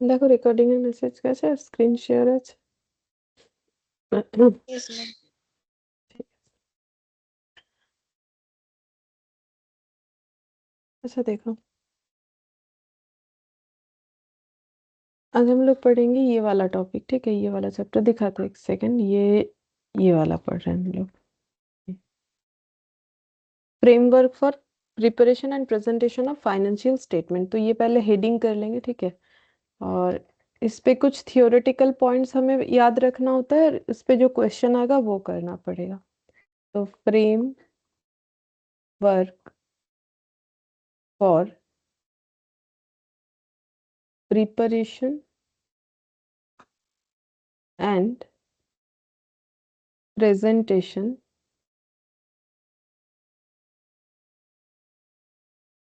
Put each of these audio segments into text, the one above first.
দেখো রেকর্ডিং এর মেসেজ গেছে, আর স্ক্রিন শেয়ার আছে। Yes, ma'am. अच्छा देखो, आज हम लोग पढ़ेंगे ये वाला टॉपिक, ठीक है। ये वाला चैप्टर दिखाते हैं, एक सेकंड। ये वाला पढ़ रहे हैं हम लोग, framework for preparation and presentation of financial statement. तो ये पहले हेडिंग कर लेंगे, ठीक है। और इस पे कुछ थियोरेटिकल पॉइंट्स हमें याद रखना होता है, इस पे जो क्वेश्चन आएगा वो करना पड़ेगा। तो frame work for preparation and presentation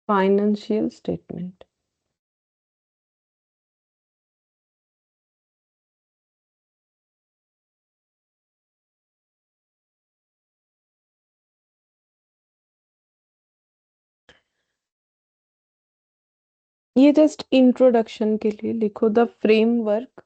financial statement. ये जस्ट इंट्रोडक्शन के लिए लिखो, the framework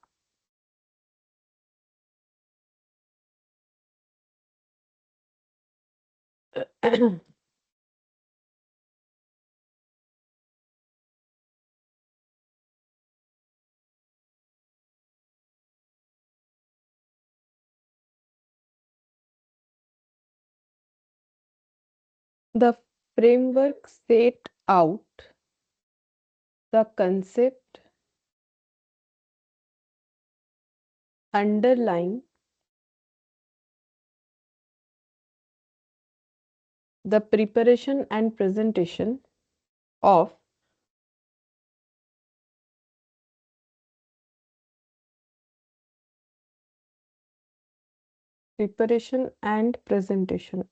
the framework set out the concept underlying the preparation and presentation of preparation and presentation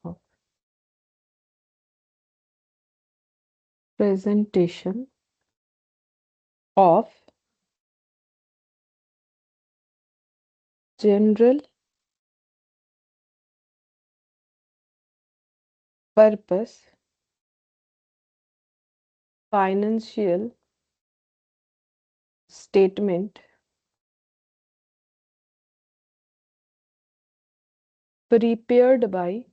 of general purpose financial statement prepared by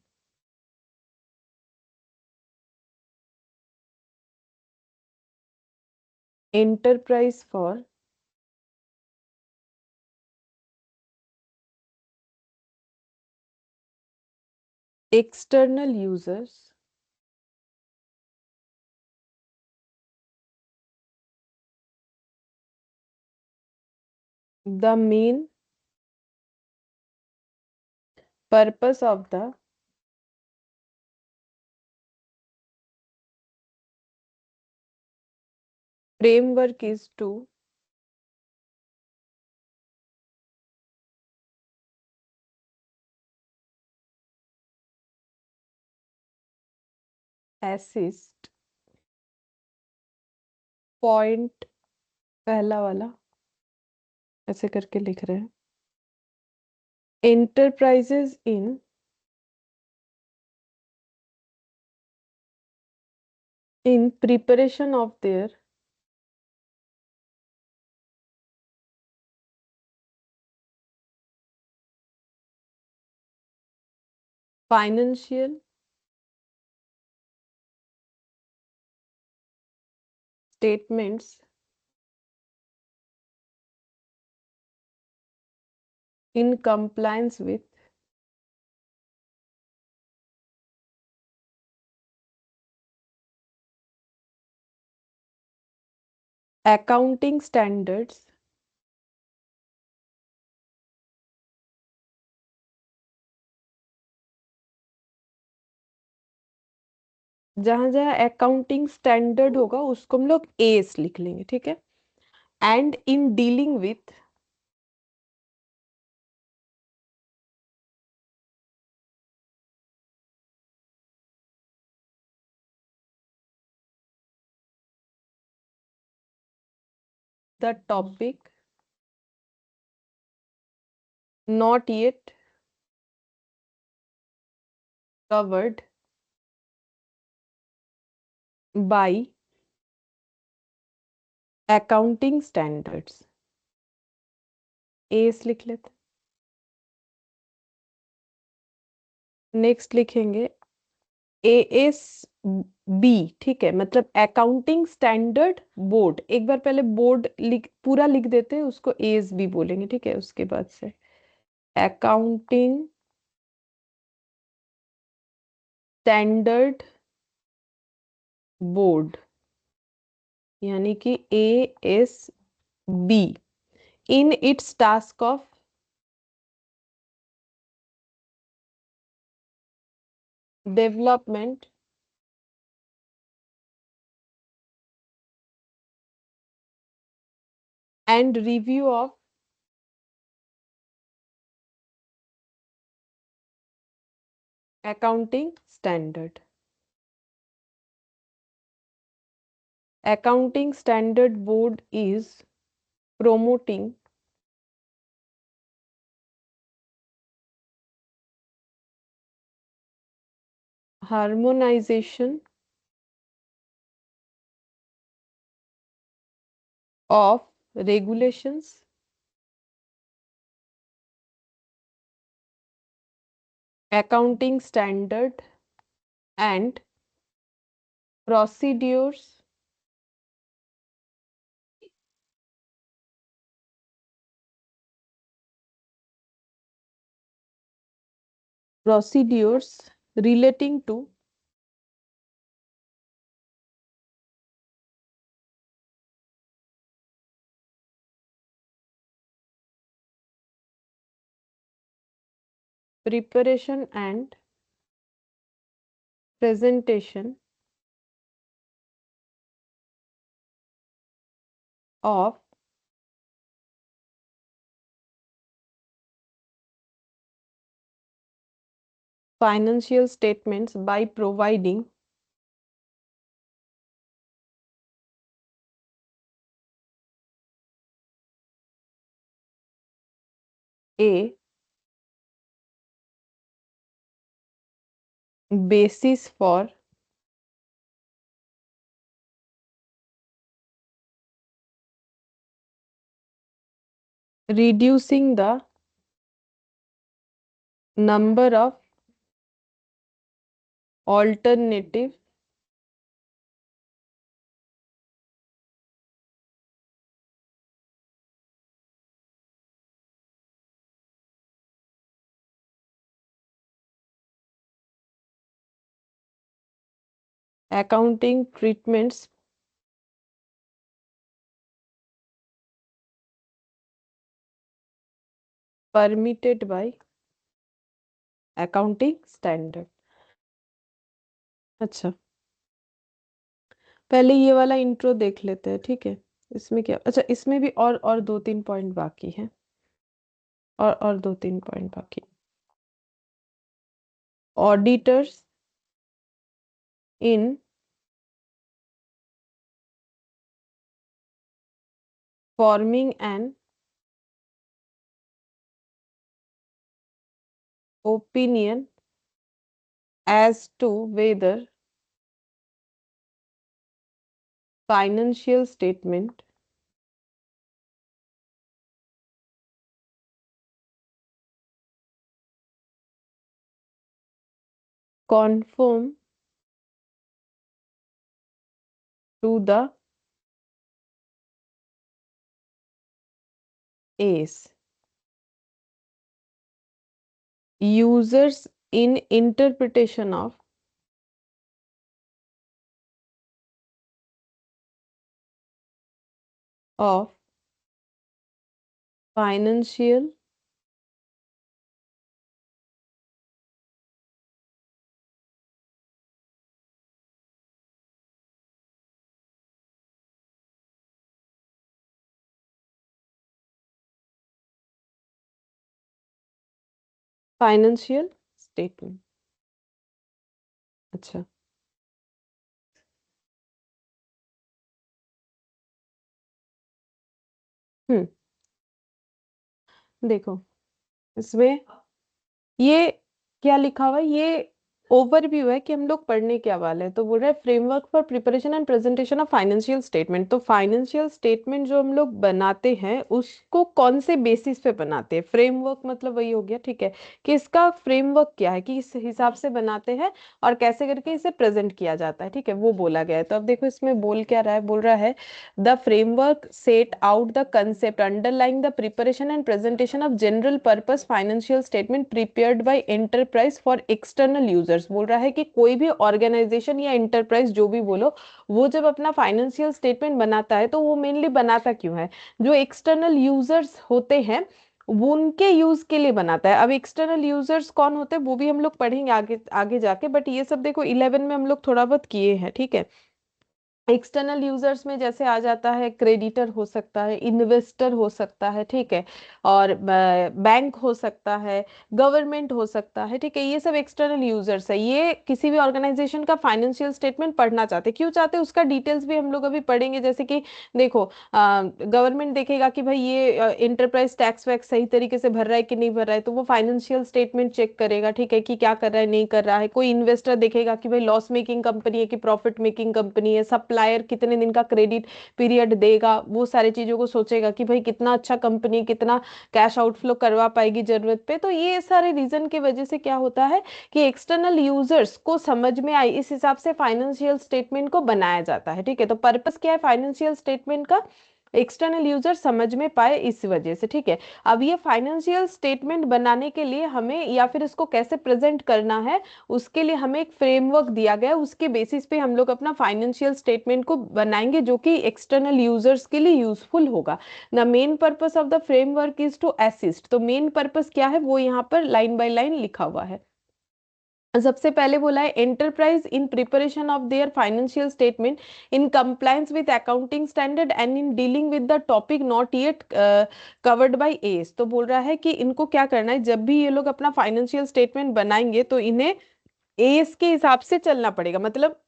enterprise for external users the main purpose of the framework is to assist point पहला वाला ऐसे करके लिख रहे हैं, enterprises in preparation of their financial statements in compliance with accounting standards जहां जहां accounting standard होगा उसको हम लोग एस लिख लेंगे, ठीक है। And in dealing with the topic not yet covered by accounting standards। S लिख लेते हैं। नेक्स्ट लिखेंगे एएस बी, ठीक है, मतलब अकाउंटिंग स्टैंडर्ड बोर्ड। एक बार पहले बोर्ड लिख, पूरा लिख देते हैं, उसको एएस बी बोलेंगे, ठीक है। उसके बाद से अकाउंटिंग स्टैंडर्ड बोर्ड, यानी कि AS B, in its task of development and review of accounting standard. Accounting Standard Board is promoting harmonization of regulations, accounting standard and procedures relating to preparation and presentation of financial statements by providing a basis for reducing the number of alternative accounting treatments permitted by accounting standard। अच्छा, पहले ये वाला intro देख लेते हैं, ठीक है। इसमें क्या, अच्छा, इसमें भी और दो तीन पॉइंट बाकी हैं, और दो तीन पॉइंट बाकी। Auditors in forming an opinion as to whether financial statement conform to the ACE। Users in interpretation of financial financial statement. अच्छा, हम्म, देखो इसमें ये क्या लिखा हुआ है, ये ओवरव्यू है कि हम लोग पढ़ने क्या वाले हैं। तो बोल रहा है framework for preparation and presentation of financial statement. तो फाइनेंशियल स्टेटमेंट जो हम लोग बनाते हैं उसको कौन से बेसिस पे बनाते हैं। फ्रेमवर्क मतलब वही हो गया, ठीक है, कि इसका फ्रेमवर्क क्या है, कि इस हिसाब से बनाते हैं और कैसे करके इसे प्रेजेंट किया जाता है, ठीक है, वो बोला गया है। तो अब देखो इसमें बोल क्या रहा है, बोल रहा है the framework set out the concept underlying the preparation and presentation of general purpose financial statement prepared by enterprise for external users. बोल रहा है कि कोई भी ऑर्गेनाइजेशन या एंटरप्राइज जो भी बोलो, वो जब अपना फाइनेंशियल स्टेटमेंट बनाता है तो वो मेनली बनाता क्यों है, जो एक्सटर्नल यूजर्स होते हैं वो उनके यूज के लिए बनाता है। अब एक्सटर्नल यूजर्स कौन होते हैं वो भी हम लोग पढ़ेंगे आगे आगे जाके, बट ये सब देखो 11 में हम लोग थोड़ा बहुत किए हैं, ठीक है। एक्सटर्नल यूजर्स में जैसे आ जाता है क्रेडिटर हो सकता है, इन्वेस्टर हो सकता है, ठीक है, और बैंक हो सकता है, गवर्नमेंट हो सकता है, ठीक है, ये सब एक्सटर्नल यूजर्स है। ये किसी भी ऑर्गेनाइजेशन का फाइनेंशियल स्टेटमेंट पढ़ना चाहते हैं, क्यों चाहते हैं उसका डिटेल्स भी हम लोग अभी पढ़ेंगे। जैसे कि देखो गवर्नमेंट देखेगा कि भाई ये इंटरप्राइज टैक्स वैक्स सही तरीके से भर रहा है कि नहीं भर रहा है, तो वो फाइनेंशियल स्टेटमेंट चेक करेगा, ठीक है, कि क्या कर रहा है नहीं कर रहा है। कोई इन्वेस्टर देखेगा कि भाई लॉस मेकिंग कंपनी है कि प्रॉफिट मेकिंग कंपनी है, सप्लायर कितने दिन का क्रेडिट पीरियड देगा, वो सारी चीजों को सोचेगा कि भाई कितना अच्छा कंपनी कितना कैश आउटफ्लो करवा पाएगी जरूरत पे। तो ये सारे रीजन की वजह से क्या होता है कि एक्सटर्नल यूजर्स को समझ में आए इस हिसाब से फाइनेंशियल स्टेटमेंट को बनाया जाता है, ठीक है। तो पर्पस क्या है फाइनेंशियल स्टेटमेंट का, एक्सटर्नल यूजर समझ में पाए इस वजह से, ठीक है। अब ये फाइनेंशियल स्टेटमेंट बनाने के लिए हमें या फिर इसको कैसे प्रेजेंट करना है उसके लिए हमें एक फ्रेमवर्क दिया गया है, उसके बेसिस पे हम लोग अपना फाइनेंशियल स्टेटमेंट को बनाएंगे जो कि एक्सटर्नल यूजर्स के लिए यूजफुल होगा। The main purpose of the framework is to assist. तो मेन पर्पस क्या है वो यहाँ पर लाइन बाय लाइन लिखा हुआ है। सबसे पहले बोला है enterprise in preparation of their financial statement in compliance with accounting standard and in dealing with the topic not yet covered by S. तो बोल रहा है कि इनको क्या करना है, जब भी ये लोग अपना फाइनेंशियल स्टेटमेंट बनाएंगे तो इन्हें एस के हिसाब से चलना पड़ेगा। मतलब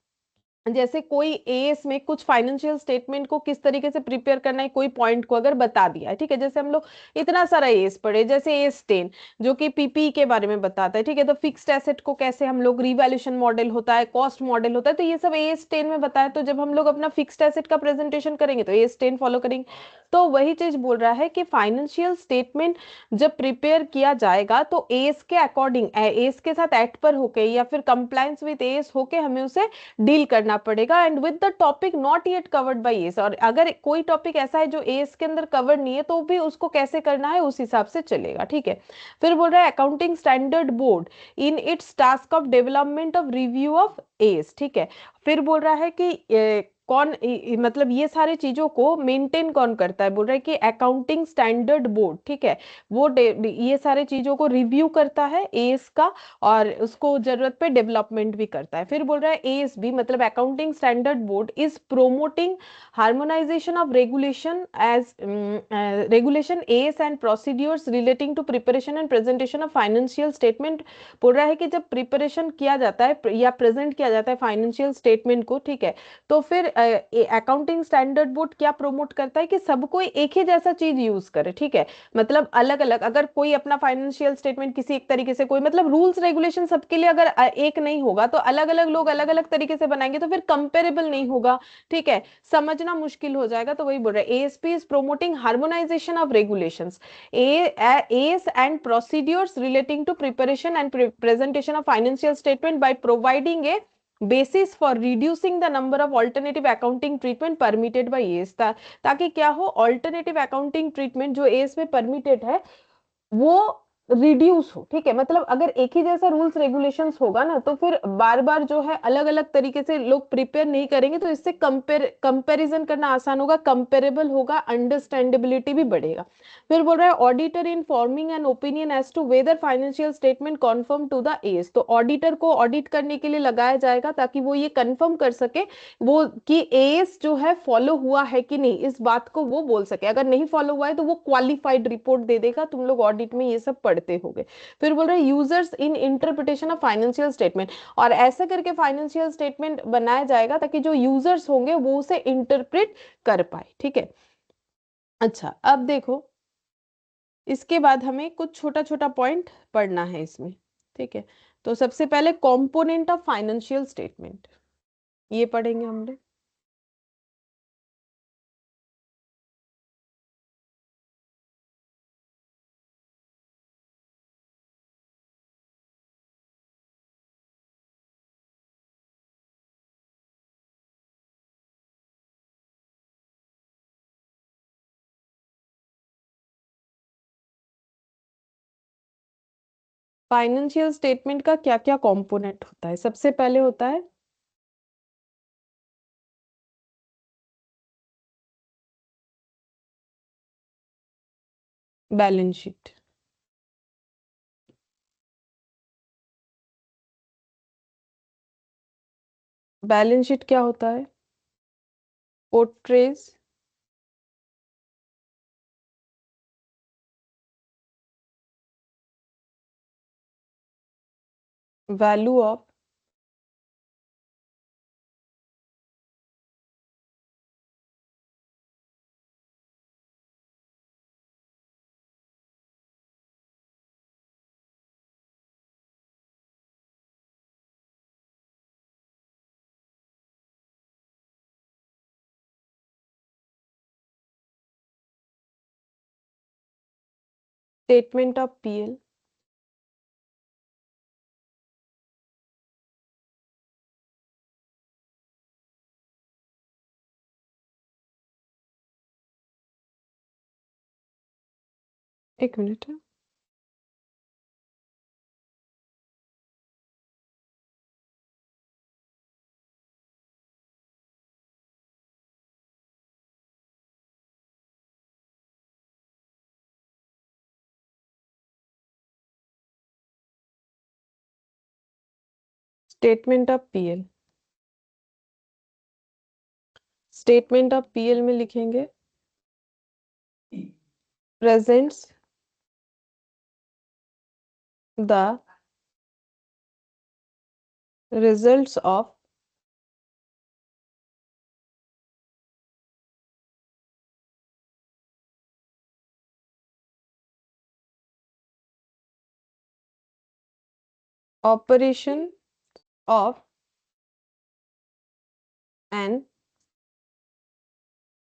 जैसे कोई एएस में कुछ फाइनेंशियल स्टेटमेंट को किस तरीके से प्रिपेयर करना है, कोई पॉइंट को अगर बता दिया है, ठीक है, जैसे हम लोग इतना सारा एएस पढ़े, जैसे एएस 10 जो कि पीपी के बारे में बताता है, ठीक है, तो फिक्स्ड एसेट को कैसे हम लोग रिवैल्यूएशन मॉडल होता है, कॉस्ट मॉडल होता है, तो ये सब एएस 10 में बताया। तो जब हम लोग अपना फिक्स्ड एसेट का प्रेजेंटेशन करेंगे तो एएस 10 फॉलो करेंगे। तो वही चीज बोल रहा है कि फाइनेंशियल स्टेटमेंट जब प्रिपेयर किया जाएगा तो एएस के अकॉर्डिंग, एएस के साथ एक्ट पर होके या फिर कंप्लायंस विद एएस होके हमें उसे डील करना पड़ेगा। And with the topic not yet covered by S, और अगर कोई टॉपिक ऐसा है जो एस के अंदर कवर नहीं है तो भी उसको कैसे करना है उस हिसाब से चलेगा, ठीक है। फिर बोल रहा है accounting standard board in its task of development of review of S, ठीक है। फिर बोल रहा है कि कौन मतलब ये सारे चीजों को मेंटेन कौन करता है, बोल रहा है कि अकाउंटिंग स्टैंडर्ड बोर्ड, ठीक है, वो ये सारे चीजों को रिव्यू करता है एस का और उसको जरूरत पे डेवलपमेंट भी करता है। फिर बोल रहा है एएसबी मतलब accounting standard board is promoting harmonisation of regulation as regulation S and procedures relating to preparation and presentation of financial statement. बोल रहा है कि जब प्रिपरेशन किया जाता है या प्रेजेंट किया जाता है फाइनेंशियल स्टेटमेंट को, ठीक है, तो फिर अकाउंटिंग स्टैंडर्ड बोर्ड क्या प्रोमोट करता है कि सबको एक ही जैसा चीज यूज करे, ठीक है। मतलब अलग अलग अगर कोई अपना फाइनेंशियल स्टेटमेंट किसी एक तरीके से कोई मतलब रूल्स रेगुलेशन सबके लिए अगर एक नहीं होगा तो अलग अलग लोग अलग अलग तरीके से बनाएंगे तो फिर कंपेरेबल नहीं होगा, ठीक है, समझना मुश्किल हो जाएगा। तो वही बोल रहे हैं ASP is promoting harmonisation of regulations S and procedures relating to preparation and presentation of financial statement by providing a basis for reducing the number of alternative accounting treatment permitted by S, ताकि क्या हो alternative accounting treatment जो S में permitted है वो reduce हो, ठीक है। मतलब अगर एक ही जैसा रूल्स रेगुलेशंस होगा ना तो फिर बार बार जो है अलग अलग तरीके से लोग प्रिपेयर नहीं करेंगे, तो इससे कंपैरिजन करना आसान होगा, कंपेरेबल होगा, अंडरस्टैंडेबिलिटी भी बढ़ेगा। फिर बोल रहा है auditor in forming an opinion as to whether financial statement conform to the S. तो ऑडिटर को ऑडिट करने के लिए लगाया जाएगा ताकि वो ये कंफर्म कर सके वो कि एस जो है फॉलो हुआ है कि नहीं, इस बात को वो बोल सके। अगर नहीं फॉलो हुआ है तो वो क्वालिफाइड रिपोर्ट दे देगा, तुम लोग ऑडिट में ये सब पढ़ते होगे। फिर बोल रहे users in interpretation of financial statement, और ऐसा करके फाइनेंशियल स्टेटमेंट बनाया जाएगा ताकि जो यूजर्स होंगे वो उसे इंटरप्रेट कर पाए, ठीक है। अच्छा अब देखो इसके बाद हमें कुछ छोटा छोटा पॉइंट पढ़ना है इसमें, ठीक है। तो सबसे पहले कंपोनेंट ऑफ फाइनेंशियल स्टेटमेंट ये पढ़ेंगे हमने। फाइनेंशियल स्टेटमेंट का क्या क्या कंपोनेंट होता है? सबसे पहले होता है बैलेंस शीट। बैलेंस शीट क्या होता है? Portrays value of statement of PL. एक मिनट है। Statement of PL. Statement of PL में लिखेंगे presents the results of operation of an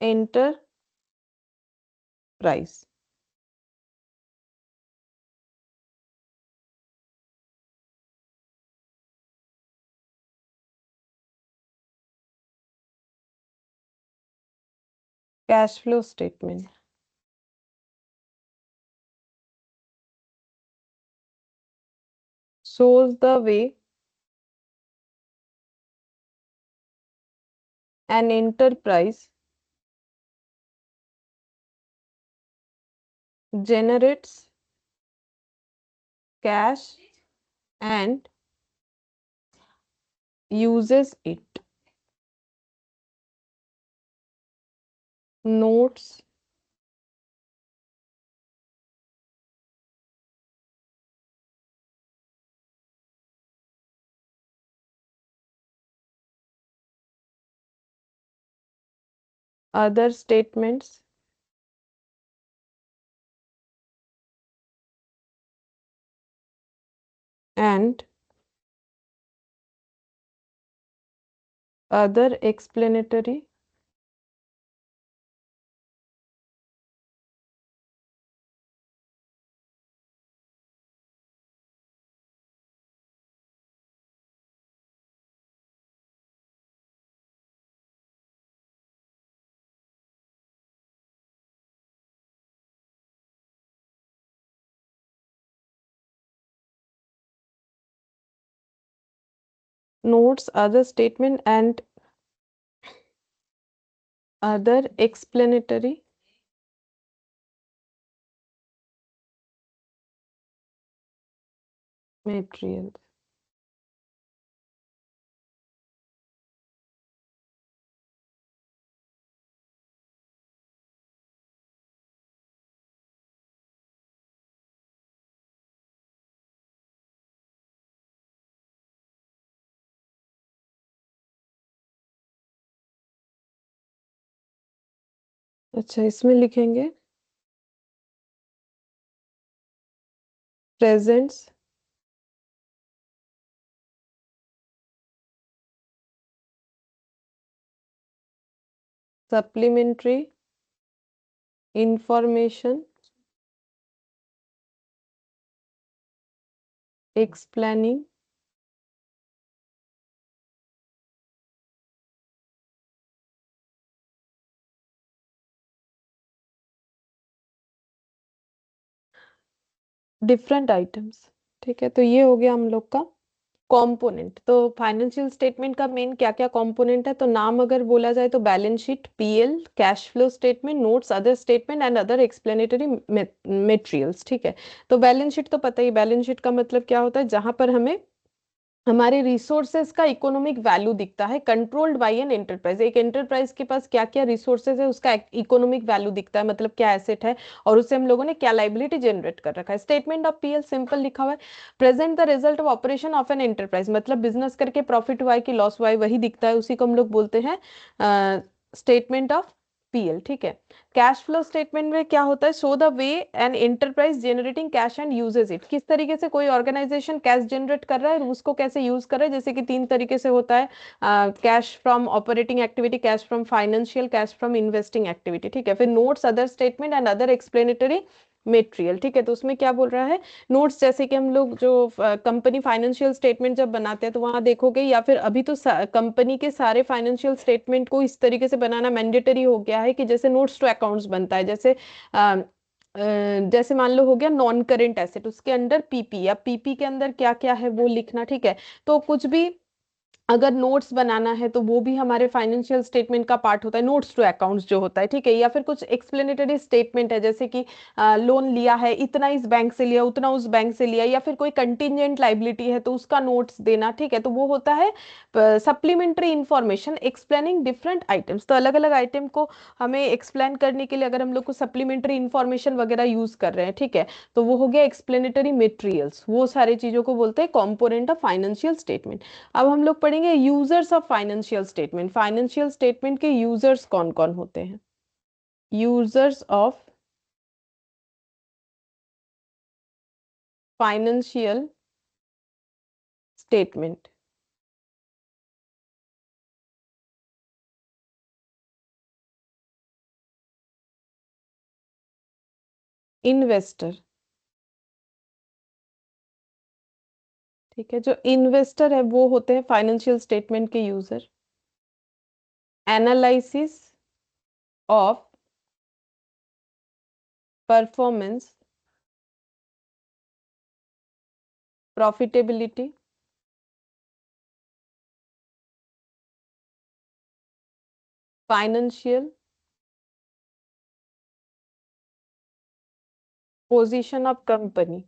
enterprise. Cash flow statement shows the way an enterprise generates cash and uses it. Notes other statements and other explanatory notes, other statement and other explanatory materials. अच्छा, इसमें लिखेंगे presents supplementary information explaining different items. ठीक है, तो ये हो गया हम लोग का कंपोनेंट। तो फाइनेंशियल स्टेटमेंट का मेन क्या क्या कंपोनेंट है, तो नाम अगर बोला जाए तो balance sheet, PL, cash flow statement, notes, other statement and other explanatory materials. ठीक है, तो बैलेंस शीट तो पता ही, बैलेंस शीट का मतलब क्या होता है, जहां पर हमें हमारे रिसोर्सेज का इकोनॉमिक वैल्यू दिखता है, कंट्रोल्ड बाय एन एंटरप्राइज। एक एंटरप्राइज के पास क्या क्या रिसोर्सेज है, उसका इकोनॉमिक वैल्यू दिखता है, मतलब क्या एसेट है और उससे हम लोगों ने क्या लाइबिलिटी जनरेट कर रखा है। स्टेटमेंट ऑफ पीएल सिंपल लिखा हुआ है, present the result of operation of an enterprise, मतलब बिजनेस करके प्रॉफिट हुआ है कि लॉस हुआ है वही दिखता है, उसी को हम लोग बोलते हैं स्टेटमेंट ऑफ पीएल। ठीक है, कैश फ्लो स्टेटमेंट में क्या होता है, show the way an enterprise generating cash and uses it, किस तरीके से कोई ऑर्गेनाइजेशन कैश जनरेट कर रहा है और उसको कैसे यूज कर रहा है। जैसे कि तीन तरीके से होता है, cash from operating activity, cash from financial, cash from investing activity. ठीक है, फिर notes, other statement and other explanatory material. ठीक है, तो उसमें क्या बोल रहा है, नोट्स जैसे कि हम लोग जो कंपनी फाइनेंशियल स्टेटमेंट जब बनाते हैं तो वहां देखोगे, या फिर अभी तो कंपनी के सारे फाइनेंशियल स्टेटमेंट को इस तरीके से बनाना मैंडेटरी हो गया है कि जैसे नोट्स टू अकाउंट्स बनता है, जैसे जैसे मान लो हो गया नॉन करेंट एसेट, उसके अंडर पीपी, या पीपी के अंदर क्या क्या है वो लिखना। ठीक है, तो कुछ भी अगर नोट्स बनाना है तो वो भी हमारे फाइनेंशियल स्टेटमेंट का पार्ट होता है, नोट्स टू अकाउंट्स जो होता है। ठीक है, या फिर कुछ एक्सप्लेनेटरी स्टेटमेंट है, जैसे कि लोन लिया है, इतना इस बैंक से लिया, उतना उस बैंक से लिया, या फिर कोई कंटिजेंट लाइबिलिटी है तो उसका नोट्स देना। ठीक है, तो वो होता है supplementary information explaining different items. तो अलग अलग आइटम को हमें एक्सप्लेन करने के लिए अगर हम लोग को सप्लीमेंट्री इंफॉर्मेशन वगैरह यूज कर रहे हैं, ठीक है, तो वो हो गया एक्सप्लेनेटरी मटेरियल्स, वो सारी चीजों को बोलते हैं कॉम्पोनेंट ऑफ फाइनेंशियल स्टेटमेंट। अब हम लोग पढ़ेंगे users of financial statement. Financial statement के यूजर्स कौन कौन होते हैं, users of financial statement. Investor. ठीक है, जो इन्वेस्टर है वो होते हैं फाइनेंशियल स्टेटमेंट के user. Analysis of performance, profitability, financial position of company.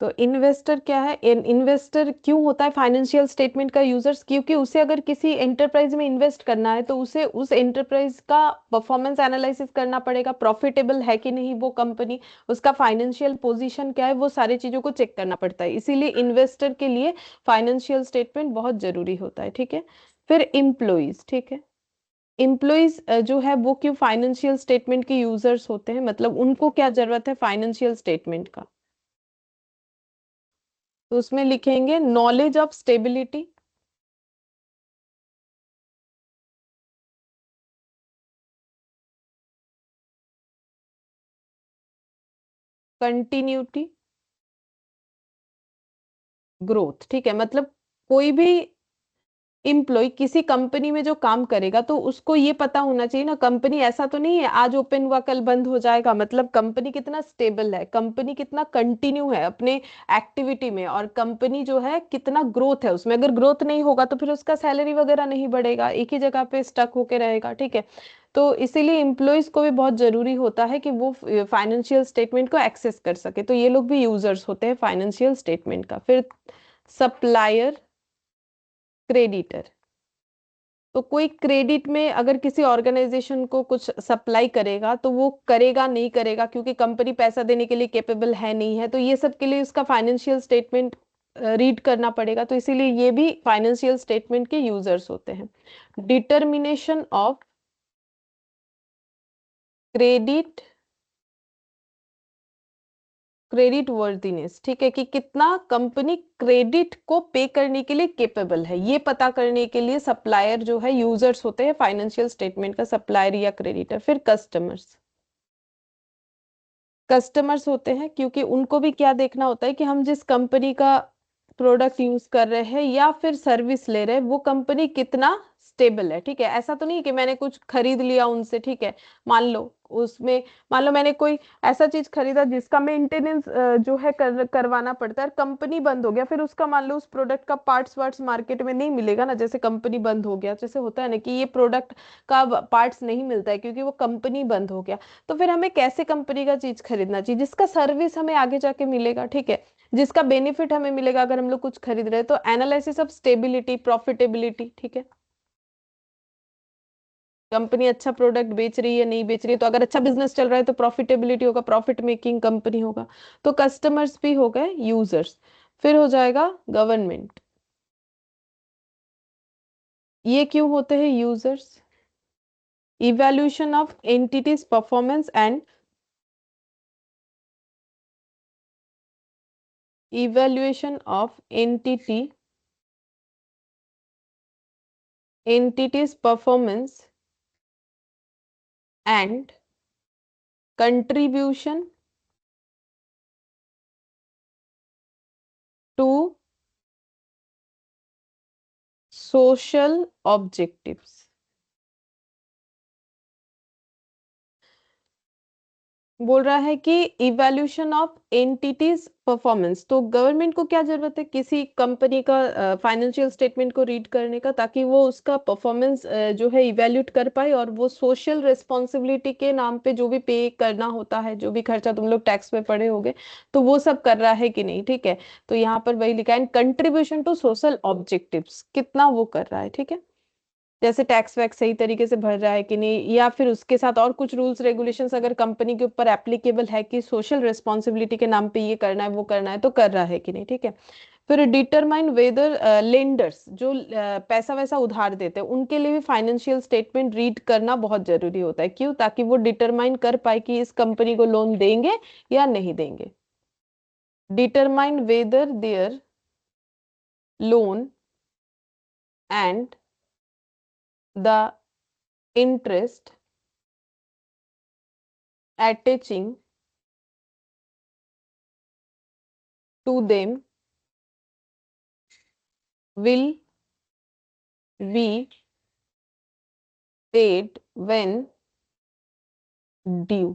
तो इन्वेस्टर क्या है, इन्वेस्टर क्यों होता है फाइनेंशियल स्टेटमेंट का यूजर्स, क्योंकि उसे अगर किसी एंटरप्राइज में इन्वेस्ट करना है तो उसे उस एंटरप्राइज का परफॉर्मेंस एनालिसिस करना पड़ेगा, प्रॉफिटेबल है कि नहीं वो कंपनी, उसका फाइनेंशियल पोजीशन क्या है, वो सारी चीजों को चेक करना पड़ता है, इसीलिए इन्वेस्टर के लिए फाइनेंशियल स्टेटमेंट बहुत जरूरी होता है। ठीक है, फिर इम्प्लॉइज। ठीक है, इम्प्लॉइज जो है वो क्यों फाइनेंशियल स्टेटमेंट के यूजर्स होते हैं, मतलब उनको क्या जरूरत है फाइनेंशियल स्टेटमेंट का, तो उसमें लिखेंगे knowledge of stability, continuity, growth. ठीक है, मतलब कोई भी इम्प्लॉय किसी कंपनी में जो काम करेगा तो उसको ये पता होना चाहिए ना, कंपनी ऐसा तो नहीं है आज ओपन हुआ कल बंद हो जाएगा, मतलब कंपनी कितना स्टेबल है, कंपनी कितना कंटिन्यू है अपने एक्टिविटी में, और कंपनी जो है कितना ग्रोथ है उसमें। अगर ग्रोथ नहीं होगा तो फिर उसका सैलरी वगैरह नहीं बढ़ेगा, एक ही जगह पे स्टक होके रहेगा। ठीक है, तो इसीलिए इम्प्लॉयज को भी बहुत जरूरी होता है कि वो फाइनेंशियल स्टेटमेंट को एक्सेस कर सके, तो ये लोग भी यूजर्स होते हैं फाइनेंशियल स्टेटमेंट का। फिर सप्लायर, क्रेडिटर। तो कोई क्रेडिट में अगर किसी ऑर्गेनाइजेशन को कुछ सप्लाई करेगा तो वो करेगा नहीं करेगा, क्योंकि कंपनी पैसा देने के लिए कैपेबल है नहीं है, तो ये सब के लिए उसका फाइनेंशियल स्टेटमेंट रीड करना पड़ेगा, तो इसीलिए ये भी फाइनेंशियल स्टेटमेंट के यूजर्स होते हैं। Determination of credit credit worthiness, ठीक है, कि कितना कंपनी क्रेडिट को पे करने के लिए केपेबल है, ये पता करने के लिए सप्लायर जो है, यूजर्स होते हैं फाइनेंशियल स्टेटमेंट का, सप्लायर या क्रेडिटर। फिर कस्टमर्स, कस्टमर्स होते हैं क्योंकि उनको भी क्या देखना होता है कि हम जिस कंपनी का प्रोडक्ट यूज कर रहे हैं या फिर सर्विस ले रहे हैं वो कंपनी कितना स्टेबल है, ठीक है। ऐसा तो नहीं कि मैंने कुछ खरीद लिया उनसे, ठीक है, मान लो उसमें, मान लो मैंने कोई ऐसा चीज खरीदा जिसका मेंटेनेंस जो है करवाना पड़ता है, कंपनी बंद हो गया, फिर उसका मान लो उस प्रोडक्ट का पार्ट्स वार्ट्स मार्केट में नहीं मिलेगा ना, जैसे कंपनी बंद हो गया, जैसे होता है ना कि ये प्रोडक्ट का पार्ट्स नहीं मिलता है क्योंकि वो कंपनी बंद हो गया। तो फिर हमें कैसे कंपनी का चीज खरीदना चाहिए जिसका सर्विस हमें आगे जाके मिलेगा, ठीक है, जिसका बेनिफिट हमें मिलेगा अगर हम लोग कुछ खरीद रहे हैं। तो एनालिसिस ऑफ स्टेबिलिटी, प्रॉफिटेबिलिटी, ठीक है, कंपनी अच्छा प्रोडक्ट बेच रही है नहीं बेच रही है, तो अगर अच्छा बिजनेस चल रहा है तो प्रॉफिटेबिलिटी होगा, प्रॉफिट मेकिंग कंपनी होगा। तो कस्टमर्स भी हो गए यूजर्स। फिर हो जाएगा गवर्नमेंट। ये क्यों होते हैं users? Evaluation of entities performance and evaluation of entity's performance and contribution to social objectives। बोल रहा है कि इवैल्यूएशन ऑफ एंटिटीज परफॉर्मेंस, तो गवर्नमेंट को क्या जरूरत है किसी कंपनी का फाइनेंशियल स्टेटमेंट को रीड करने का, ताकि वो उसका परफॉर्मेंस जो है इवैल्यूएट कर पाए, और वो सोशल रिस्पॉन्सिबिलिटी के नाम पे जो भी पे करना होता है, जो भी खर्चा तुम लोग टैक्स में पढ़े होगे, तो वो सब कर रहा है कि नहीं, ठीक है। तो यहाँ पर वही लिखा है, कंट्रीब्यूशन टू सोशल ऑब्जेक्टिव्स, कितना वो कर रहा है, ठीक है, जैसे टैक्स वैक्स सही तरीके से भर रहा है कि नहीं, या फिर उसके साथ और कुछ रूल्स रेगुलेशंस अगर कंपनी के ऊपर एप्लीकेबल है कि सोशल रिस्पॉन्सिबिलिटी के नाम पे ये करना है वो करना है, तो कर रहा है कि नहीं, ठीक है। फिर डिटरमाइन वेदर लेंडर्स, जो पैसा वैसा उधार देते हैं, उनके लिए भी फाइनेंशियल स्टेटमेंट रीड करना बहुत जरूरी होता है। क्यों? ताकि वो डिटरमाइन कर पाए कि इस कंपनी को लोन देंगे या नहीं देंगे। Determine whether there loan and the interest attaching to them will be paid when due।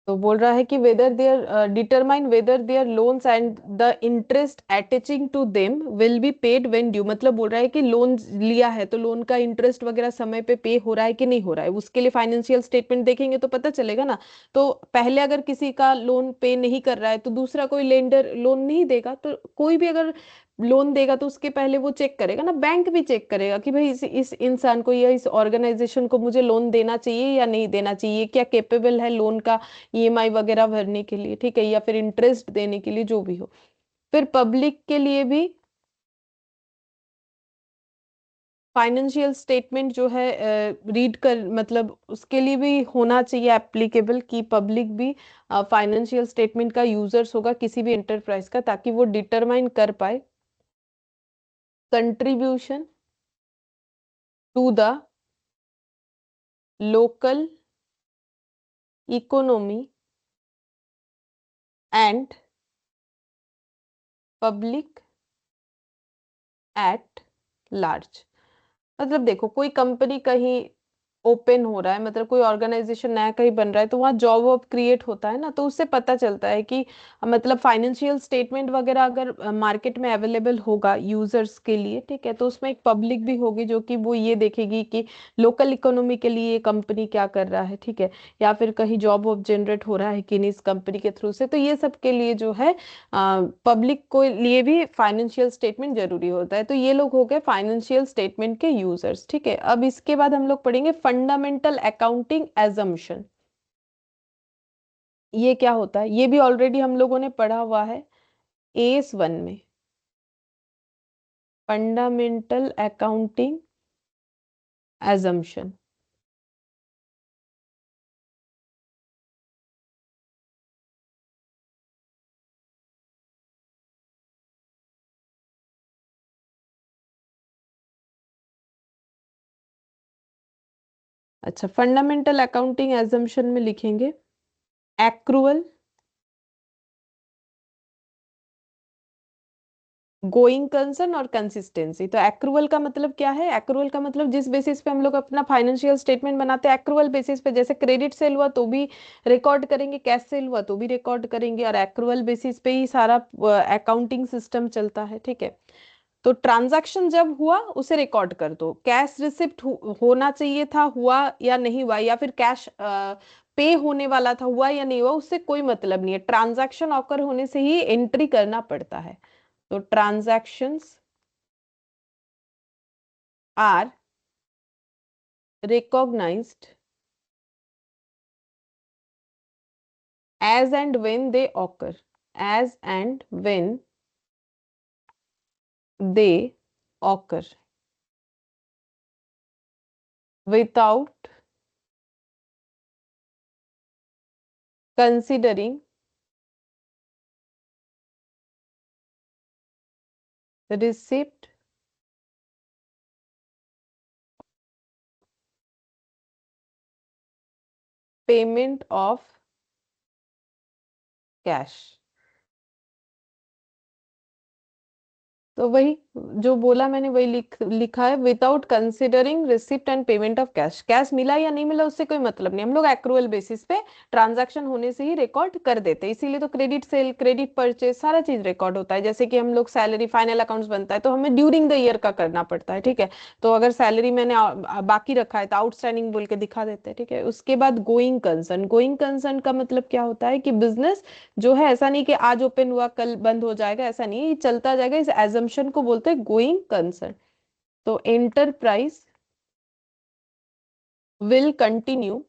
तो बोल रहा है कि whether there determine whether their loans and the interest attaching to them will be paid when due, मतलब बोल रहा है कि लोन लिया है तो लोन का इंटरेस्ट वगैरह समय पे पे हो रहा है कि नहीं हो रहा है, उसके लिए फाइनेंशियल स्टेटमेंट देखेंगे तो पता चलेगा ना। तो पहले अगर किसी का लोन पे नहीं कर रहा है तो दूसरा कोई लेंडर लोन नहीं देगा, तो कोई भी अगर लोन देगा तो उसके पहले वो चेक करेगा ना, बैंक भी चेक करेगा कि भाई इस इंसान को या इस ऑर्गेनाइजेशन को मुझे लोन देना चाहिए या नहीं देना चाहिए, क्या केपेबल है लोन का ईएमआई वगैरह भरने के लिए, ठीक है, या फिर इंटरेस्ट देने के लिए, जो भी हो। फिर पब्लिक के लिए भी फाइनेंशियल स्टेटमेंट जो है रीड कर, मतलब उसके लिए भी होना चाहिए एप्लीकेबल, कि पब्लिक भी फाइनेंशियल स्टेटमेंट का यूजर्स होगा किसी भी एंटरप्राइज का, ताकि वो डिटरमाइन कर पाए contribution to the local economy and public at large. मतलब देखो, कोई कंपनी कहीं ओपन हो रहा है, मतलब कोई ऑर्गेनाइजेशन नया कहीं बन रहा है, तो वहाँ जॉब वॉब क्रिएट होता है ना, तो उससे पता चलता है कि मतलब फाइनेंशियल स्टेटमेंट वगैरह अगर मार्केट में अवेलेबल होगा यूजर्स के लिए, ठीक है, तो उसमें एक पब्लिक भी होगी जो कि वो ये देखेगी कि लोकल इकोनॉमी के लिए ये कंपनी क्या कर रहा है, ठीक है, या फिर कहीं जॉब वॉब जनरेट हो रहा है कि नहीं इस कंपनी के थ्रू से। तो ये सब के लिए जो है पब्लिक को लिए भी फाइनेंशियल स्टेटमेंट जरूरी होता है। तो ये लोग हो गए फाइनेंशियल स्टेटमेंट के यूजर्स, ठीक है। अब इसके बाद हम लोग पढ़ेंगे फंडामेंटल अकाउंटिंग एजम्पशन। ये क्या होता है? ये भी ऑलरेडी हम लोगों ने पढ़ा हुआ है AS1 में। फंडामेंटल अकाउंटिंग एजम्पशन, अच्छा, फंडामेंटल अकाउंटिंग एजम्पशन में लिखेंगे एक्रूअल, गोइंग कंसर्न और कंसिस्टेंसी। तो एक्रूअल का मतलब क्या है? एक्रूअल का मतलब जिस बेसिस पे हम लोग अपना फाइनेंशियल स्टेटमेंट बनाते हैं, एक्रूअल बेसिस पे, जैसे क्रेडिट सेल हुआ तो भी रिकॉर्ड करेंगे, कैश सेल हुआ तो भी रिकॉर्ड करेंगे, और एक्रूअल बेसिस पे ही सारा अकाउंटिंग सिस्टम चलता है, ठीक है। तो ट्रांजैक्शन जब हुआ उसे रिकॉर्ड कर दो, कैश रिसिप्ट होना चाहिए था, हुआ या नहीं हुआ, या फिर कैश पे होने वाला था, हुआ या नहीं हुआ, उससे कोई मतलब नहीं है। ट्रांजैक्शन ऑकर होने से ही एंट्री करना पड़ता है। तो transactions are recognized as and when they occur, as and when they occur without considering receipt, payment of cash। तो वही जो बोला मैंने वही लिखा है, without considering receipt and payment of cash. Cash मिला या नहीं मिला उससे कोई मतलब नहीं, हम लोग एक्रूअल बेसिस पे ट्रांजैक्शन होने से ही रिकॉर्ड कर देते हैं। इसीलिए तो क्रेडिट सेल, क्रेडिट परचेज, सारा चीज रिकॉर्ड होता है। जैसे कि हम लोग सैलरी, फाइनल अकाउंट्स बनता है तो हमें ड्यूरिंग द ईयर का करना पड़ता है, ठीक है। तो अगर सैलरी मैंने बाकी रखा है तो आउटस्टैंडिंग बोल के दिखा देते हैं, ठीक है। उसके बाद गोइंग कंसर्न। गोइंग कंसर्न का मतलब क्या होता है कि बिजनेस जो है, ऐसा नहीं कि आज ओपन हुआ कल बंद हो जाएगा, ऐसा नहीं है, ये चलता जाएगा। इस एजम्पशन को बोलते हैं गोइंग कंसर्न। तो enterprise will continue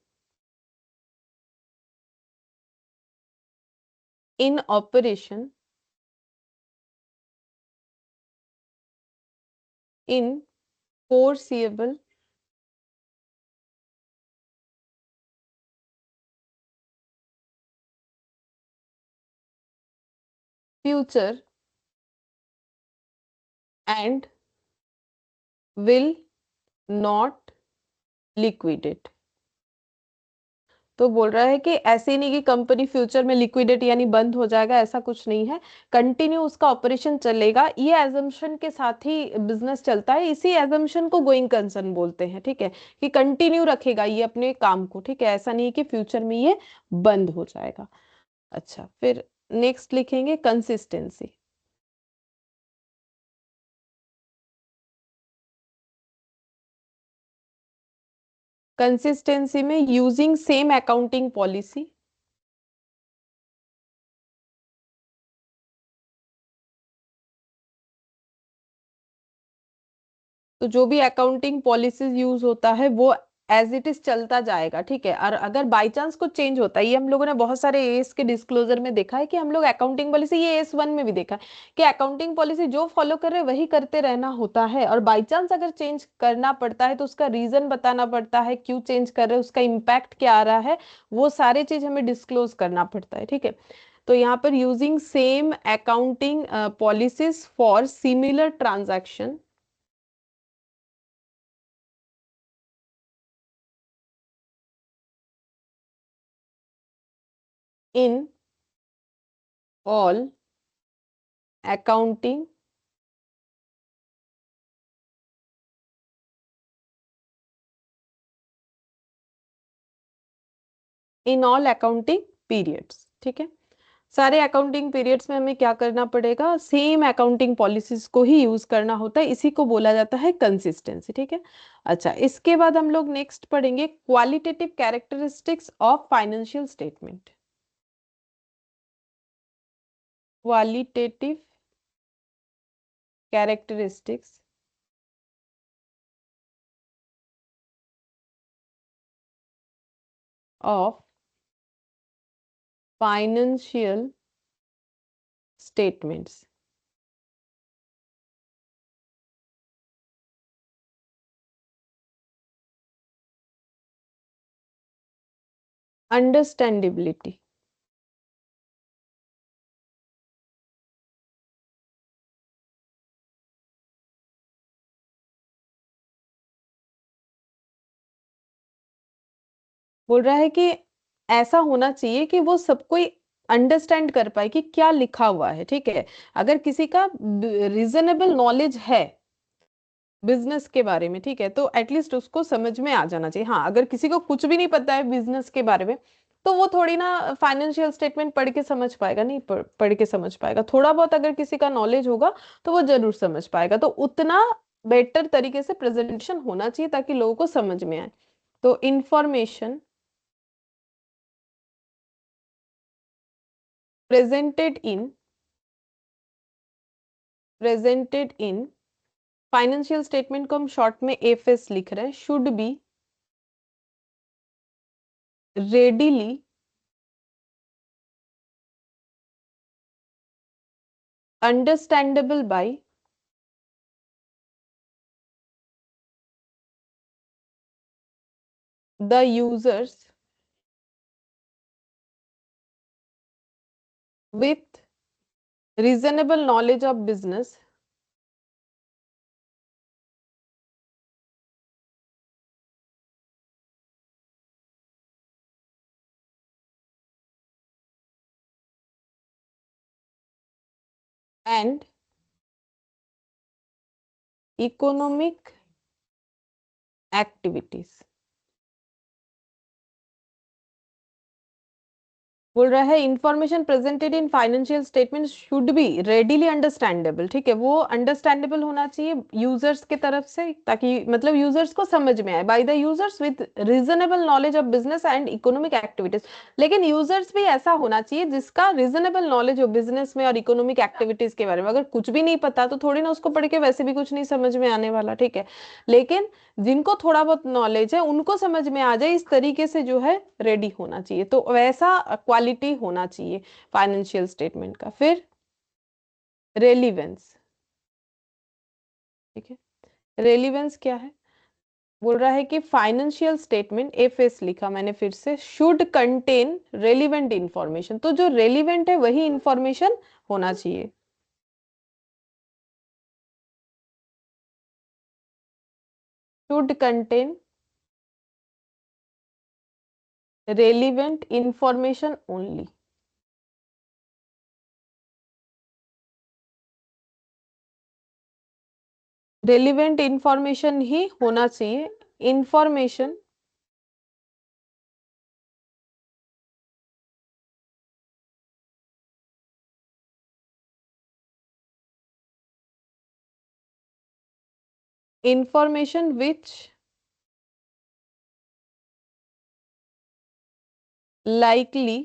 in operation in foreseeable future and will not liquidate. तो बोल रहा है कि ऐसे ही नहीं कि कंपनी फ्यूचर में लिक्विडेट यानी बंद हो जाएगा, ऐसा कुछ नहीं है। कंटिन्यू उसका ऑपरेशन चलेगा, ये एजम्पशन के साथ ही बिजनेस चलता है। इसी एजम्पशन को गोइंग कंसर्न बोलते हैं, ठीक है, कि कंटिन्यू रखेगा ये अपने काम को, ठीक है। ऐसा नहीं कि फ्यूचर में ये बंद हो जाएगा। अच्छा, फिर नेक्स्ट लिखेंगे कंसिस्टेंसी। कंसिस्टेंसी में यूजिंग सेम अकाउंटिंग पॉलिसी, तो जो भी अकाउंटिंग पॉलिसीज यूज होता है वो एज इट इज चलता जाएगा, ठीक है। और अगर बाई चांस कुछ चेंज होता है, ये हम लोगों ने बहुत सारे एएस के डिस्क्लोजर में देखा है कि हम लोग अकाउंटिंग पॉलिसी, ये एस 1 में भी देखा है कि अकाउंटिंग पॉलिसी जो फॉलो कर रहे हैं वही करते रहना होता है, और बाई चांस अगर चेंज करना पड़ता है तो उसका रीजन बताना पड़ता है, क्यों चेंज कर रहे हैं, उसका इम्पैक्ट क्या आ रहा है, वो सारे चीज हमें डिस्क्लोज करना पड़ता है, ठीक है। तो यहाँ पर using same accounting policies for similar transaction in all accounting in all accounting periods, ठीक है। सारे अकाउंटिंग पीरियड्स में हमें क्या करना पड़ेगा? सेम अकाउंटिंग पॉलिसीज को ही यूज करना होता है, इसी को बोला जाता है कंसिस्टेंसी, ठीक है। अच्छा, इसके बाद हम लोग नेक्स्ट पढ़ेंगे qualitative characteristics of financial statement. Qualitative characteristics of financial statements. Understandability, बोल रहा है कि ऐसा होना चाहिए कि वो सब कोई अंडरस्टैंड कर पाए कि क्या लिखा हुआ है, ठीक है। अगर किसी का रीजनेबल नॉलेज है बिजनेस के बारे में, ठीक है, तो एटलीस्ट उसको समझ में आ जाना चाहिए। हाँ, अगर किसी को कुछ भी नहीं पता है बिजनेस के बारे में, तो वो थोड़ी ना फाइनेंशियल स्टेटमेंट पढ़ के समझ पाएगा, नहीं पढ़ के समझ पाएगा। थोड़ा बहुत अगर किसी का नॉलेज होगा तो वो जरूर समझ पाएगा। तो उतना बेटर तरीके से प्रेजेंटेशन होना चाहिए ताकि लोगों को समझ में आए। तो information presented in presented in financial statement को हम शॉर्ट में एफएस लिख रहे हैं, should be readily understandable by the users with reasonable knowledge of business and economic activities। बोल रहा है information presented in financial statement should be readily understandable, ठीक है, वो अंडरस्टैंडेबल होना चाहिए यूजर्स के तरफ से, ताकि मतलब यूजर्स को समझ में आए, by the users with reasonable knowledge of business and economic activities. लेकिन यूजर्स भी ऐसा होना चाहिए जिसका रीजनेबल नॉलेज हो बिजनेस में और इकोनॉमिक एक्टिविटीज के बारे में। अगर कुछ भी नहीं पता तो थोड़ी ना उसको पढ़ के वैसे भी कुछ नहीं समझ में आने वाला, ठीक है। लेकिन जिनको थोड़ा बहुत नॉलेज है उनको समझ में आ जाए इस तरीके से जो है रेडी होना चाहिए। तो वैसा क्वालिटी होना चाहिए फाइनेंशियल स्टेटमेंट का। फिर रेलिवेंस, ठीक है। रेलिवेंस क्या है? बोल रहा है कि फाइनेंशियल स्टेटमेंट एफएस लिखा मैंने फिर से, शुड कंटेन रेलिवेंट इंफॉर्मेशन। तो जो रेलिवेंट है वही इंफॉर्मेशन होना चाहिए। Should contain relevant information only. Relevant information ही होना चाहिए। Information information which likely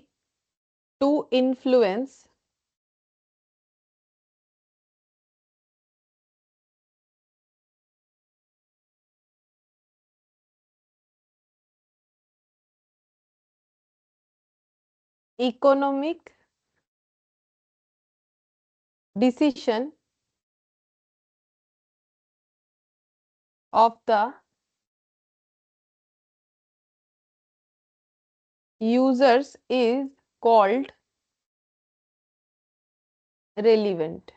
to influence economic decision of the users is called relevant।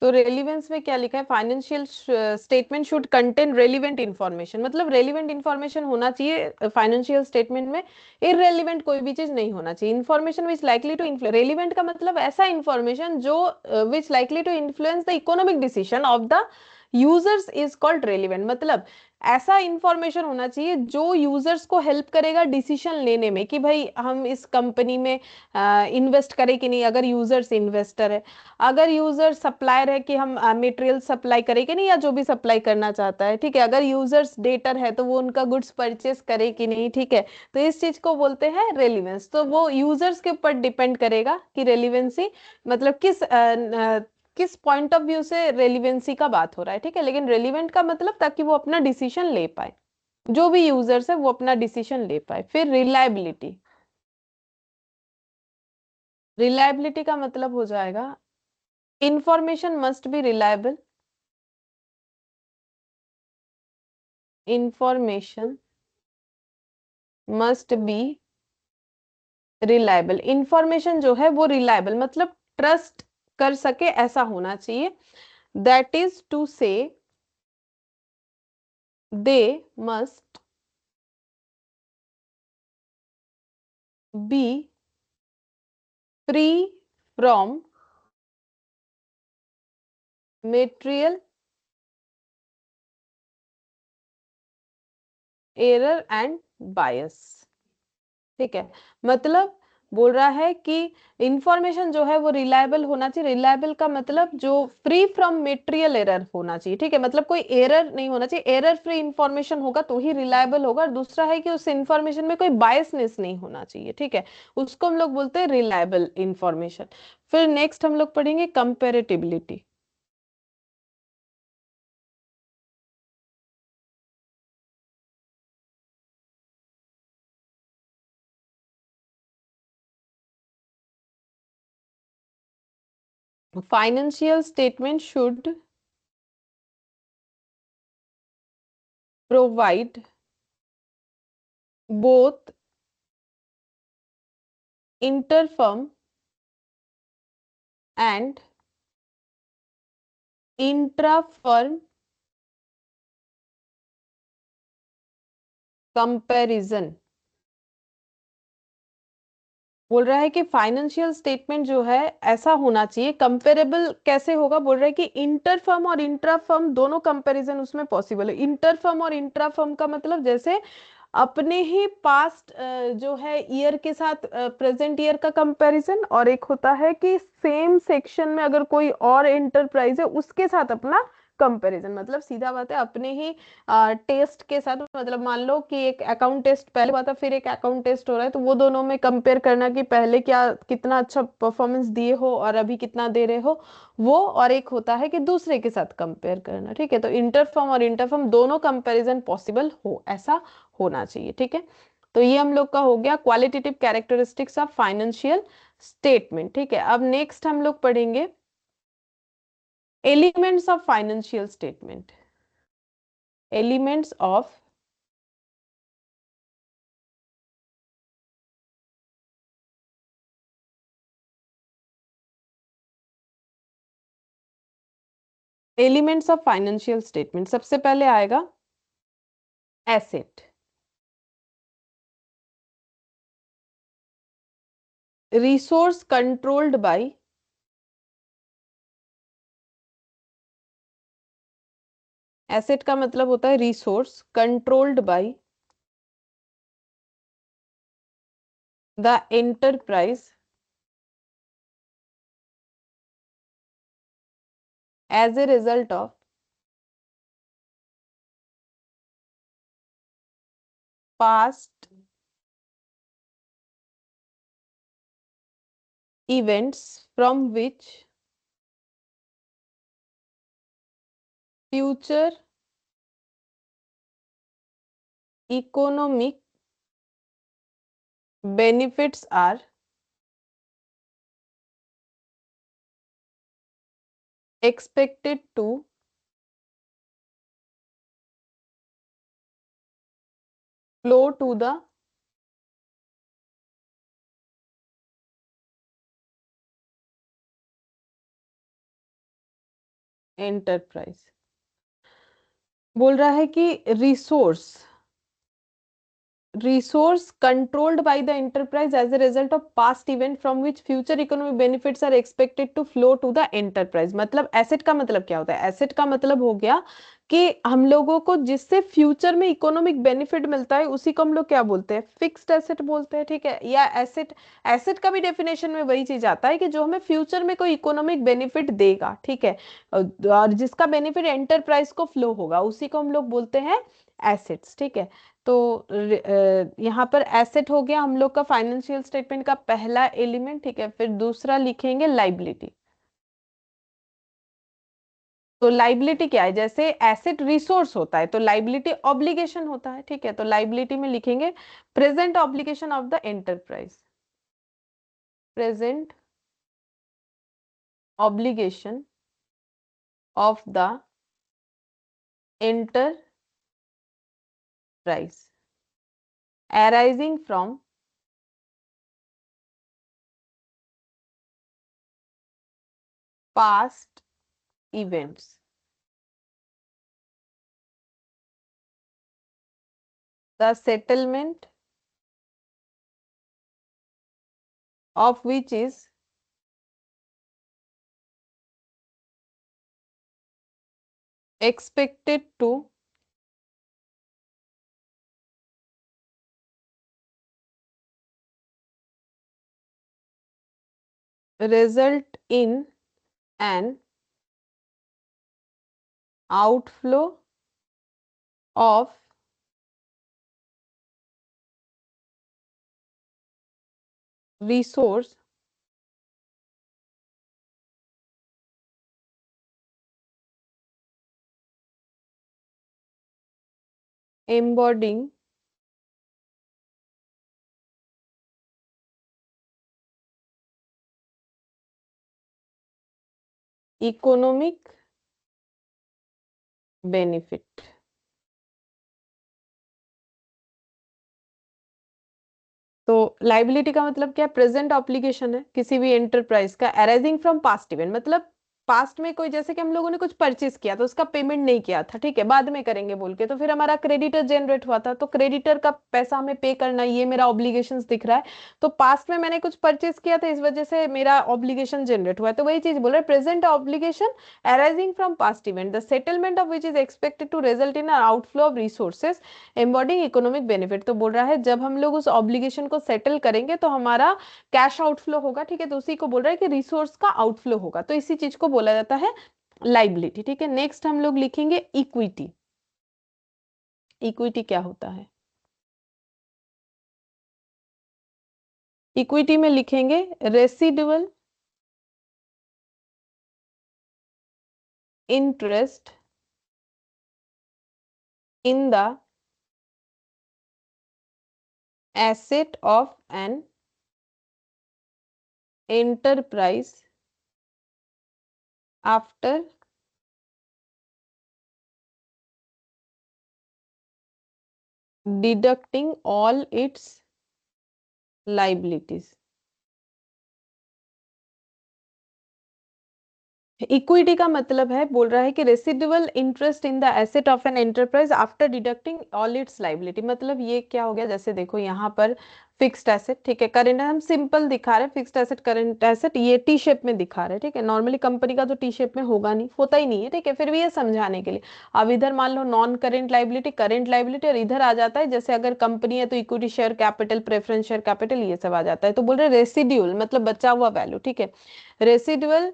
तो रेलिवेंस में क्या लिखा है? Financial statement should contain relevant information, मतलब रेलिवेंट इंफॉर्मेशन होना चाहिए फाइनेंशियल स्टेटमेंट में। इररेलिवेंट कोई भी चीज नहीं होना चाहिए। Information which likely to influence, relevant का मतलब ऐसा इंफॉर्मेशन जो which likely to influence the economic decision of the users is called relevant. मतलब ऐसा इंफॉर्मेशन होना चाहिए जो यूजर्स को हेल्प करेगा डिसीजन लेने में कि भाई हम इस कंपनी में इन्वेस्ट करें कि नहीं, अगर यूजर्स इन्वेस्टर है। अगर यूजर सप्लायर है कि हम मटेरियल सप्लाई करें कि नहीं, या जो भी सप्लाई करना चाहता है, ठीक है। अगर यूजर्स डेटर है तो वो उनका गुड्स परचेस करे कि नहीं, ठीक है। तो इस चीज को बोलते हैं रेलिवेंस। तो वो यूजर्स के ऊपर डिपेंड करेगा कि रेलिवेंसी मतलब किस पॉइंट ऑफ व्यू से रेलिवेंसी का बात हो रहा है, ठीक है। लेकिन रेलिवेंट का मतलब ताकि वो अपना डिसीजन ले पाए, जो भी यूजर्स है वो अपना डिसीजन ले पाए। फिर रिलायबिलिटी, रिलायबिलिटी का मतलब हो जाएगा information must be reliable. Information must be reliable. Information जो है वो रिलायबल मतलब ट्रस्ट कर सके ऐसा होना चाहिए। दैट इज टू से they must be free from material error and बायस। ठीक है, मतलब बोल रहा है कि इंफॉर्मेशन जो है वो रिलायबल होना चाहिए। रिलायबल का मतलब जो फ्री फ्रॉम मेटेरियल एरर होना चाहिए। ठीक है, मतलब कोई एरर नहीं होना चाहिए, एरर फ्री इंफॉर्मेशन होगा तो ही रिलायबल होगा। और दूसरा है कि उस इंफॉर्मेशन में कोई बायसनेस नहीं होना चाहिए। ठीक है, उसको हम लोग बोलते हैं रिलायबल इंफॉर्मेशन। फिर नेक्स्ट हम लोग पढ़ेंगे comparability. Financial statement should provide both inter and intra firm comparison. बोल रहा है कि फाइनेंशियल स्टेटमेंट जो है ऐसा होना चाहिए, कंपेरेबल कैसे होगा, बोल रहा है कि इंटर फर्म और इंट्रा फर्म दोनों कंपैरिजन उसमें पॉसिबल है। इंटर फर्म और इंट्रा फर्म का मतलब जैसे अपने ही पास्ट जो है ईयर के साथ प्रेजेंट ईयर का कंपैरिजन, और एक होता है कि सेम सेक्शन में अगर कोई और एंटरप्राइज है उसके साथ अपना कंपैरिजन। मतलब सीधा बात है, अपने ही टेस्ट के साथ, मतलब मान लो कि एक अकाउंट टेस्ट पहले हुआ था फिर एक अकाउंट टेस्ट हो रहा है, तो वो दोनों में कंपेयर करना कि पहले क्या कितना अच्छा परफॉर्मेंस दिए हो और अभी कितना दे रहे हो वो। और एक होता है कि दूसरे के साथ कंपेयर करना। ठीक है, तो इंटरफर्म और इंटरफर्म दोनों कंपैरिजन पॉसिबल हो ऐसा होना चाहिए। ठीक है, तो ये हम लोग का हो गया qualitative characteristics of financial statement. ठीक है, अब नेक्स्ट हम लोग पढ़ेंगे elements of financial statement. Elements of elements of financial statement, सबसे पहले आएगा asset. Resource controlled by, asset का मतलब होता है resource controlled by the enterprise as a result of past events from which future economic benefits are expected to flow to the enterprise। बोल रहा है कि resource resource controlled by the enterprise as a result of past event from which future economic benefits are expected to flow to the enterprise। मतलब asset का मतलब क्या होता है, एसेट का मतलब हो गया कि हम लोगों को जिससे फ्यूचर में इकोनॉमिक बेनिफिट मिलता है उसी को हम लोग क्या बोलते हैं, फिक्स्ड एसेट बोलते हैं। ठीक है, या एसेट, एसेट का भी डेफिनेशन में वही चीज आता है कि जो हमें फ्यूचर में कोई इकोनॉमिक बेनिफिट देगा। ठीक है, और जिसका बेनिफिट एंटरप्राइज को फ्लो होगा उसी को हम लोग बोलते हैं एसेट्स। ठीक है, तो यहाँ पर एसेट हो गया हम लोग का फाइनेंशियल स्टेटमेंट का पहला एलिमेंट। ठीक है, फिर दूसरा लिखेंगे लाइबिलिटी। तो लाइबिलिटी क्या है, जैसे एसेट रिसोर्स होता है तो लाइबिलिटी ऑब्लिगेशन होता है। ठीक है, तो लाइबिलिटी में लिखेंगे present obligation of the enterprise, present obligation of the enterprise arising from past events। the settlement of which is expected to result in an outflow of resource embodying economic benefit। तो liability का मतलब क्या है? Present obligation है किसी भी enterprise का, arising from past event, मतलब पास्ट में कोई, जैसे कि हम लोगों ने कुछ परचेज किया तो उसका पेमेंट नहीं किया था, ठीक है, बाद में करेंगे बोल के, तो फिर हमारा क्रेडिटर जनरेट हुआ था, तो क्रेडिटर का पैसा हमें पे करना, ये मेरा ऑब्लिगेशंस दिख रहा है। तो पास्ट में मैंने कुछ परचेज किया था, इस वजह से मेरा ऑब्लिगेशन जनरेट हुआ है, तो वही चीज बोल रहे हैं, present obligation arising from past event, the settlement of which is expected to result in an outflow of resources embodying economic benefit. तो बोल रहा है जब हम लोग उस ऑब्लिगेशन को सेटल करेंगे तो हमारा कैश आउटफ्लो होगा, ठीक है, तो उसी को बोल रहा है कि रिसोर्स का आउटफ्लो होगा, तो इसी चीज को बोला जाता है लाइबिलिटी, ठीक है। नेक्स्ट हम लोग लिखेंगे इक्विटी। इक्विटी क्या होता है? इक्विटी में लिखेंगे residual interest in the asset of an enterprise after deducting all it's liabilities. Equity का मतलब है, बोल रहा है कि residual interest in the asset of an enterprise after deducting all it's liability. मतलब ये क्या हो गया, जैसे देखो यहाँ पर फिक्स्ड एसेट, ठीक है, करंट, हम सिंपल दिखा रहे हैं, फिक्स्ड एसेट करंट एसेट ये टी शेप में दिखा रहे हैं, ठीक है, नॉर्मली कंपनी का तो टी शेप में होगा नहीं, होता ही नहीं है, ठीक है, फिर भी ये समझाने के लिए। अब इधर मान लो non current liability, current liability, और इधर आ जाता है जैसे अगर कंपनी है तो equity share capital, preference share capital, ये सब आ जाता है। तो बोल रहे रेसिड्यूल मतलब बचा हुआ वैल्यू, ठीक है, residual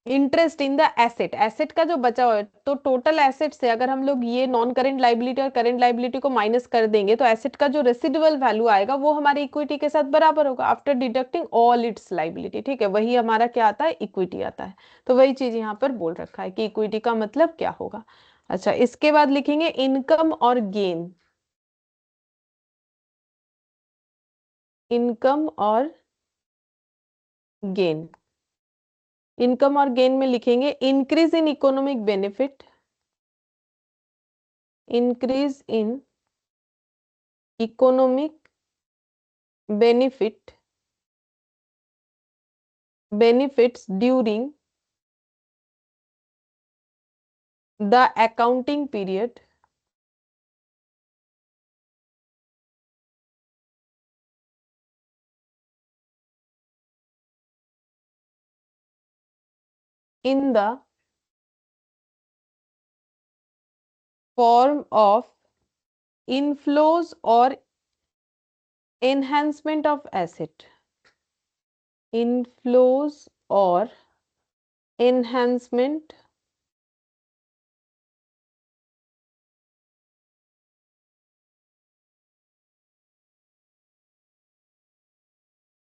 interest in the asset, asset का जो बचा हुआ है, तो टोटल एसेट से अगर हम लोग ये नॉन करेंट लाइबिलिटी और करेंट लाइबिलिटी को माइनस कर देंगे तो एसेट का जो रेसिडुअल वैल्यू आएगा वो हमारी इक्विटी के साथ बराबर होगा after deducting all it's liability, ठीक है, वही हमारा क्या आता है, इक्विटी आता है। तो वही चीज यहाँ पर बोल रखा है कि इक्विटी का मतलब क्या होगा। अच्छा, इसके बाद लिखेंगे इनकम और गेन। इनकम और गेन, इनकम और गेन में लिखेंगे increase in economic benefit, increase in economic benefit, benefits during the accounting period in the form of inflows or enhancement of asset, inflows or enhancement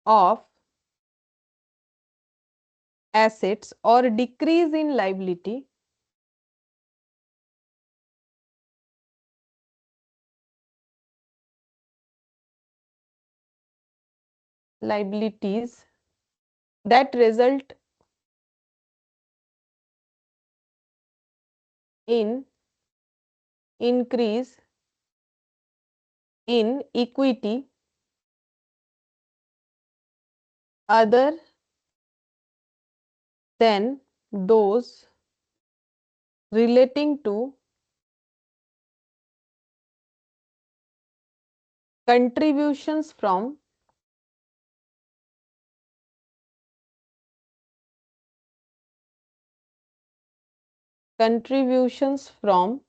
of assets or decrease in liability, liabilities that result in increase in equity other than those relating to contributions from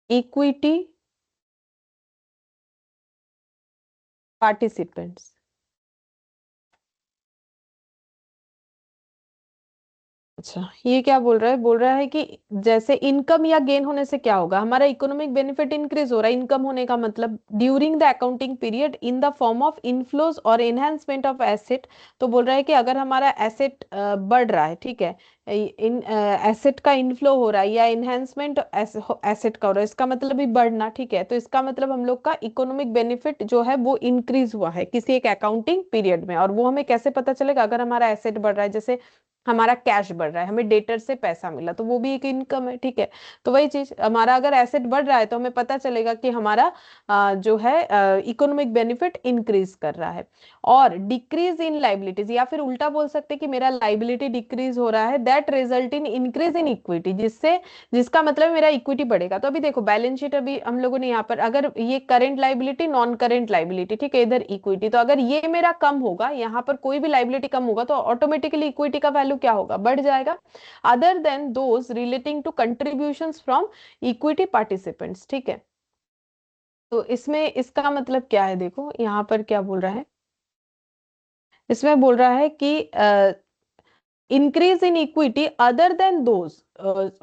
equity participants. अच्छा, ये क्या बोल रहा है कि जैसे income या gain होने से क्या होगा, हमारा इकोनॉमिक बेनिफिट इंक्रीज हो रहा है। इनकम होने का मतलब during the accounting period in the form of inflows और एनहेंसमेंट ऑफ एसेट। तो बोल रहा है कि अगर हमारा एसेट बढ़ रहा है, ठीक है, इन एसेट का इनफ्लो हो रहा है या इनहेंसमेंट एसेट का हो रहा है, इसका मतलब भी बढ़ना, ठीक है। तो इसका मतलब हम लोग का इकोनॉमिक बेनिफिट जो है वो इंक्रीज हुआ है किसी एक अकाउंटिंग पीरियड में। और वो हमें कैसे पता चलेगा, अगर हमारा एसेट बढ़ रहा है, जैसे हमारा कैश बढ़ रहा है, हमें डेटर से पैसा मिला, तो वो भी एक इनकम है, ठीक है। तो वही चीज, हमारा अगर एसेट बढ़ रहा है तो हमें पता चलेगा कि हमारा जो है इकोनॉमिक बेनिफिट इंक्रीज कर रहा है। और डिक्रीज इन लाइबिलिटीज, या फिर उल्टा बोल सकते हैं कि मेरा लाइबिलिटी डिक्रीज हो रहा है, that result in increase in equity, जिससे जिसका मतलब मेरा इक्विटी बढ़ेगा। तो अभी देखो बैलेंस शीट, अभी हम लोगों ने यहाँ पर अगर ये current liability, non current liability, ठीक है, इधर इक्विटी, तो अगर ये मेरा कम होगा, यहाँ पर कोई भी लाइबिलिटी कम होगा, तो ऑटोमेटिकली इक्विटी का वैल्यू क्या होगा, बढ़ जाएगा। Other than those relating to contributions from equity participants, ठीक है। तो इसमें इसका मतलब क्या है, देखो यहाँ पर क्या बोल रहा है, इसमें बोल रहा है कि increase in equity other than those,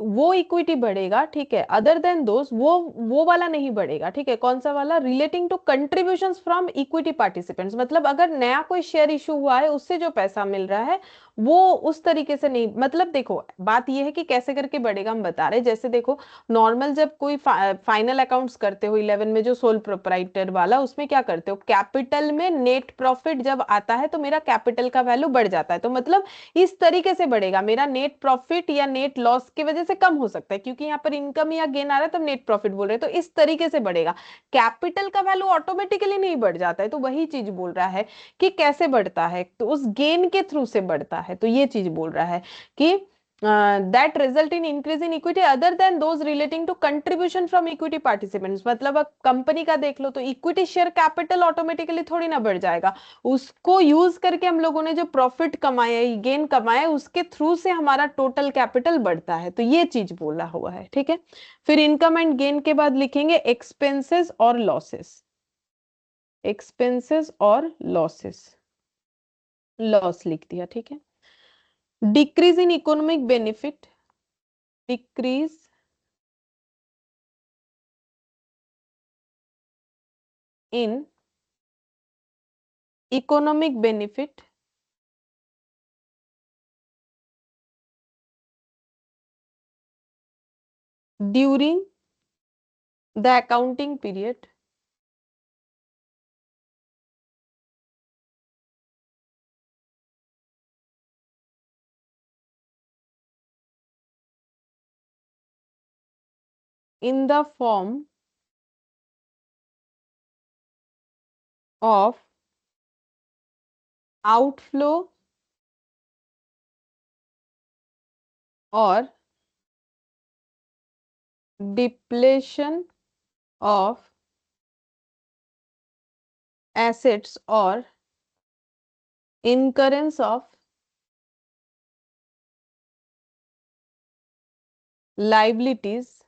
वो इक्विटी बढ़ेगा, ठीक है, अदर देन दोज, वो वाला नहीं बढ़ेगा, ठीक है। कौन सा वाला, relating to contributions from equity participants, मतलब अगर नया कोई शेयर इशू हुआ है उससे जो पैसा मिल रहा है वो उस तरीके से नहीं, मतलब देखो बात ये है कि कैसे करके बढ़ेगा, हम बता रहे, जैसे देखो नॉर्मल जब कोई फाइनल अकाउंट्स करते हो 11 में, जो सोल प्रोप्राइटर वाला, उसमें क्या करते हो, कैपिटल में नेट प्रॉफिट जब आता है तो मेरा कैपिटल का वैल्यू बढ़ जाता है। तो मतलब इस तरीके से बढ़ेगा, मेरा नेट प्रॉफिट या नेट लॉस की वजह से कम हो सकता है, क्योंकि यहाँ पर इनकम या गेन आ रहा है, तो नेट प्रॉफिट बोल रहे हैं, तो इस तरीके से बढ़ेगा। कैपिटल का वैल्यू ऑटोमेटिकली नहीं बढ़ जाता है। तो वही चीज बोल रहा है कि कैसे बढ़ता है, तो उस गेन के थ्रू से बढ़ता है। तो ये चीज बोल रहा है कि that result in increase in equity other than those relating to contribution from equity participants. मतलब अब कंपनी का देख लो तो इक्विटी शेयर कैपिटल ऑटोमेटिकली थोड़ी ना बढ़ जाएगा, उसको यूज करके हम लोगों ने जो प्रॉफिट कमाया, गेन कमाया, उसके थ्रू से हमारा टोटल कैपिटल बढ़ता है। तो ये चीज बोला हुआ है, ठीक है। फिर इनकम एंड गेन के बाद लिखेंगे एक्सपेंसेस और लॉसेस, एक्सपेंसेस और लॉसेस, लॉस लिख दिया, ठीक है। Decrease in economic benefit, decrease in economic benefit during the accounting period in the form of outflow or depletion of assets or incurrence of liabilities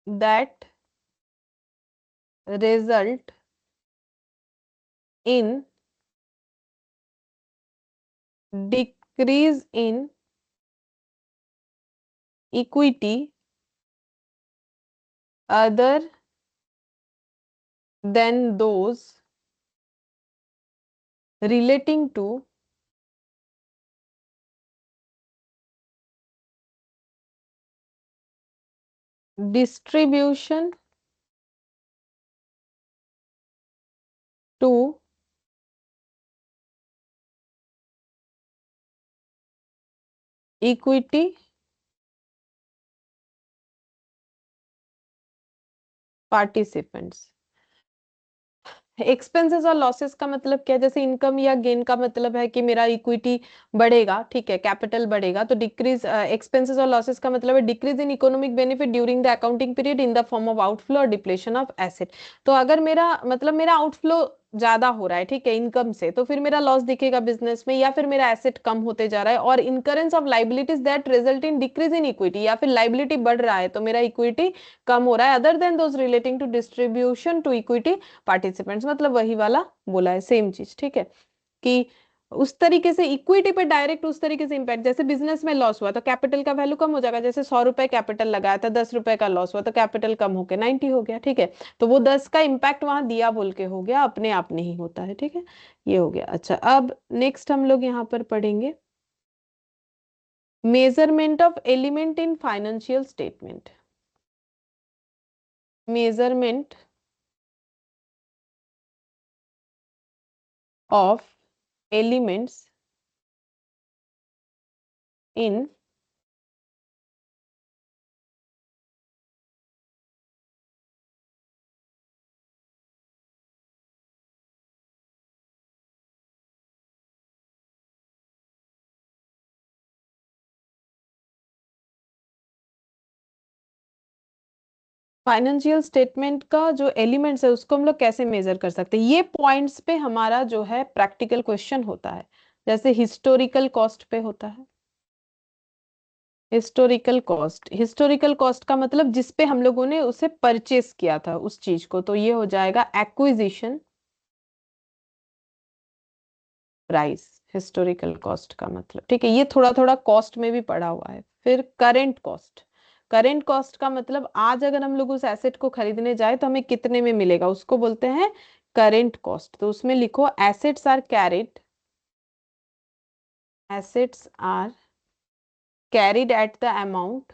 that result in decrease in equity other than those relating to distribution to equity participants। Expenses और losses का मतलब क्या है? जैसे income या gain का मतलब है कि मेरा इक्विटी बढ़ेगा, ठीक है, कैपिटल बढ़ेगा, तो डिक्रीज, एक्सपेंसेस और लॉसेस का मतलब है decrease in economic benefit during the accounting period in the form of outflow और डिप्लेशन ऑफ एसेट। तो अगर मेरा मतलब मेरा आउटफ्लो ज्यादा हो रहा है, ठीक है, इनकम से, तो फिर मेरा लॉस दिखेगा बिजनेस में, या फिर मेरा एसेट कम होते जा रहा है, और increases of liabilities that result in decrease in equity, या फिर लाइबिलिटी बढ़ रहा है तो मेरा इक्विटी कम हो रहा है, other than those relating to distribution to equity participants, मतलब वही वाला बोला है, सेम चीज, ठीक है, कि उस तरीके से इक्विटी पे डायरेक्ट उस तरीके से इंपैक्ट, जैसे बिजनेस में लॉस हुआ तो कैपिटल का वैल्यू कम हो जाएगा, जैसे 100 रुपए कैपिटल लगाया था, 10 रुपए का लॉस हुआ तो कैपिटल कम होके 90 हो गया, ठीक है, तो वो 10 का इम्पैक्ट वहां दिया बोल के हो गया, अपने आप नहीं होता है, ठीक है, ये हो गया। अच्छा, अब नेक्स्ट हम लोग यहाँ पर पढ़ेंगे measurement of element in financial statement. Measurement of elements in financial statement का जो एलिमेंट्स है उसको हम लोग कैसे मेजर कर सकते हैं, ये पॉइंट्स पे हमारा जो है प्रैक्टिकल क्वेश्चन होता है। जैसे हिस्टोरिकल कॉस्ट पे होता है, हिस्टोरिकल कॉस्ट का मतलब जिस पे हम लोगों ने उसे परचेस किया था उस चीज को, तो ये हो जाएगा एक्विजिशन प्राइस, हिस्टोरिकल कॉस्ट का मतलब, ठीक है, ये थोड़ा थोड़ा कॉस्ट में भी पड़ा हुआ है। फिर करेंट कॉस्ट, करेंट कॉस्ट का मतलब आज अगर हम लोग उस एसेट को खरीदने जाए तो हमें कितने में मिलेगा, उसको बोलते हैं करेंट कॉस्ट। तो उसमें लिखो assets are carried, assets are carried at the amount,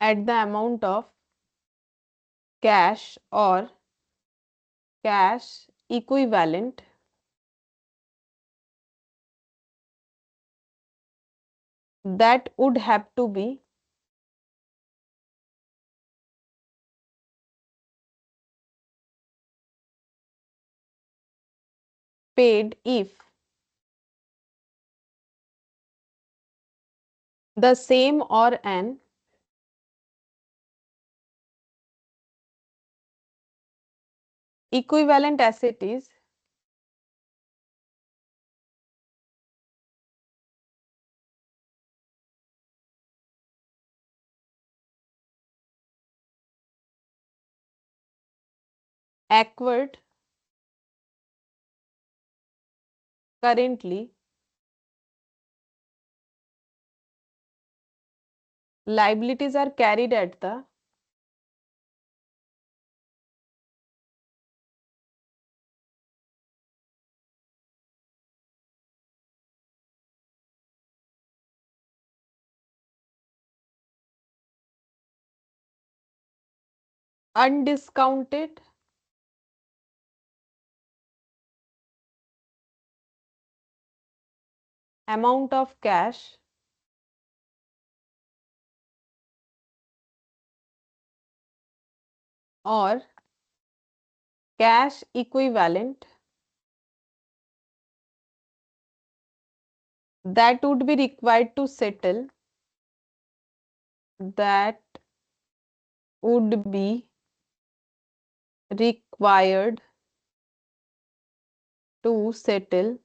at the amount of cash और cash equivalent that would have to be paid if the same or an equivalent asset is acquired currently, liabilities are carried at the undiscounted amount of cash or cash equivalent that would be required to settle, that would be required to settle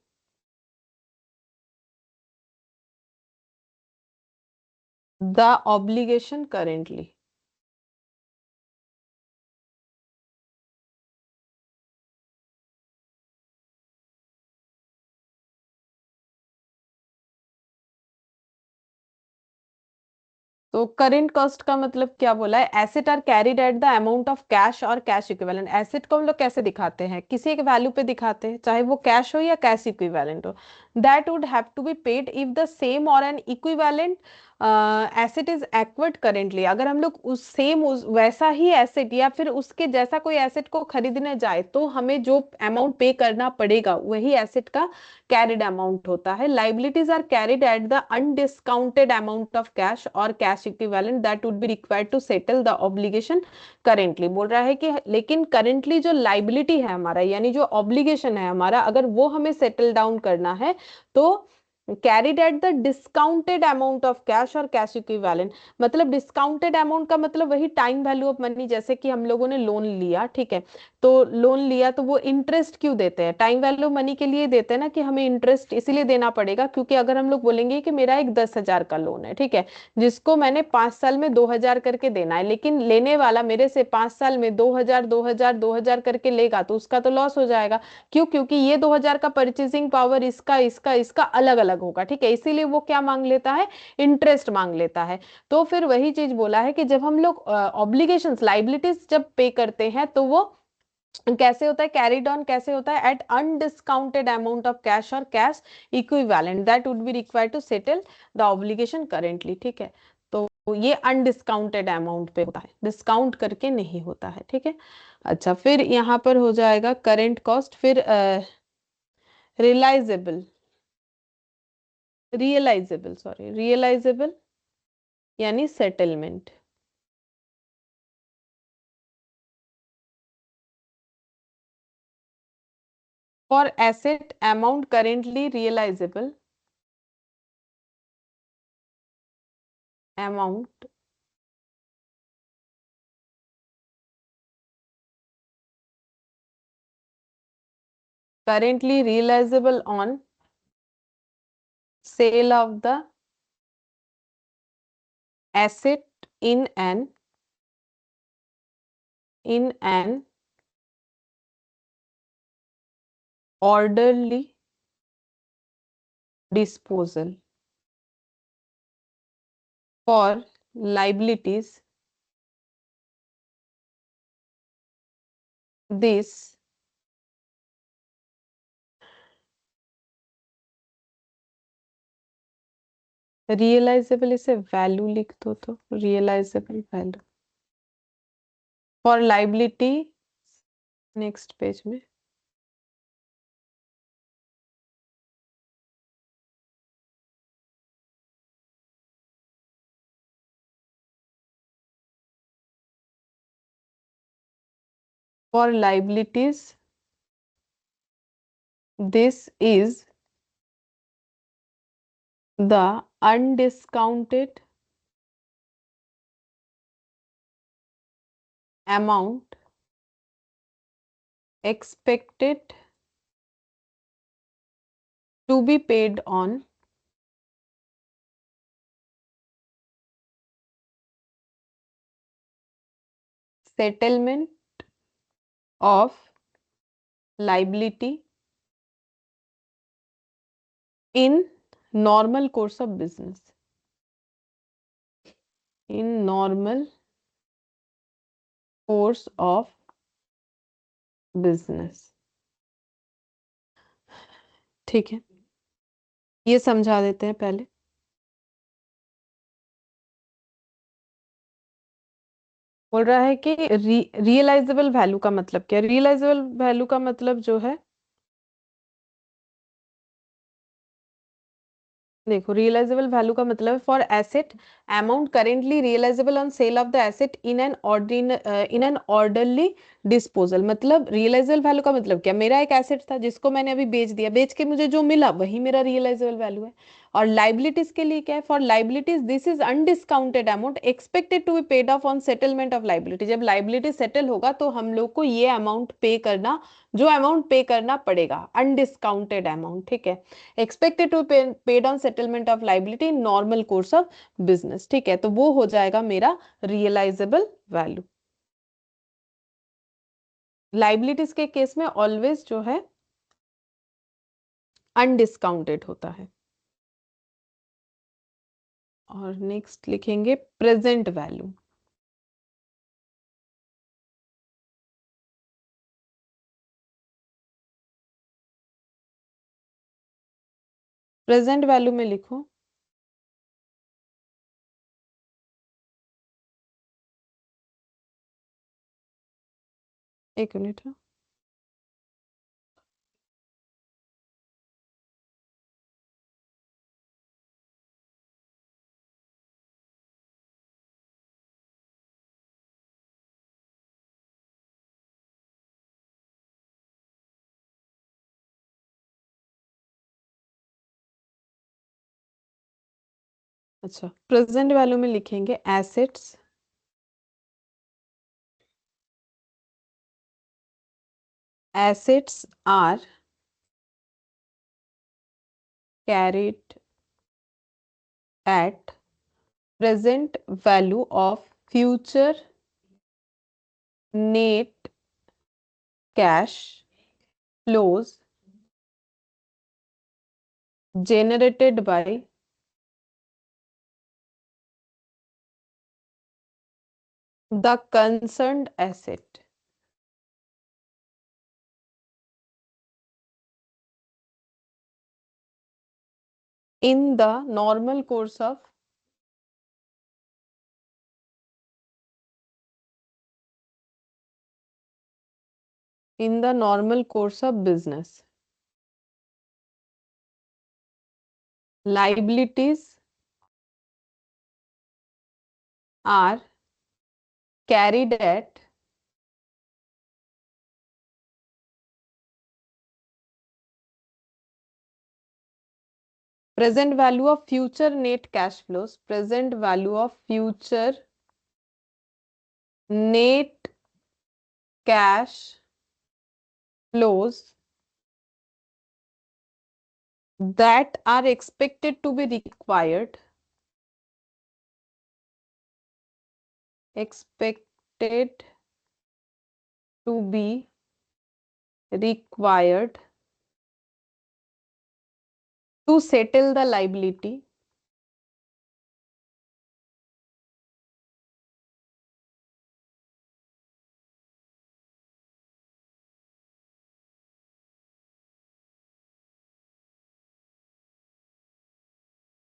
the obligation currently। तो current cost का मतलब क्या बोला है, asset are carried at the amount of cash और cash equivalent. Asset को हम लोग कैसे दिखाते हैं, किसी एक वैल्यू पे दिखाते हैं, चाहे वो कैश हो या कैश इक्विवेलेंट हो। That would have to be paid if the same और an equivalent asset is acquired currently, अगर हम लोग उस सेम वैसा ही एसेट या फिर उसके जैसा कोई एसेट को खरीदने जाए तो हमें जो अमाउंट पे करना पड़ेगा वही एसेट का कैरिड अमाउंट होता है. Liabilities are carried at the undiscounted amount of cash और cash equivalent that would be required to settle the obligation currently. बोल रहा है कि लेकिन करेंटली जो लाइबिलिटी है हमारा, यानी जो ऑब्लिगेशन है हमारा, अगर वो हमें सेटल डाउन करना है तो carried at the discounted amount of cash और कैश इक्विवेलेंट. मतलब डिस्काउंटेड अमाउंट का मतलब वही टाइम वैल्यू ऑफ मनी. जैसे कि हम लोगों ने लोन लिया, ठीक है, तो लोन लिया तो वो इंटरेस्ट क्यों देते हैं? टाइम वैल्यू ऑफ मनी के लिए देते हैं ना, कि हमें इंटरेस्ट इसीलिए देना पड़ेगा क्योंकि अगर हम लोग बोलेंगे कि मेरा एक 10,000 का लोन है, ठीक है, जिसको मैंने 5 साल में 2,000 करके देना है, लेकिन लेने वाला मेरे से 5 साल में 2,000 2,000 2,000 करके लेगा तो उसका तो लॉस हो जाएगा. क्यों? क्योंकि ये 2,000 का परचेसिंग पावर इसका इसका इसका अलग अलग होगा, ठीक है, इसीलिए वो क्या मांग लेता है? इंटरेस्ट मांग लेता है. तो फिर वही चीज बोला है कि जब हम लोग ऑब्लिगेशंस लाइबिलिटीज जब पे करते हैं तो वो कैसे होता है? कैरिड ऑन कैसे होता है? At undiscounted amount of cash और cash equivalent that would be required to settle the obligation currently, ठीक है. तो ये अनडिस्काउंटेड अमाउंट पे होता है, डिस्काउंट करके नहीं होता है, ठीक है. अच्छा, फिर यहाँ पर हो जाएगा करेंट कॉस्ट. फिर रियलाइजेबल रियलाइजेबल यानी settlement. For asset amount currently realisable amount currently realizable on sale of the asset in an orderly disposal. For liabilities, this realizable इसे वैल्यू लिख दो तो realizable value. For liability next page में for liabilities this is the undiscounted amount expected to be paid on settlement of liability in normal course of business. In normal course of business. ठीक है, ये समझा देते हैं पहले. बोल रहा है कि रियलाइजेबल वैल्यू का मतलब क्या? रियलाइजेबल वैल्यू का मतलब जो है, देखो, रियलाइजेबल वैल्यू का मतलब है for asset amount currently realisable on sale of the asset in an orderly disposal. मतलब रियलाइजेबल वैल्यू का मतलब क्या? मेरा एक एसेट था जिसको मैंने अभी बेच दिया, बेच के मुझे जो मिला वही मेरा रियलाइजेबल वैल्यू है. और लाइबिलिटीज के लिए क्या है? For liabilities this is undiscounted amount expected to be paid off on settlement of liability. जब लाइबिलिटी सेटल होगा तो हम लोग को ये अमाउंट पे करना, जो अमाउंट पे करना पड़ेगा, अनडिस्काउंटेड अमाउंट, ठीक है, expected to paid on settlement of liability in normal course of business, ठीक है, तो वो हो जाएगा मेरा रियलाइजेबल वैल्यू. लाइबिलिटीज के केस में ऑलवेज जो है अनडिस्काउंटेड होता है. और नेक्स्ट लिखेंगे प्रेजेंट वैल्यू. प्रेजेंट वैल्यू में लिखो एक मिनट। हाँ, अच्छा, प्रेजेंट वैल्यू में लिखेंगे assets assets are carried at present value of future net cash flows generated by the concerned asset in the normal course of business. Liabilities are carried at present value of future net cash flows, present value of future net cash flows that are expected to be required to settle the liability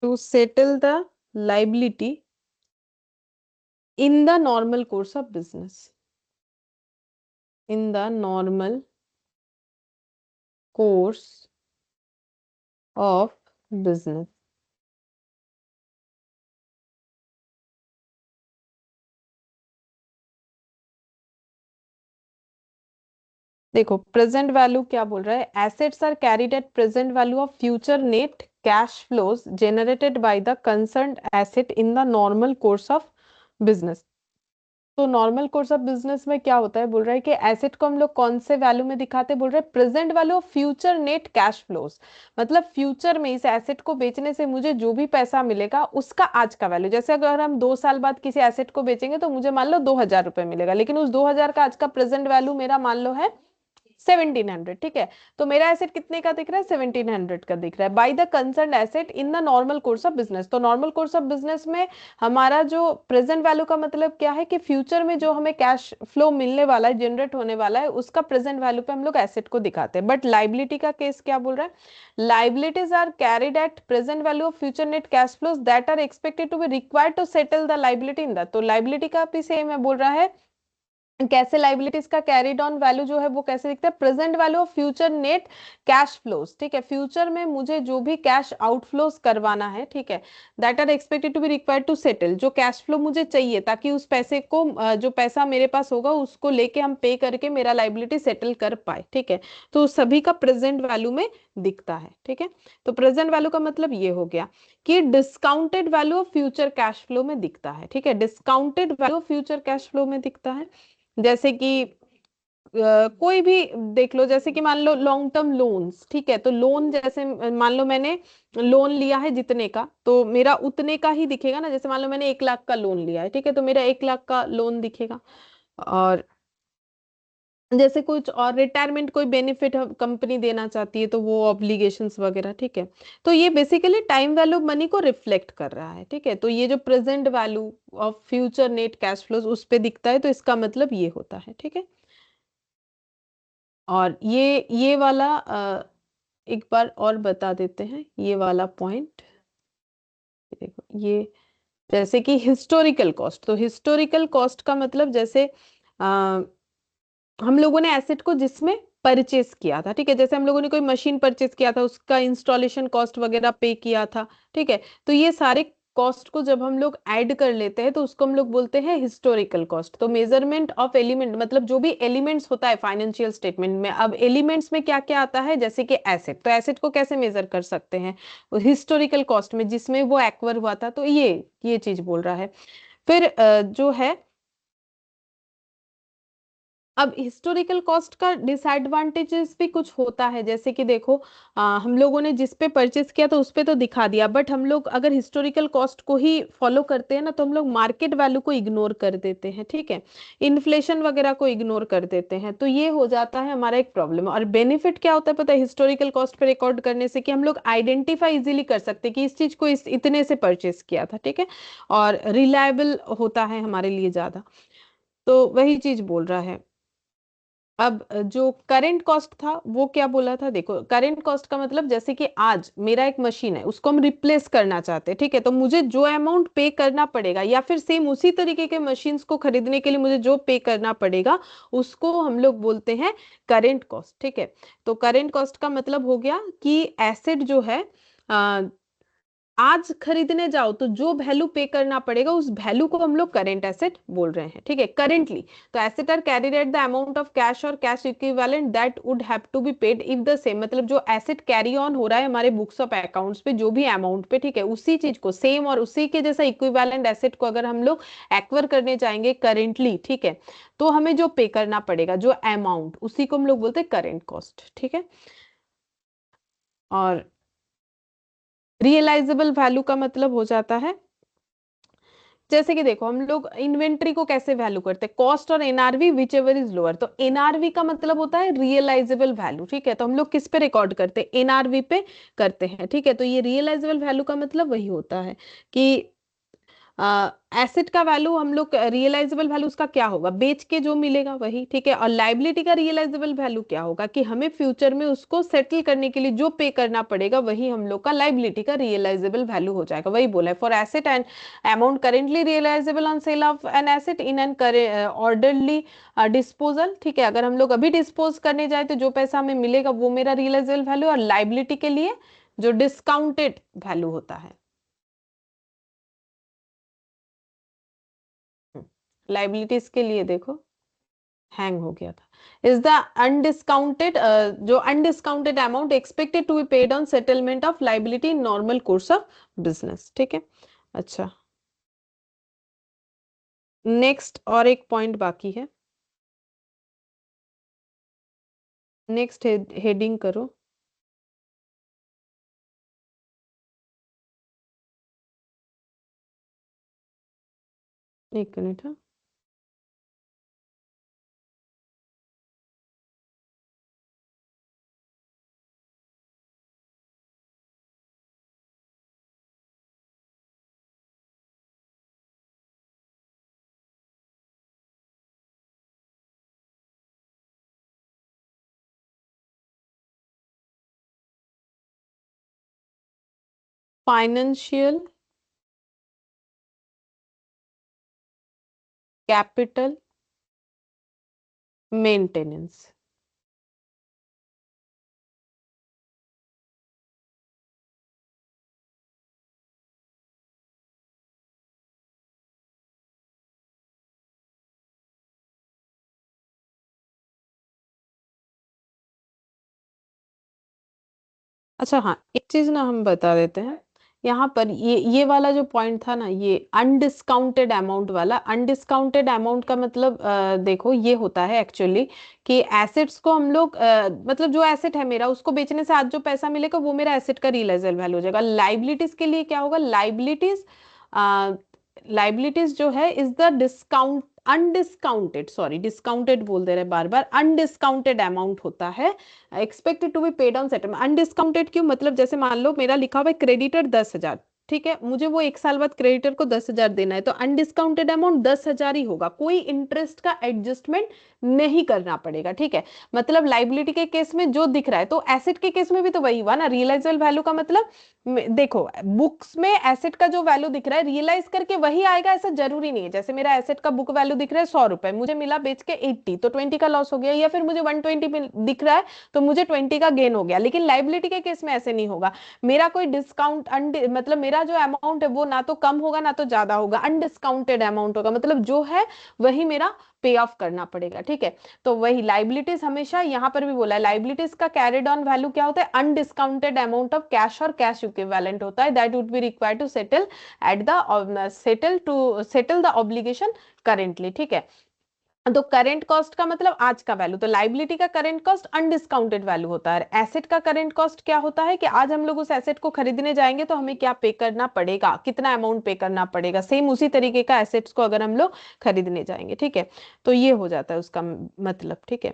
to settle the liability in the normal course of business, in the normal course of business. देखो present value क्या बोल रहा है, assets are carried at present value of future net cash flows generated by the concerned asset in the normal course of business. तो normal course of business में क्या होता है, बोल रहा है कि एसेट को हम लोग कौन से वैल्यू में दिखाते हैं, बोल रहे हैं present value of future net cash flows. मतलब फ्यूचर में इस एसेट को बेचने से मुझे जो भी पैसा मिलेगा उसका आज का वैल्यू, जैसे अगर हम 2 साल बाद किसी एसेट को बेचेंगे तो मुझे मान लो 2,000 रुपए मिलेगा, लेकिन उस 2,000 का आज का प्रेजेंट वैल्यू मेरा मान लो है 1700। ठीक है, तो मेरा एसेट कितने का दिख रहा है, 1700 का दिख रहा है by the concern asset in the normal course of business. तो नॉर्मल कोर्स ऑफ बिजनेस में हमारा जो प्रेजेंट वैल्यू का मतलब क्या है कि फ्यूचर में जो हमें कैश फ्लो मिलने वाला है, जनरेट होने वाला है, उसका प्रेजेंट वैल्यू पे हम लोग एसेट को दिखाते हैं। बट लाइबिलिटी का केस क्या बोल रहा है, liabilities are carried at present value of future net cash flows that are expected to be required to settle the liability in the. तो लाइबिलिटी का भी सेम है, बोल रहा है कैसे लाइबिलिटीज का कैरिड ऑन वैल्यू जो है वो कैसे दिखता है, present value of future net cash flows. ठीक है, फ्यूचर में मुझे जो भी कैश आउटफ्लोज करवाना है, ठीक है, that are expected to be required to settle, जो कैश फ्लो मुझे चाहिए ताकि उस पैसे को जो पैसा मेरे पास होगा उसको लेके हम पे करके मेरा लाइबिलिटी सेटल कर पाए। ठीक है, तो सभी का प्रेजेंट वैल्यू में दिखता है। ठीक है, तो प्रेजेंट वैल्यू का मतलब ये हो गया कि discounted value of future cash flow में दिखता है। ठीक है, discounted value of future cash flow में दिखता है। जैसे कि कोई भी देख लो, जैसे कि मान लो लॉन्ग टर्म लोन्स। ठीक है, तो लोन जैसे मान लो मैंने लोन लिया है जितने का, तो मेरा उतने का ही दिखेगा ना। जैसे मान लो मैंने 1 लाख का लोन लिया है, ठीक है, तो मेरा 1 लाख का लोन दिखेगा। और जैसे कुछ और रिटायरमेंट कोई बेनिफिट कंपनी देना चाहती है तो वो ऑब्लिगेशंस वगैरह। ठीक है, तो ये basically time value of money को रिफ्लेक्ट कर रहा है। ठीक है, तो ये जो present value of future net cash flows उस पे दिखता है, तो इसका मतलब ये होता है। ठीक है, और ये वाला एक बार और बता देते हैं ये वाला पॉइंट। देखो ये जैसे कि हिस्टोरिकल कॉस्ट, तो हिस्टोरिकल कॉस्ट का मतलब जैसे हम लोगों ने एसेट को जिसमें परचेस किया था, ठीक है, जैसे हम लोगों ने कोई मशीन परचेस किया था, उसका इंस्टॉलेशन कॉस्ट वगैरह पे किया था, ठीक है। तो ये सारे कॉस्ट को जब हम लोग ऐड कर लेते हैं तो उसको हम लोग बोलते हैं हिस्टोरिकल कॉस्ट। तो मेजरमेंट ऑफ एलिमेंट मतलब जो भी एलिमेंट्स होता है फाइनेंशियल स्टेटमेंट में, अब एलिमेंट्स में क्या क्या आता है, जैसे कि एसेट, तो एसेट को कैसे मेजर कर सकते हैं, हिस्टोरिकल कॉस्ट में जिसमें वो एक्वायर हुआ था, तो ये चीज बोल रहा है। फिर जो है, अब हिस्टोरिकल कॉस्ट का डिसएडवांटेजेस भी कुछ होता है, जैसे कि देखो, हम लोगों ने जिस पे परचेस किया तो उस पे तो दिखा दिया, बट हम लोग अगर हिस्टोरिकल कॉस्ट को ही फॉलो करते हैं ना, तो हम लोग मार्केट वैल्यू को इग्नोर कर देते हैं, ठीक है, इन्फ्लेशन वगैरह को इग्नोर कर देते हैं, तो ये हो जाता है हमारा एक प्रॉब्लम। और बेनिफिट क्या होता है पता है हिस्टोरिकल कॉस्ट पे रिकॉर्ड करने से, कि हम लोग आइडेंटिफाई इजीली कर सकते हैं कि इस चीज को इस इतने से परचेस किया था, ठीक है, और रिलायबल होता है हमारे लिए ज्यादा। तो वही चीज बोल रहा है। अब जो करेंट कॉस्ट था वो क्या बोला था, देखो करेंट कॉस्ट का मतलब, जैसे कि आज मेरा एक मशीन है, उसको हम रिप्लेस करना चाहते हैं, ठीक है, तो मुझे जो अमाउंट पे करना पड़ेगा, या फिर सेम उसी तरीके के मशीन्स को खरीदने के लिए मुझे जो पे करना पड़ेगा, उसको हम लोग बोलते हैं करेंट कॉस्ट, ठीक है। तो करेंट कॉस्ट का मतलब हो गया कि एसेट जो है, आज खरीदने जाओ तो जो वैल्यू पे करना पड़ेगा, उस वैल्यू को हम लोग करेंट एसेट बोल रहे हैं, ठीक है, करेंटली। तो asset are carried at the amount of cash और cash equivalent that would have to be paid if the same, मतलब जो एसेट कैरी ऑन हो रहा है हमारे बुक्स ऑफ अकाउंट्स पे जो भी अमाउंट पे, ठीक है, उसी चीज को सेम और उसी के जैसा इक्विवेलेंट एसेट को अगर हम लोग एक्वायर करने जाएंगे करेंटली, ठीक है, तो हमें जो पे करना पड़ेगा जो अमाउंट, उसी को हम लोग बोलते हैं करेंट कॉस्ट, ठीक है। और रियलाइजेबल वैल्यू का मतलब हो जाता है, जैसे कि देखो हम लोग इन्वेंट्री को कैसे वैल्यू करते हैं, कॉस्ट और NRV which ever is lower, तो एनआरवी का मतलब होता है रियलाइजेबल वैल्यू, ठीक है, तो हम लोग किस पे रिकॉर्ड करते हैं, एनआरवी पे करते हैं, ठीक है। तो ये रियलाइजेबल वैल्यू का मतलब वही होता है कि एसेट का वैल्यू हम लोग, रियलाइजेबल वैल्यू उसका क्या होगा, बेच के जो मिलेगा वही, ठीक है। और लाइबिलिटी का रियलाइजेबल वैल्यू क्या होगा, कि हमें फ्यूचर में उसको सेटल करने के लिए जो पे करना पड़ेगा, वही हम लोग का लाइबिलिटी का रियलाइजेबल वैल्यू हो जाएगा, वही बोला है, for asset and amount currently realisable on sale of an asset in an orderly disposal, ठीक है, अगर हम लोग अभी डिस्पोज करने जाए तो जो पैसा हमें मिलेगा वो मेरा रियलाइजेबल वैल्यू, और लाइबिलिटी के लिए जो डिस्काउंटेड वैल्यू होता है, लाइबिलिटीज के लिए देखो हैंग हो गया था, इज द अनडिस्काउंटेड, जो undiscounted amount expected to be paid on settlement of liability in normal course of business, ठीक है। अच्छा, नेक्स्ट और एक पॉइंट बाकी है, नेक्स्ट हेडिंग करो। एक मिनट, हाँ। Financial capital maintenance. अच्छा हाँ, एक चीज ना हम बता देते हैं, यहाँ पर ये वाला जो पॉइंट था ना, ये अनडिस्काउंटेड अमाउंट वाला, अनडिस्काउंटेड अमाउंट का मतलब देखो ये होता है एक्चुअली कि एसेट्स को हम लोग, मतलब जो एसेट है मेरा, उसको बेचने से आज जो पैसा मिलेगा वो मेरा एसेट का रियलाइजेबल वैल्यू हो जाएगा। लाइबिलिटीज के लिए क्या होगा, लाइबिलिटीज, लाइबिलिटीज जो है is the discount, undiscounted, sorry discounted बोल दे रहे बार बार, अनडिस्काउंटेड अमाउंट होता है expected to be paid on settlement. Undiscounted क्यों, मतलब जैसे मान लो मेरा लिखा हुआ है क्रेडिटर 10,000, ठीक है, मुझे वो 1 साल बाद क्रेडिटर को 10,000 देना है, तो अनडिस्काउंटेड अमाउंट 10,000 ही होगा, कोई इंटरेस्ट का एडजस्टमेंट नहीं करना पड़ेगा। ठीक है, मतलब लाइबिलिटी के केस में जो दिख रहा है, तो एसेट के केस में भी तो वही हुआ ना, रियलाइजेबल वैल्यू का मतलब देखो बुक्स में एसेट का जो वैल्यू दिख रहा है रियलाइज करके वही आएगा, ऐसा जरूरी नहीं है। जैसे मेरा एसेट का बुक वैल्यू दिख रहा है 100 रुपए, मुझे मिला बेच के 80, तो 20 का लॉस हो गया, या फिर मुझे 120 दिख रहा है तो मुझे 20 का गेन हो गया। लेकिन लाइबिलिटी के केस में ऐसे नहीं होगा, मेरा कोई डिस्काउंट मतलब मेरा जो अमाउंट है वो ना तो कम होगा ना तो ज्यादा होगा, अनडिस्काउंटेड अमाउंट होगा, मतलब जो है वही मेरा पे ऑफ करना पड़ेगा। ठीक है, तो वही लाइबिलिटीज हमेशा यहाँ पर भी बोला है, लाइबिलिटीज का कैरिड ऑन वैल्यू क्या होता है, अनडिस्काउंटेड अमाउंट ऑफ कैश और कैश इक्विवेलेंट होता है, that would be required to settle at the settle the obligation currently. ठीक है, तो करेंट कॉस्ट का मतलब आज का वैल्यू, तो लाइबिलिटी का करेंट कॉस्ट अनडिस्काउंटेड वैल्यू होता है। एसेट का करेंट कॉस्ट क्या होता है कि आज हम लोग उस एसेट को खरीदने जाएंगे तो हमें क्या पे करना पड़ेगा, कितना अमाउंट पे करना पड़ेगा, सेम उसी तरीके का एसेट्स को अगर हम लोग खरीदने जाएंगे। ठीक है, तो ये हो जाता है उसका मतलब। ठीक है,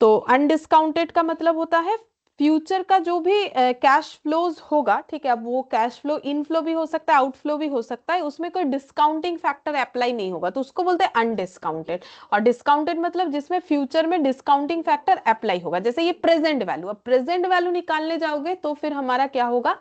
तो अनडिस्काउंटेड का मतलब होता है फ्यूचर का जो भी कैश फ्लोज होगा। ठीक है, अब वो कैश फ्लो इनफ्लो भी हो सकता है, आउटफ्लो भी हो सकता है, उसमें कोई डिस्काउंटिंग फैक्टर अप्लाई नहीं होगा, तो उसको बोलते हैं अनडिस्काउंटेड। और डिस्काउंटेड मतलब जिसमें फ्यूचर में डिस्काउंटिंग फैक्टर अप्लाई होगा, जैसे ये प्रेजेंट वैल्यू। अब प्रेजेंट वैल्यू निकालने जाओगे तो फिर हमारा क्या होगा,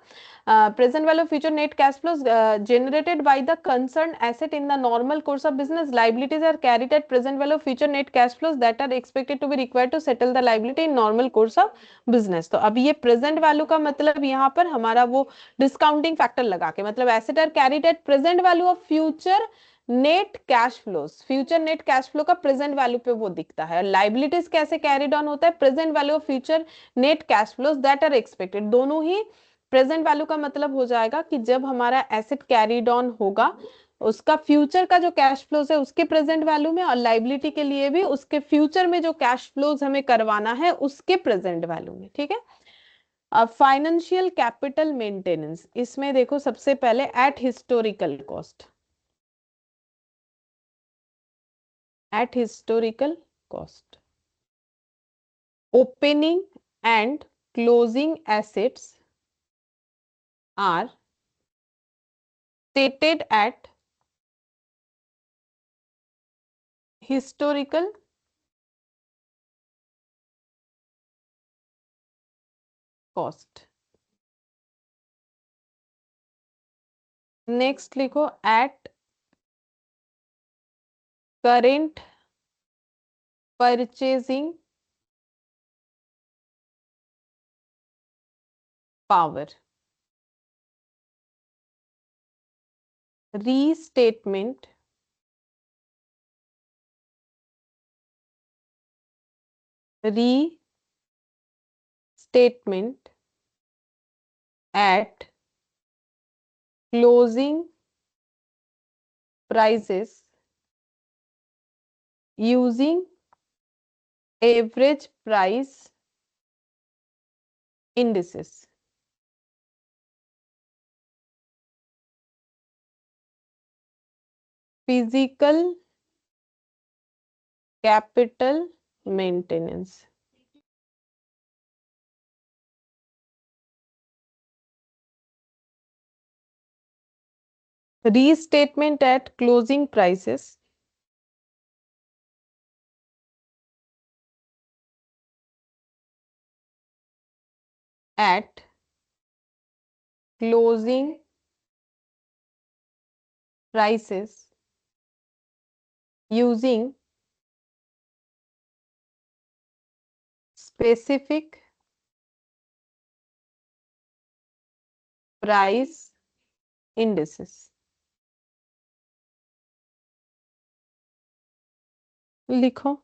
present value of future net cash flows generated by the concerned asset in the normal course of business. Liabilities are carried at present value of future net cash flows that are expected to be required to settle the liability in normal course of business. तो अब ये present value का मतलब यहाँ पर हमारा वो discounting factor लगा के, मतलब asset are carried at present value of future net cash flows, future net cash flow का प्रेजेंट वैल्यू पे वो दिखता है। लाइबिलिटीज कैसे कैरिड ऑन होता है, present value of future net cash flows that are expected, दोनों ही प्रेजेंट वैल्यू का मतलब हो जाएगा कि जब हमारा एसेट कैरीड ऑन होगा उसका फ्यूचर का जो कैश फ्लोज है उसके प्रेजेंट वैल्यू में, और लाइबिलिटी के लिए भी उसके फ्यूचर में जो कैश फ्लोज हमें करवाना है उसके प्रेजेंट वैल्यू में। ठीक है, अब फाइनेंशियल कैपिटल मेंटेनेंस, इसमें देखो सबसे पहले at historical cost, at historical cost opening and closing assets are stated at historical cost। Next लिखो at current purchasing power, restatement restatement at closing prices using average price indices. Physical capital maintenance, restatement at closing prices at closing prices using specific price indices। लिखो,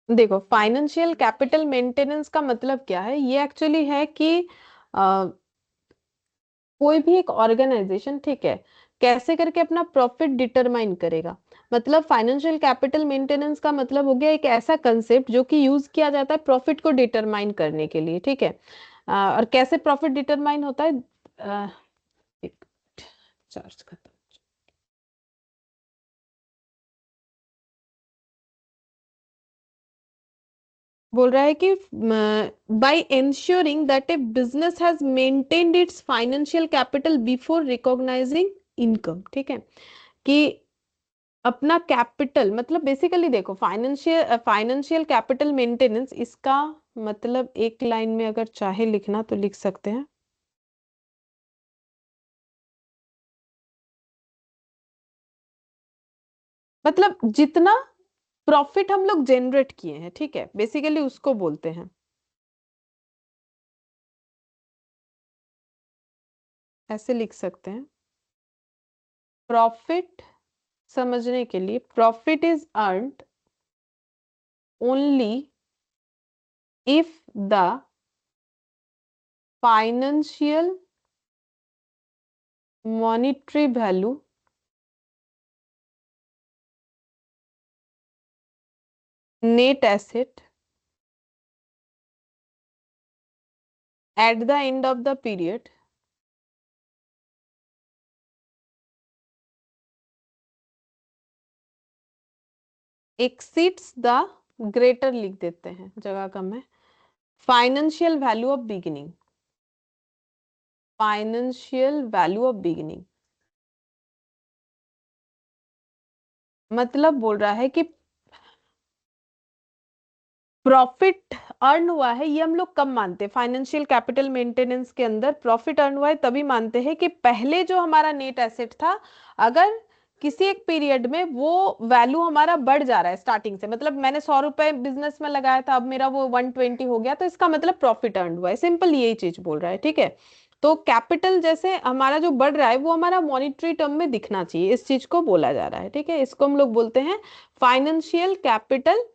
देखो financial capital maintenance का मतलब क्या है, ये actually है कि कोई भी एक ऑर्गेनाइजेशन, ठीक है, कैसे करके अपना प्रॉफिट डिटरमाइन करेगा। मतलब फाइनेंशियल कैपिटल मेंटेनेंस का मतलब हो गया एक ऐसा कंसेप्ट जो कि यूज किया जाता है प्रॉफिट को डिटरमाइन करने के लिए, ठीक है। और कैसे प्रॉफिट डिटरमाइन होता है, एक चार्ज खत्म। बोल रहा है कि by ensuring that a business has maintained its financial capital before recognising income, ठीक है, कि अपना कैपिटल, मतलब बेसिकली देखो फाइनेंशियल कैपिटल मेंटेनेंस, इसका मतलब एक लाइन में अगर चाहे लिखना तो लिख सकते हैं। मतलब जितना प्रॉफिट हम लोग जनरेट किए हैं, ठीक है, बेसिकली उसको बोलते हैं, ऐसे लिख सकते हैं। प्रॉफिट समझने के लिए, profit is earned only if the financial monetary value net asset at the end of the period exceeds the, greater लिख देते हैं, जगह कम है, financial value of beginning, financial value of beginning. मतलब बोल रहा है कि प्रॉफिट अर्न हुआ है, ये हम लोग कब मानते हैं, फाइनेंशियल कैपिटल मेंटेनेंस के अंदर प्रॉफिट अर्न हुआ है तभी मानते हैं कि पहले जो हमारा नेट एसेट था, अगर किसी एक पीरियड में वो वैल्यू हमारा बढ़ जा रहा है स्टार्टिंग से, मतलब मैंने 100 रुपए बिजनेस में लगाया था, अब मेरा वो 120 हो गया, तो इसका मतलब प्रॉफिट अर्न हुआ है, सिंपल यही चीज बोल रहा है, ठीक है। तो कैपिटल जैसे हमारा जो बढ़ रहा है वो हमारा मॉनिटरी टर्म में दिखना चाहिए, इस चीज को बोला जा रहा है, ठीक है, इसको हम लोग बोलते हैं फाइनेंशियल कैपिटल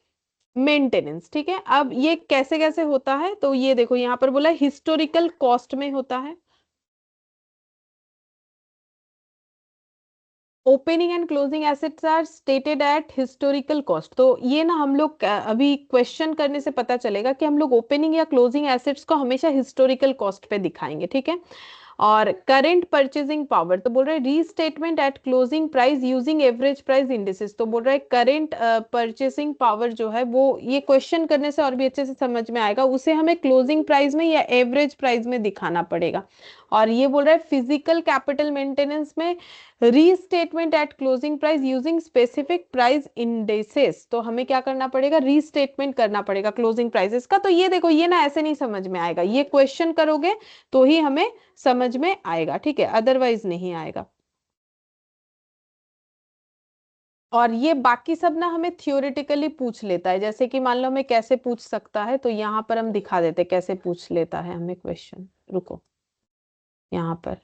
मेंटेनेंस, ठीक है। अब ये कैसे कैसे होता है, तो ये देखो यहाँ पर बोला हिस्टोरिकल कॉस्ट में होता है, opening and closing assets are stated at historical cost. तो ये ना हम लोग अभी क्वेश्चन करने से पता चलेगा कि हम लोग ओपनिंग या क्लोजिंग एसेट्स को हमेशा हिस्टोरिकल कॉस्ट पे दिखाएंगे, ठीक है। और करंट परचेजिंग पावर, तो बोल रहे हैं restatement at closing price using average price indices, तो बोल रहे हैं करंट परचेसिंग पावर जो है वो, ये क्वेश्चन करने से और भी अच्छे से समझ में आएगा, उसे हमें क्लोजिंग प्राइस में या एवरेज प्राइस में दिखाना पड़ेगा। और ये बोल रहा है फिजिकल कैपिटल मेंटेनेंस में restatement at closing price using specific price indices, तो हमें क्या करना पड़ेगा, रीस्टेटमेंट करना पड़ेगा क्लोजिंग प्राइसेस का। तो ये देखो ये ना ऐसे नहीं समझ में आएगा, ये क्वेश्चन करोगे तो ही हमें समझ में आएगा, ठीक है, अदरवाइज नहीं आएगा। और ये बाकी सब ना हमें थियोरेटिकली पूछ लेता है, जैसे कि मान लो हमें कैसे पूछ सकता है, तो यहाँ पर हम दिखा देते कैसे पूछ लेता है हमें क्वेश्चन, रुको यहाँ पर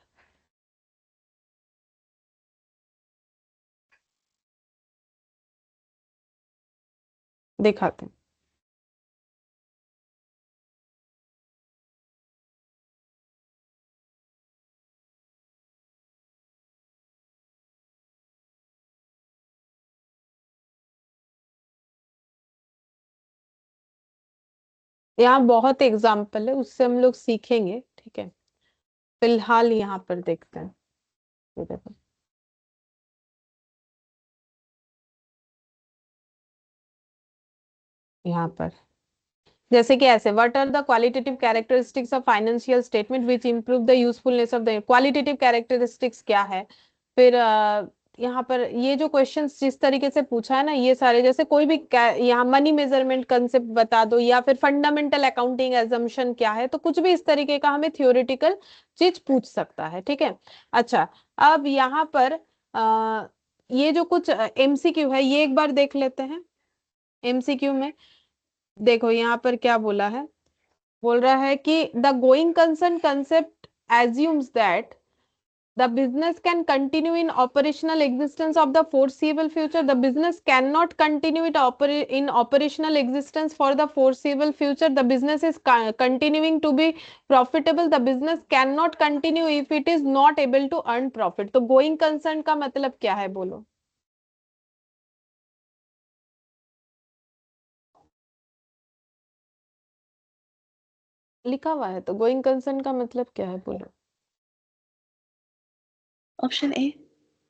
दिखाते हैं। यहाँ बहुत एग्जाम्पल है, उससे हम लोग सीखेंगे, ठीक है। फिलहाल यहाँ पर देखते हैं, ये देखो यहाँ पर, जैसे कि ऐसे what are the qualitative characteristics of financial statement which improve the usefulness of the, qualitative characteristics क्या है। फिर यहाँ पर ये जो क्वेश्चंस जिस तरीके से पूछा है ना, ये सारे जैसे कोई भी यहाँ मनी मेजरमेंट कंसेप्ट बता दो, या फिर फंडामेंटल अकाउंटिंग एजम्पशन क्या है, तो कुछ भी इस तरीके का हमें थियोरेटिकल चीज पूछ सकता है, ठीक है। अच्छा, अब यहाँ पर ये जो कुछ एमसीक्यू है ये एक बार देख लेते हैं। एमसीक्यू में देखो यहाँ पर क्या बोला है, बोल रहा है कि the going concern concept assumes that The business can continue in operational existence of the foreseeable future. The business cannot continue in operational existence for the foreseeable future. The business is continuing to be profitable. The business cannot continue if it is not able to earn profit. तो going concern का मतलब क्या है बोलो? लिखा हुआ है तो गोइंग कंसर्न का मतलब क्या है बोलो? Option A.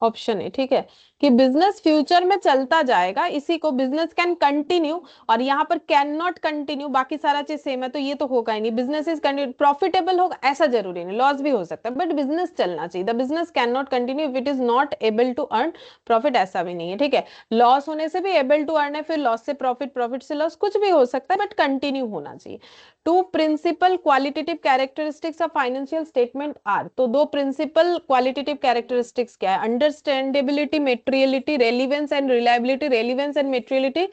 ऑप्शन है, ठीक है, कि बिजनेस फ्यूचर में चलता जाएगा, इसी को बिजनेस कैन कंटिन्यू, और यहाँ पर कैन नॉट कंटिन्यू, बाकी सारा चीज सेम है, तो ये तो होगा ही नहीं। बिजनेस इज प्रॉफिटेबल होगा ऐसा जरूरी नहीं, लॉस भी हो सकता है, बट बिजनेस चलना चाहिए। The business can not continue if it is not able to earn profit, ऐसा भी नहीं है, ठीक है। लॉस होने से भी एबल टू अर्न है, फिर लॉस से प्रॉफिट, प्रॉफिट से लॉस, कुछ भी हो सकता है, बट कंटिन्यू होना चाहिए। Two principal qualitative characteristics of financial statement are, तो दो प्रिंसिपल क्वालिटेटिव कैरेक्टरिस्टिक्स क्या है? Understandability, materiality, relevance and reliability. Relevance and materiality,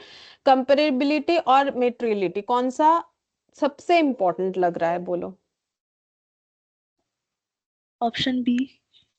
comparability और मेटेरियलिटी, कौन सा सबसे इंपॉर्टेंट लग रहा है बोलो? Option B.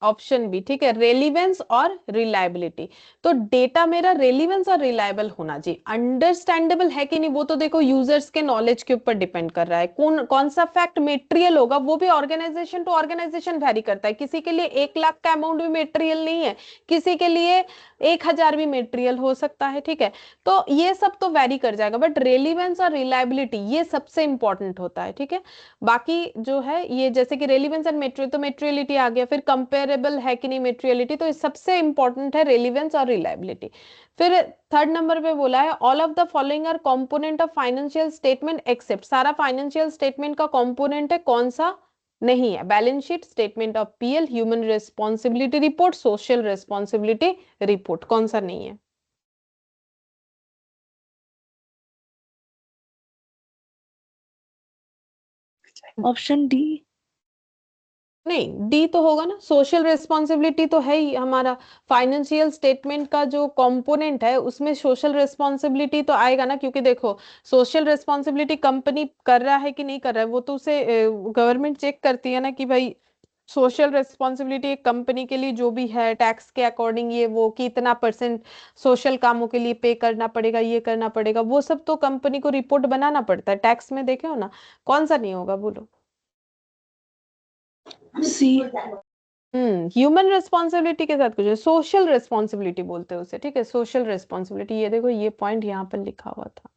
ऑप्शन बी, ठीक है, रेलिवेंस और रिलायबिलिटी। तो डेटा मेरा रेलिवेंस और रिलायबल होना चाहिए। अंडरस्टैंडेबल है कि नहीं वो तो देखो यूजर्स के नॉलेज के ऊपर डिपेंड कर रहा है। कौन सा फैक्ट मेटेरियल होगा वो भी ऑर्गेनाइजेशन टू ऑर्गेनाइजेशन वेरी करता है। किसी के लिए 1 लाख का अमाउंट भी मेटेरियल नहीं है, किसी के लिए 1,000 भी मेटेरियल हो सकता है, ठीक है। तो ये सब तो वेरी कर जाएगा, बट रेलिवेंस और रिलायबिलिटी ये सबसे इंपॉर्टेंट होता है, ठीक है। बाकी जो है ये जैसे कि रेलिवेंस एंड मेटेरियल, तो मेटेरियलिटी आ गया, फिर कंपेरेबल है कि नहीं मेटेरियलिटी, तो सबसे इंपॉर्टेंट है रेलिवेंस और रिलायबिलिटी। फिर थर्ड नंबर पे बोला है all of the following are component of financial statement except, सारा फाइनेंशियल स्टेटमेंट का कंपोनेंट है, कौन सा नहीं है? Balance sheet, statement of PL, human responsibility report, social responsibility report, कौन सा नहीं है? Option D. नहीं, डी तो होगा ना, सोशल रिस्पॉन्सिबिलिटी तो है ही हमारा। फाइनेंशियल स्टेटमेंट का जो कंपोनेंट है उसमें सोशल रिस्पॉन्सिबिलिटी तो आएगा ना, क्योंकि देखो सोशल रिस्पॉन्सिबिलिटी कंपनी कर रहा है कि नहीं कर रहा है वो तो उसे गवर्नमेंट चेक करती है ना, कि भाई सोशल रिस्पॉन्सिबिलिटी एक कंपनी के लिए जो भी है टैक्स के अकॉर्डिंग ये वो कि इतना परसेंट सोशल कामों के लिए पे करना पड़ेगा, ये करना पड़ेगा, वो सब तो कंपनी को रिपोर्ट बनाना पड़ता है टैक्स में, देखे हो ना। कौन सा नहीं होगा बोलो? सी। ह्यूमन रिस्पॉन्सिबिलिटी के साथ कुछ है, सोशल रिस्पॉन्सिबिलिटी बोलते हैं उसे, ठीक है, सोशल रिस्पॉन्सिबिलिटी। ये देखो ये पॉइंट यहाँ पर लिखा हुआ था,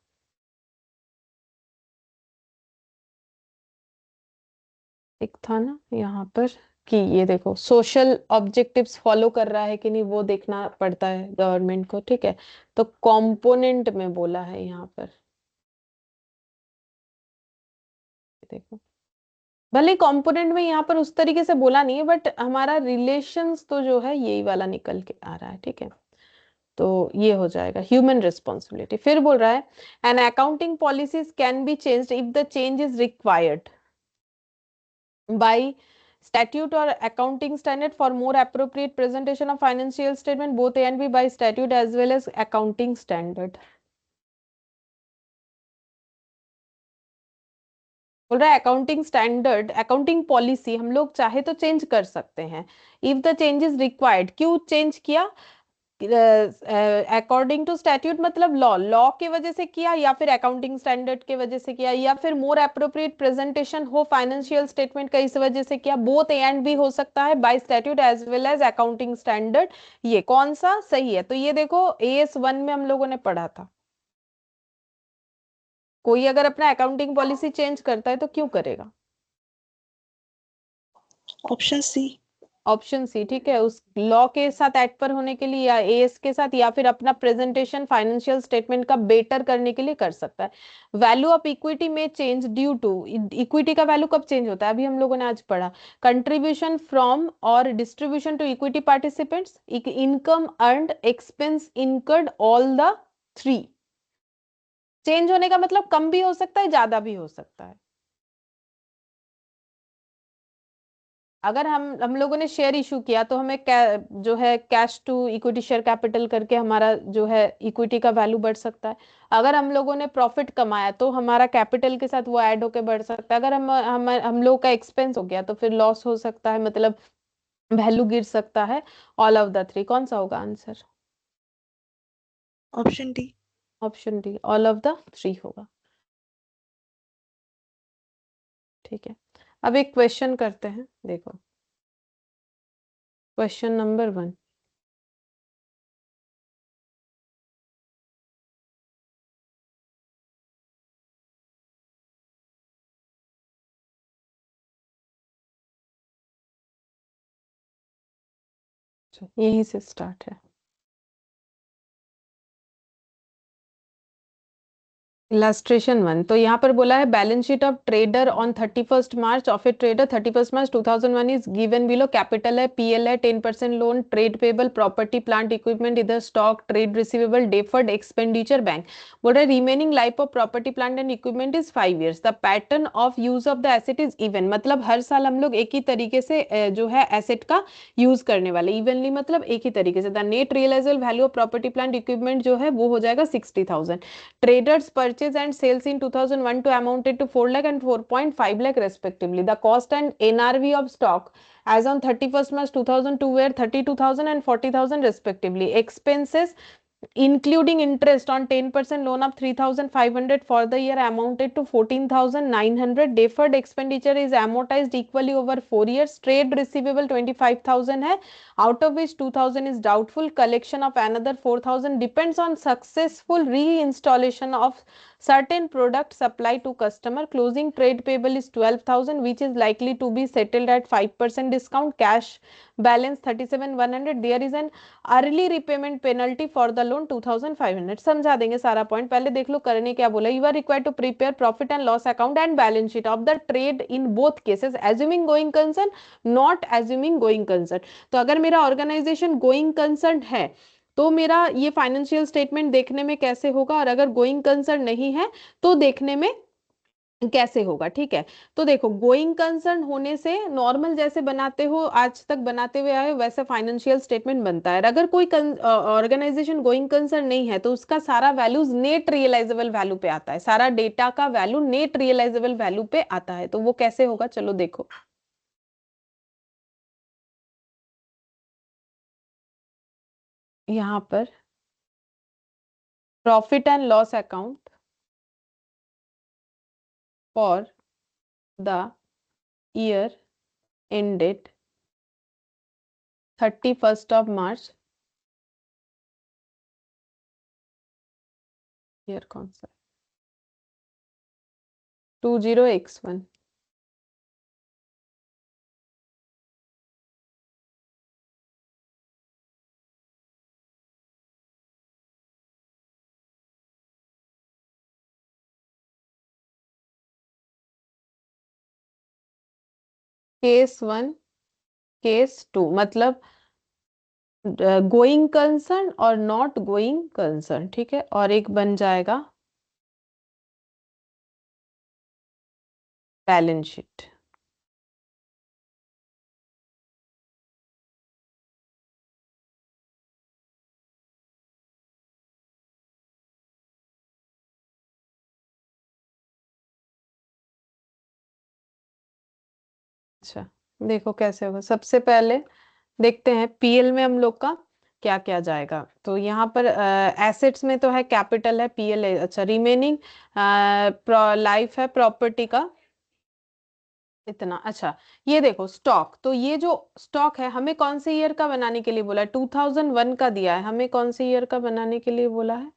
एक था ना यहाँ पर, कि ये देखो सोशल ऑब्जेक्टिव्स फॉलो कर रहा है कि नहीं वो देखना पड़ता है गवर्नमेंट को, ठीक है। तो कंपोनेंट में बोला है यहाँ पर, देखो भले कंपोनेंट में यहाँ पर उस तरीके से बोला नहीं है, बट हमारा रिलेशंस तो जो है यही वाला निकल के आ रहा है, ठीक है। तो ये हो जाएगा ह्यूमन रिस्पॉन्सिबिलिटी। फिर बोल रहा है an accounting policies can be changed if the change is required by statute or accounting standard for more appropriate presentation of financial statement, both A and B, by statute as well as accounting standard। बोल रहा है accounting standard, accounting policy हम लोग चाहे तो change कर सकते हैं if the change is required. क्यों चेंज किया? अकॉर्डिंग टू स्टैट्यूट मतलब लॉ, लॉ की वजह से किया, या फिर अकाउंटिंग स्टैंडर्ड की वजह से किया, या फिर मोर अप्रोप्रिएट प्रेजेंटेशन हो फाइनेंशियल स्टेटमेंट का इस वजह से किया। बोथ ए एंड बी हो सकता है, by statute as well as accounting standard. ये कौन सा सही है? तो ये देखो AS1 में हम लोगों ने पढ़ा था, कोई अगर अपना अकाउंटिंग पॉलिसी चेंज करता है तो क्यों करेगा? Option C. ऑप्शन सी, ठीक है, उस लॉ के साथ एट पर होने के लिए, या AS के साथ, या फिर अपना प्रेजेंटेशन फाइनेंशियल स्टेटमेंट का बेटर करने के लिए कर सकता है। वैल्यू ऑफ इक्विटी में चेंज ड्यू टू, इक्विटी का वैल्यू कब चेंज होता है? अभी हम लोगों ने आज पढ़ा, कंट्रीब्यूशन फ्रॉम और distribution to equity participants, income earned, expense incurred, all the three. Change होने का मतलब कम भी हो सकता है, ज्यादा भी हो सकता है। अगर हम लोगों ने शेयर इशू किया तो हमें जो है cash to equity share capital करके हमारा जो है इक्विटी का वैल्यू बढ़ सकता है। अगर हम लोगों ने प्रॉफिट कमाया तो हमारा कैपिटल के साथ वो ऐड होके बढ़ सकता है। अगर हम लोग का एक्सपेंस हो गया तो फिर लॉस हो सकता है, मतलब वैल्यू गिर सकता है। ऑल ऑफ द थ्री, कौन सा होगा answer? Option D. Option D, all of the three होगा। ठीक है, अब एक क्वेश्चन करते हैं, देखो क्वेश्चन नंबर 1। यहीं से स्टार्ट है। इलस्ट्रेशन 1, तो यहाँ पर बोला है balance sheet of trader on 31 March of a trader 31 March 2001 is given below. Capital है, पीएल है, 10% loan, trade payable, property plant equipment, इधर stock, trade receivable, deferred expenditure, bank. बोल रहा है remaining life of property plant and equipment is 5 years। The pattern of use of the asset is even, मतलब हर साल हम लोग एक ही तरीके से जो है एसेट का यूज करने वाले, इवनली मतलब एक ही तरीके से। The net realisable value of property plant equipment जो है वो हो जाएगा 60,000। Traders purchase and sales in 2001 to amounted to 4 lakh and 4.5 lakh respectively. The cost and NRV of stock as on 31st March 2002 were 32,000 and 40,000 respectively. Expenses including interest on 10% loan of 3,500 for the year amounted to 14,900. Deferred expenditure is amortized equally over 4 years. Trade receivable 25,000 है, out of which 2,000 is doubtful. Collection of another 4,000 depends on successful reinstallation of certain product supply to customer. Closing trade payable is 12,000 which is likely to be settled at 5% discount. Cash balance 37,100. There is an early repayment penalty for the loan 2,500। समझा देंगे सारा point, पहले देख लो करने क्या बोला। You are required to prepare profit and loss account and balance sheet of the trade in both cases assuming going concern, not assuming going concern. तो अगर मेरा ऑर्गेनाइजेशन गोइंग कंसर्न है तो मेरा ये फाइनेंशियल स्टेटमेंट देखने में कैसे होगा, और अगर गोइंग कंसर्न नहीं है तो देखने में कैसे होगा। ठीक है, तो देखो गोइंग कंसर्न होने से नॉर्मल जैसे बनाते हो आज तक बनाते हुए आए हो वैसे फाइनेंशियल स्टेटमेंट बनता है। अगर कोई ऑर्गेनाइजेशन गोइंग कंसर्न नहीं है तो उसका सारा वैल्यूज नेट रियलाइजेबल वैल्यू पे आता है, सारा डेटा का वैल्यू नेट रियलाइजेबल वैल्यू पे आता है। तो वो कैसे होगा, चलो देखो। यहाँ पर profit and loss account for the year ended 31 March, year कौन सा, 20x1। केस 1, केस 2, मतलब गोइंग कंसर्न और नॉट गोइंग कंसर्न। ठीक है, और एक बन जाएगा बैलेंस शीट। अच्छा, देखो कैसे होगा। सबसे पहले देखते हैं पीएल में हम लोग का क्या क्या जाएगा। तो यहाँ पर एसेट्स में तो है कैपिटल है, पीएल है। अच्छा, रिमेनिंग लाइफ है प्रॉपर्टी का इतना। अच्छा, ये देखो स्टॉक, तो ये जो स्टॉक है हमें कौन से ईयर का बनाने के लिए बोला है, 2001 का दिया है, हमें कौन से ईयर का बनाने के लिए बोला है।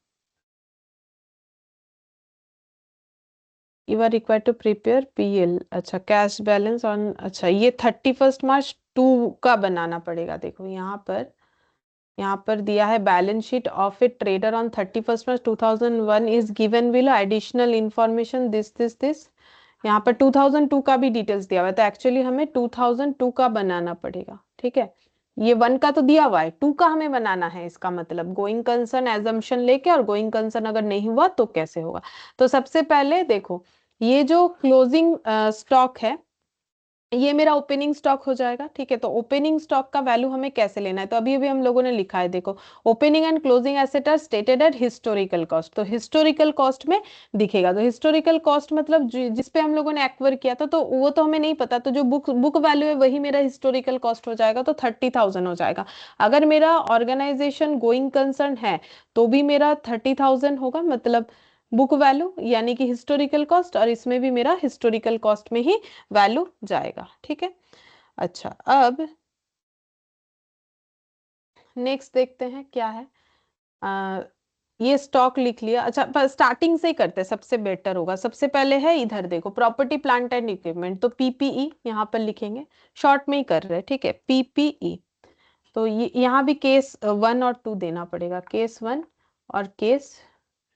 You are required to prepare PL. अच्छा, कैश बैलेंस ऑन, अच्छा ये 31 मार्च 2 का बनाना पड़ेगा। देखो यहाँ पर दिया है balance sheet of a trader on 31 March 2001 is given below additional information this. यहाँ पर 2002 का भी डिटेल्स दिया हुआ है, तो एक्चुअली हमें 2002 का बनाना पड़ेगा। ठीक है, ये 1 का तो दिया हुआ है, 2 का हमें बनाना है। इसका मतलब गोइंग कंसर्न एजम्पशन लेके, और गोइंग कंसर्न अगर नहीं हुआ तो कैसे होगा। तो सबसे पहले देखो ये जो क्लोजिंग स्टॉक है ये मेरा ओपनिंग स्टॉक हो जाएगा, ठीक है। तो ओपनिंग स्टॉक का वैल्यू हमें कैसे लेना है, तो अभी अभी हम लोगों ने लिखा है, देखो, opening and closing asset are stated at historical cost, तो हिस्टोरिकल कॉस्ट में दिखेगा। तो हिस्टोरिकल कॉस्ट मतलब जिस पे हम लोगों ने एक्वायर किया था, तो वो तो हमें नहीं पता, तो जो बुक बुक वैल्यू है वही मेरा हिस्टोरिकल कॉस्ट हो जाएगा, तो 30,000 हो जाएगा। अगर मेरा ऑर्गेनाइजेशन गोइंग कंसर्न है तो भी मेरा 30,000 होगा, मतलब बुक वैल्यू यानी कि हिस्टोरिकल कॉस्ट, और इसमें भी मेरा हिस्टोरिकल कॉस्ट में ही वैल्यू जाएगा, ठीक है। अच्छा, अब नेक्स्ट देखते हैं क्या है। आ, ये स्टॉक लिख लिया। अच्छा, पर स्टार्टिंग से ही करते हैं, सबसे बेटर होगा। सबसे पहले है इधर देखो, प्रॉपर्टी प्लांट एंड इक्विपमेंट, तो पीपीई यहाँ पर लिखेंगे, शॉर्ट में ही कर रहे हैं, ठीक है, पीपीई। तो ये यहाँ भी केस 1 और 2 देना पड़ेगा, केस 1 और केस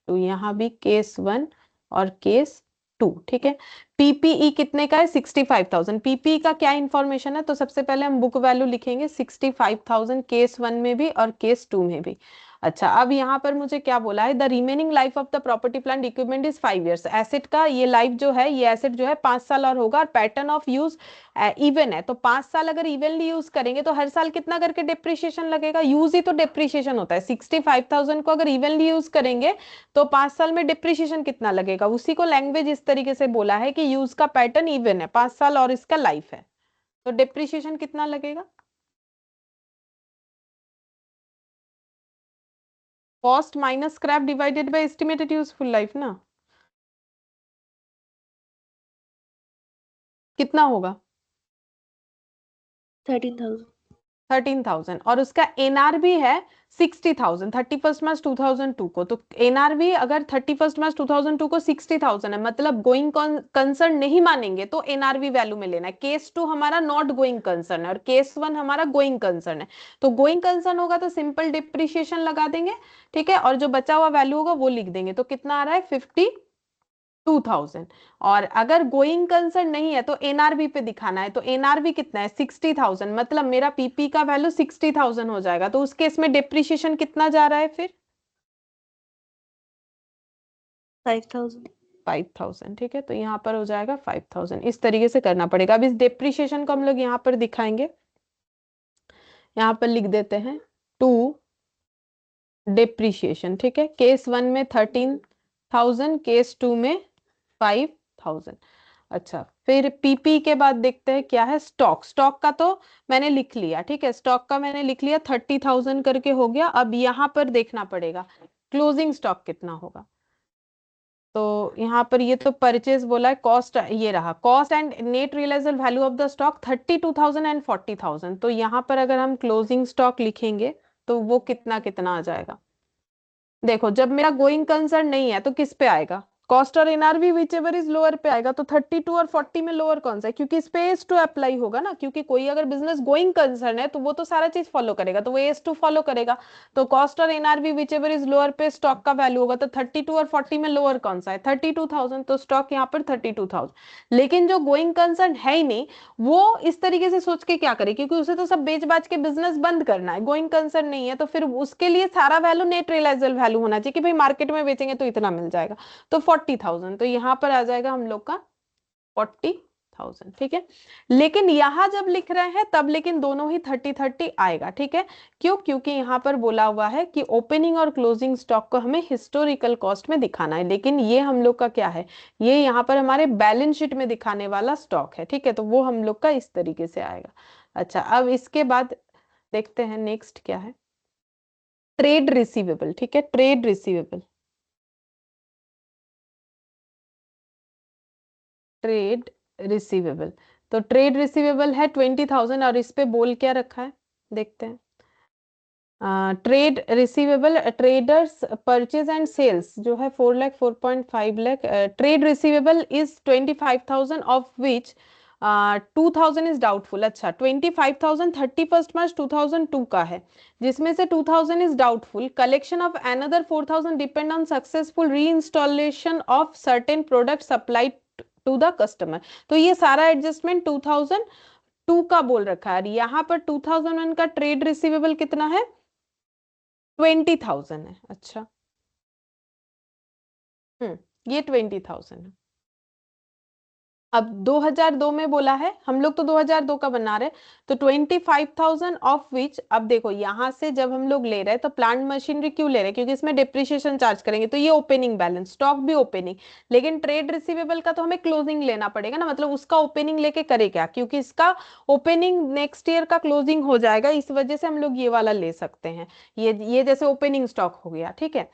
2, यहाँ भी केस 1 और केस 2, ठीक है। पीपीई कितने का है, 65,000। पीपीई का क्या इंफॉर्मेशन है, तो सबसे पहले हम बुक वैल्यू लिखेंगे 65,000, केस 1 में भी और केस 2 में भी। अच्छा, अब यहाँ पर मुझे क्या बोला है, the remaining life of the property plant equipment is 5 years। Asset का ये लाइफ जो है, ये एसेट जो है 5 साल और होगा, और पैटर्न ऑफ यूज इवन है, तो 5 साल अगर इवनली यूज करेंगे तो हर साल कितना करके डिप्रिशिएशन लगेगा, यूज ही तो डिप्रिशिएशन होता है। 65,000 को अगर इवनली यूज करेंगे तो 5 साल में डिप्रिशिएशन कितना लगेगा, उसी को लैंग्वेज इस तरीके से बोला है कि यूज का पैटर्न इवन है, 5 साल और इसका लाइफ है, तो डिप्रिशिएशन कितना लगेगा, cost minus scrap divided by estimated useful life ना, कितना होगा, 13,000। 13,000, और उसका एनआरवी है 60,000, 31 मार्च 2002 को। तो एनआरवी अगर 31 मार्च 2002 को 60,000 है, मतलब गोइंग कंसर्न नहीं मानेंगे तो एनआरवी वैल्यू में लेना है। केस 2 हमारा नॉट गोइंग कंसर्न है और केस 1 हमारा गोइंग कंसर्न है। तो गोइंग कंसर्न होगा तो सिंपल डिप्रिशिएशन लगा देंगे, ठीक है, और जो बचा हुआ वैल्यू होगा वो लिख देंगे। तो कितना आ रहा है, 52,000। और अगर गोइंग कंसर्न नहीं है तो एनआरवी पे दिखाना है, तो एनआरवी कितना है, 60,000, मतलब मेरा पीपी का वैल्यू 60,000 हो जाएगा। तो उस केस में डिप्रिशिएशन कितना जा रहा है फिर, 5,000। 5,000, ठीक है। तो यहाँ पर हो जाएगा 5,000, इस तरीके से करना पड़ेगा। अब इस डिप्रिशिएशन को हम लोग यहाँ पर दिखाएंगे, यहाँ पर लिख देते हैं टू डिप्रिशिएशन, ठीक है। केस 1 में 13,000, केस 2 में 5,000। अच्छा, फिर पीपी के बाद देखते हैं क्या है, स्टॉक। स्टॉक का तो मैंने लिख लिया, ठीक है, स्टॉक का मैंने लिख लिया, 30,000 करके हो गया। अब यहाँ पर देखना पड़ेगा क्लोजिंग स्टॉक कितना होगा। तो यहाँ पर ये तो परचेज बोला है, कॉस्ट ये रहा, cost and net realisable value of the stock 32,000 and 40,000। तो यहाँ पर अगर हम क्लोजिंग स्टॉक लिखेंगे तो वो कितना कितना आ जाएगा, देखो, जब मेरा गोइंग कंसर्न नहीं है तो किस पे आएगा, कॉस्ट और NRV which ever is lower पे आएगा। तो 32 और 40 में लोअर कौन सा है, क्योंकि इस पे एस टू अप्लाई होगा ना, क्योंकि कोई अगर बिजनेस गोइंग कंसर्न है तो वो तो सारा चीज फॉलो करेगा, तो वो एस टू फॉलो करेगा। तो कॉस्ट और NRV which ever is lower पे स्टॉक का वैल्यू होगा। तो 32 और 40 में लोअर कौन सा है, 32,000, तो स्टॉक यहाँ पर 32,000। लेकिन जो गोइंग कंसर्न है ही नहीं, वो इस तरीके से सोच के क्या करे, क्योंकि उसे तो सब बेच बाच के बिजनेस बंद करना है, गोइंग कंसर्न नहीं है, तो फिर उसके लिए सारा वैल्यू नेट रियलाइजेबल वैल्यू होना चाहिए कि भाई मार्केट में बेचेंगे तो इतना मिल जाएगा। तो 40,000, तो यहाँ पर आ जाएगा हम लोग का 40,000, ठीक है। लेकिन यहां जब लिख रहे हैं तब लेकिन दोनों ही 30-30 आएगा, ठीक है। क्यों, क्योंकि यहाँ पर बोला हुआ है कि ओपनिंग और क्लोजिंग स्टॉक को हमें हिस्टोरिकल कॉस्ट में दिखाना है, लेकिन ये हम लोग का क्या है, ये यहाँ पर हमारे बैलेंस शीट में दिखाने वाला स्टॉक है, ठीक है। तो वो हम लोग का इस तरीके से आएगा। अच्छा, अब इसके बाद देखते हैं नेक्स्ट क्या है, ट्रेड रिसीवेबल, ठीक है, ट्रेड रिसीवेबल। ट्रेड रिसीवेबल, तो ट्रेड रिसीवेबल है 20,000, और इस पे बोल क्या रखा है, देखते हैं। Trade receivable, traders purchase and sales जो है 4 lakh 4.5 lakh. Trade receivable is 25,000 of which 2,000 is doubtful. अच्छा, 25,000 31 मार्च 2002 का है, जिसमें से 2,000 is doubtful. Collection of another 4,000 depend on successful reinstallation of certain product supply to the customer. तो ये सारा एडजस्टमेंट 2002 का बोल रखा है, यहाँ पर 2001 का ट्रेड रिसीवेबल कितना है, 20,000 है। अच्छा, ये 20,000 है। अब 2002 में बोला है, हम लोग तो 2002 का बना रहे हैं, तो 25,000 ऑफ विच, अब देखो यहां से जब हम लोग ले रहे हैं तो प्लांट मशीनरी क्यों ले रहे हैं, क्योंकि इसमें डिप्रिशिएशन चार्ज करेंगे, तो ये ओपनिंग बैलेंस, स्टॉक भी ओपनिंग। लेकिन ट्रेड रिसीवेबल का तो हमें क्लोजिंग लेना पड़ेगा ना, मतलब उसका ओपनिंग लेके करे क्या, क्योंकि इसका ओपनिंग नेक्स्ट ईयर का क्लोजिंग हो जाएगा, इस वजह से हम लोग ये वाला ले सकते हैं। ये जैसे ओपनिंग स्टॉक हो गया, ठीक है।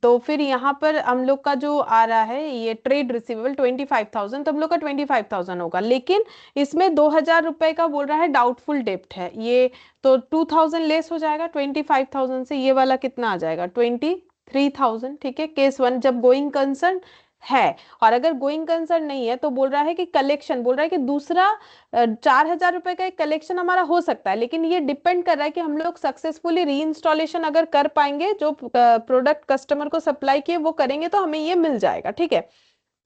तो फिर यहाँ पर हम लोग का जो आ रहा है ये ट्रेड रिसीवेबल 25,000, तो हम लोग का 25,000 होगा, लेकिन इसमें 2,000 रुपए का बोल रहा है डाउटफुल डेप्ट है ये, तो 2,000 लेस हो जाएगा 25,000 से, ये वाला कितना आ जाएगा 23,000, ठीक है। केस वन, जब गोइंग कंसर्न है। और अगर गोइंग कंसर्न नहीं है तो बोल रहा है कि कलेक्शन, बोल रहा है कि दूसरा 4,000 रुपए का एक कलेक्शन हमारा हो सकता है, लेकिन ये डिपेंड कर रहा है कि हम लोग सक्सेसफुली री इंस्टॉलेशन अगर कर पाएंगे, जो प्रोडक्ट कस्टमर को सप्लाई किए वो करेंगे तो हमें ये मिल जाएगा, ठीक है।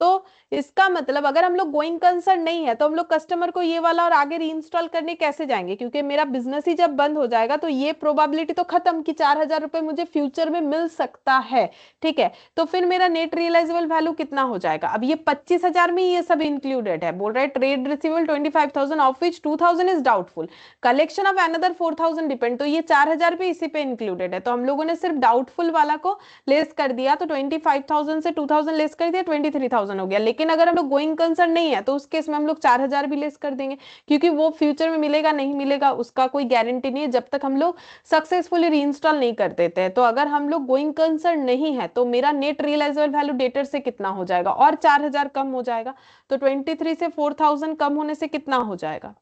तो इसका मतलब अगर हम लोग गोइंग कंसर्न नहीं है तो हम लोग कस्टमर को ये वाला और आगे रीइंस्टॉल करने कैसे जाएंगे, क्योंकि मेरा बिजनेस ही जब बंद हो जाएगा तो ये प्रोबेबिलिटी तो खत्म कि 4,000 रुपए मुझे फ्यूचर में मिल सकता है, ठीक है। तो फिर मेरा नेट रियलाइजेबल वैल्यू कितना हो जाएगा, अब ये 25,000 में ये सब इंक्लूडेड है, बोल रहा है trade receivable 25,000 of which 2,000 is doubtful, collection of another 4,000 depend, तो ये 4,000 भी इसी पे इंक्लूडेड है, तो हम लोगों ने सिर्फ डाउटफुल वाला को लेस कर दिया, तो 25,000 से 2,000 लेस कर दिया, 23,000 हो गया। लेकिन अगर हम लोग गोइंग कंसर्न नहीं है तो उस केस में हम लोग 4,000 भी लेस कर देंगे, क्योंकि वो फ्यूचर में मिलेगा नहीं मिलेगा उसका कोई गारंटी नहीं है जब तक हम लोग सक्सेसफुली रीइंस्टॉल नहीं कर देते हैं। तो अगर हम लोग गोइंग कंसर्न नहीं है तो मेरा नेट रियलाइजेबल वैल्यू डेटर से कितना हो जाएगा, और 4,000 कम हो जाएगा, तो 23 से 4,000 कम होने से कितना हो जाएगा,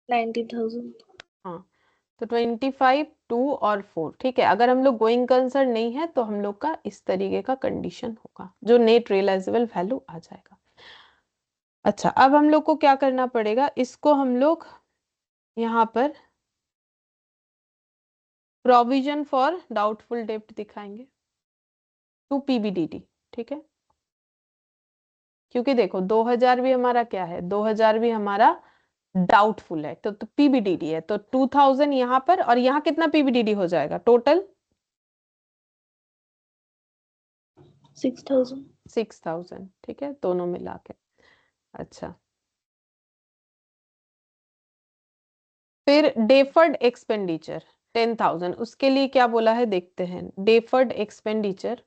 19,000। हाँ। तो 25, 2 और 4, ठीक है। अगर हम लोग गोइंग कंसर्न नहीं है तो हम लोग का इस तरीके का कंडीशन होगा, जो नेट रियलाइजेबल वैल्यू आ जाएगा। अच्छा, अब हम लोग को क्या करना पड़ेगा, इसको हम लोग यहाँ पर प्रोविजन फॉर डाउटफुल डेप्ट दिखाएंगे टू पीबीडीटी, ठीक है। क्योंकि देखो 2,000 भी हमारा क्या है, 2,000 भी हमारा डाउटफुल है, तो पीबीडीडी है, तो 2,000 यहाँ पर, और यहाँ कितना पीबीडीडी हो जाएगा टोटल 6,000। 6,000, ठीक है, दोनों मिला के। अच्छा, फिर डेफर्ड एक्सपेंडिचर 10,000, उसके लिए क्या बोला है देखते हैं। Deferred expenditure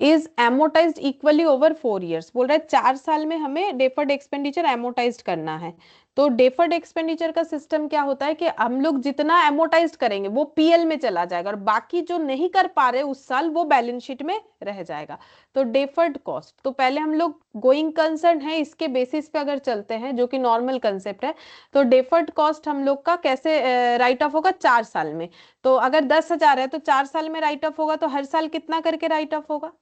is amortised equally over 4 years, बोल रहा है 4 साल में हमें डेफर्ड एक्सपेंडिचर एमोटाइज्ड करना है। तो डेफर्ड एक्सपेंडिचर का सिस्टम क्या होता है कि हम लोग जितना एमोटाइज्ड करेंगे वो पीएल में चला जाएगा, और बाकी जो नहीं कर पा रहे उस साल वो बैलेंस शीट में रह जाएगा। तो डेफर्ड कॉस्ट, तो पहले हम लोग गोइंग कंसर्न है इसके बेसिस पे अगर चलते हैं, जो कि नॉर्मल कंसेप्ट है, तो डेफर्ड कॉस्ट हम लोग का कैसे राइट ऑफ होगा 4 साल में। तो अगर 10,000 है तो 4 साल में राइट ऑफ होगा, तो हर साल कितना करके राइट ऑफ होगा,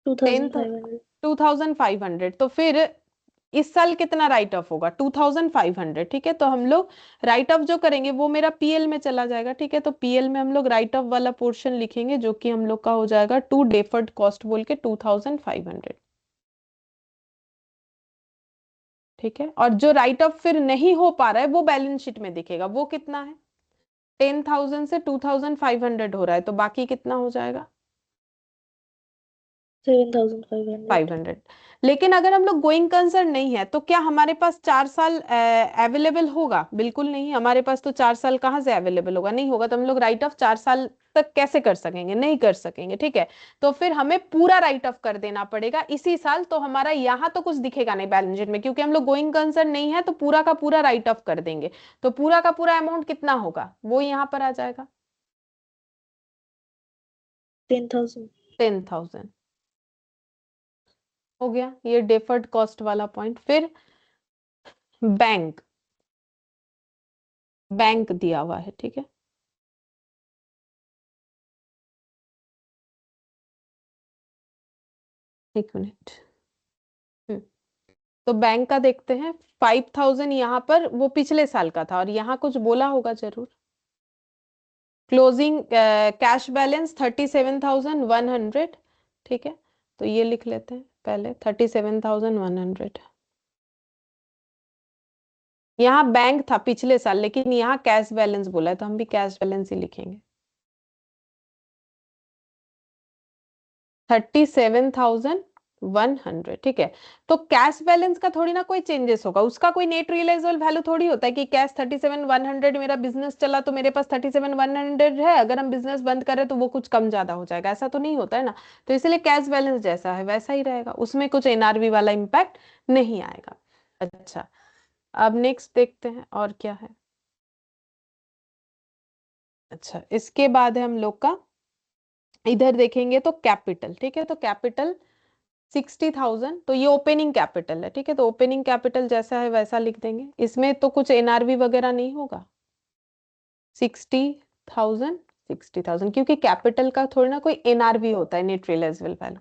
10, 2,500। 2,500, तो फिर इस साल कितना राइट ऑफ होगा 2,500, ठीक है। तो हम लोग राइट ऑफ जो करेंगे वो मेरा पीएल में चला जाएगा, ठीक है। तो पीएल में हम लोग राइट ऑफ वाला पोर्शन लिखेंगे, जो कि हम लोग का हो जाएगा टू डेफर्ड कॉस्ट बोल के 2,500, ठीक है। और जो राइट ऑफ फिर नहीं हो पा रहा है वो बैलेंस शीट में दिखेगा, वो कितना है 10,000 से 2,500 हो रहा है, तो बाकी कितना हो जाएगा 7,500। 500। लेकिन अगर हम लोग गोइंग कंसर्न नहीं है तो क्या हमारे पास 4 साल अवेलेबल होगा, बिल्कुल नहीं, हमारे पास तो 4 साल कहाँ से अवेलेबल होगा, नहीं होगा, तो हम लोग राइट ऑफ 4 साल तक कैसे कर सकेंगे, नहीं कर सकेंगे, ठीक है। तो फिर हमें पूरा राइट ऑफ कर देना पड़ेगा इसी साल, तो हमारा यहाँ तो कुछ दिखेगा नहीं बैलेंस शीट में, क्योंकि हम लोग गोइंग कंसर्न नहीं है, तो पूरा का पूरा राइट ऑफ कर देंगे। तो पूरा का पूरा अमाउंट कितना होगा वो यहाँ पर आ जाएगा 10,000। 10,000, हो गया ये डेफर्ड कॉस्ट वाला पॉइंट। फिर बैंक, बैंक दिया हुआ है, ठीक है। एक मिनट। हम्म, तो बैंक का देखते हैं, 5,000 यहाँ पर वो पिछले साल का था, और यहाँ कुछ बोला होगा जरूर। क्लोजिंग कैश बैलेंस 37,100, ठीक है। तो ये लिख लेते हैं पहले 37,100, यहाँ बैंक था पिछले साल, लेकिन यहाँ कैश बैलेंस बोला है तो हम भी कैश बैलेंस ही लिखेंगे। 37,100, ठीक है। तो कैश बैलेंस का थोड़ी ना कोई चेंजेस होगा, उसका कोई नेट रियलाइजेबल वैल्यू थोड़ी होता है कि कैश 37,100, मेरा बिजनेस चला तो मेरे पास 37,100 है, अगर हम बिजनेस बंद करें तो वो कुछ कम ज्यादा हो जाएगा, ऐसा तो नहीं होता है ना। तो इसलिए कैश बैलेंस जैसा है वैसा ही रहेगा, उसमें कुछ एनआरवी वाला इम्पैक्ट नहीं आएगा। अच्छा, अब नेक्स्ट देखते हैं और क्या है। अच्छा, इसके बाद है हम लोग का, इधर देखेंगे तो कैपिटल, ठीक है। तो कैपिटल 60,000, तो ये ओपनिंग कैपिटल है, ठीक है। तो ओपनिंग कैपिटल जैसा है वैसा लिख देंगे, इसमें तो कुछ एनआरवी वगैरह नहीं होगा। 60,000, 60,000, क्योंकि कैपिटल का थोड़ी ना कोई एनआरवी होता है, net realisable value.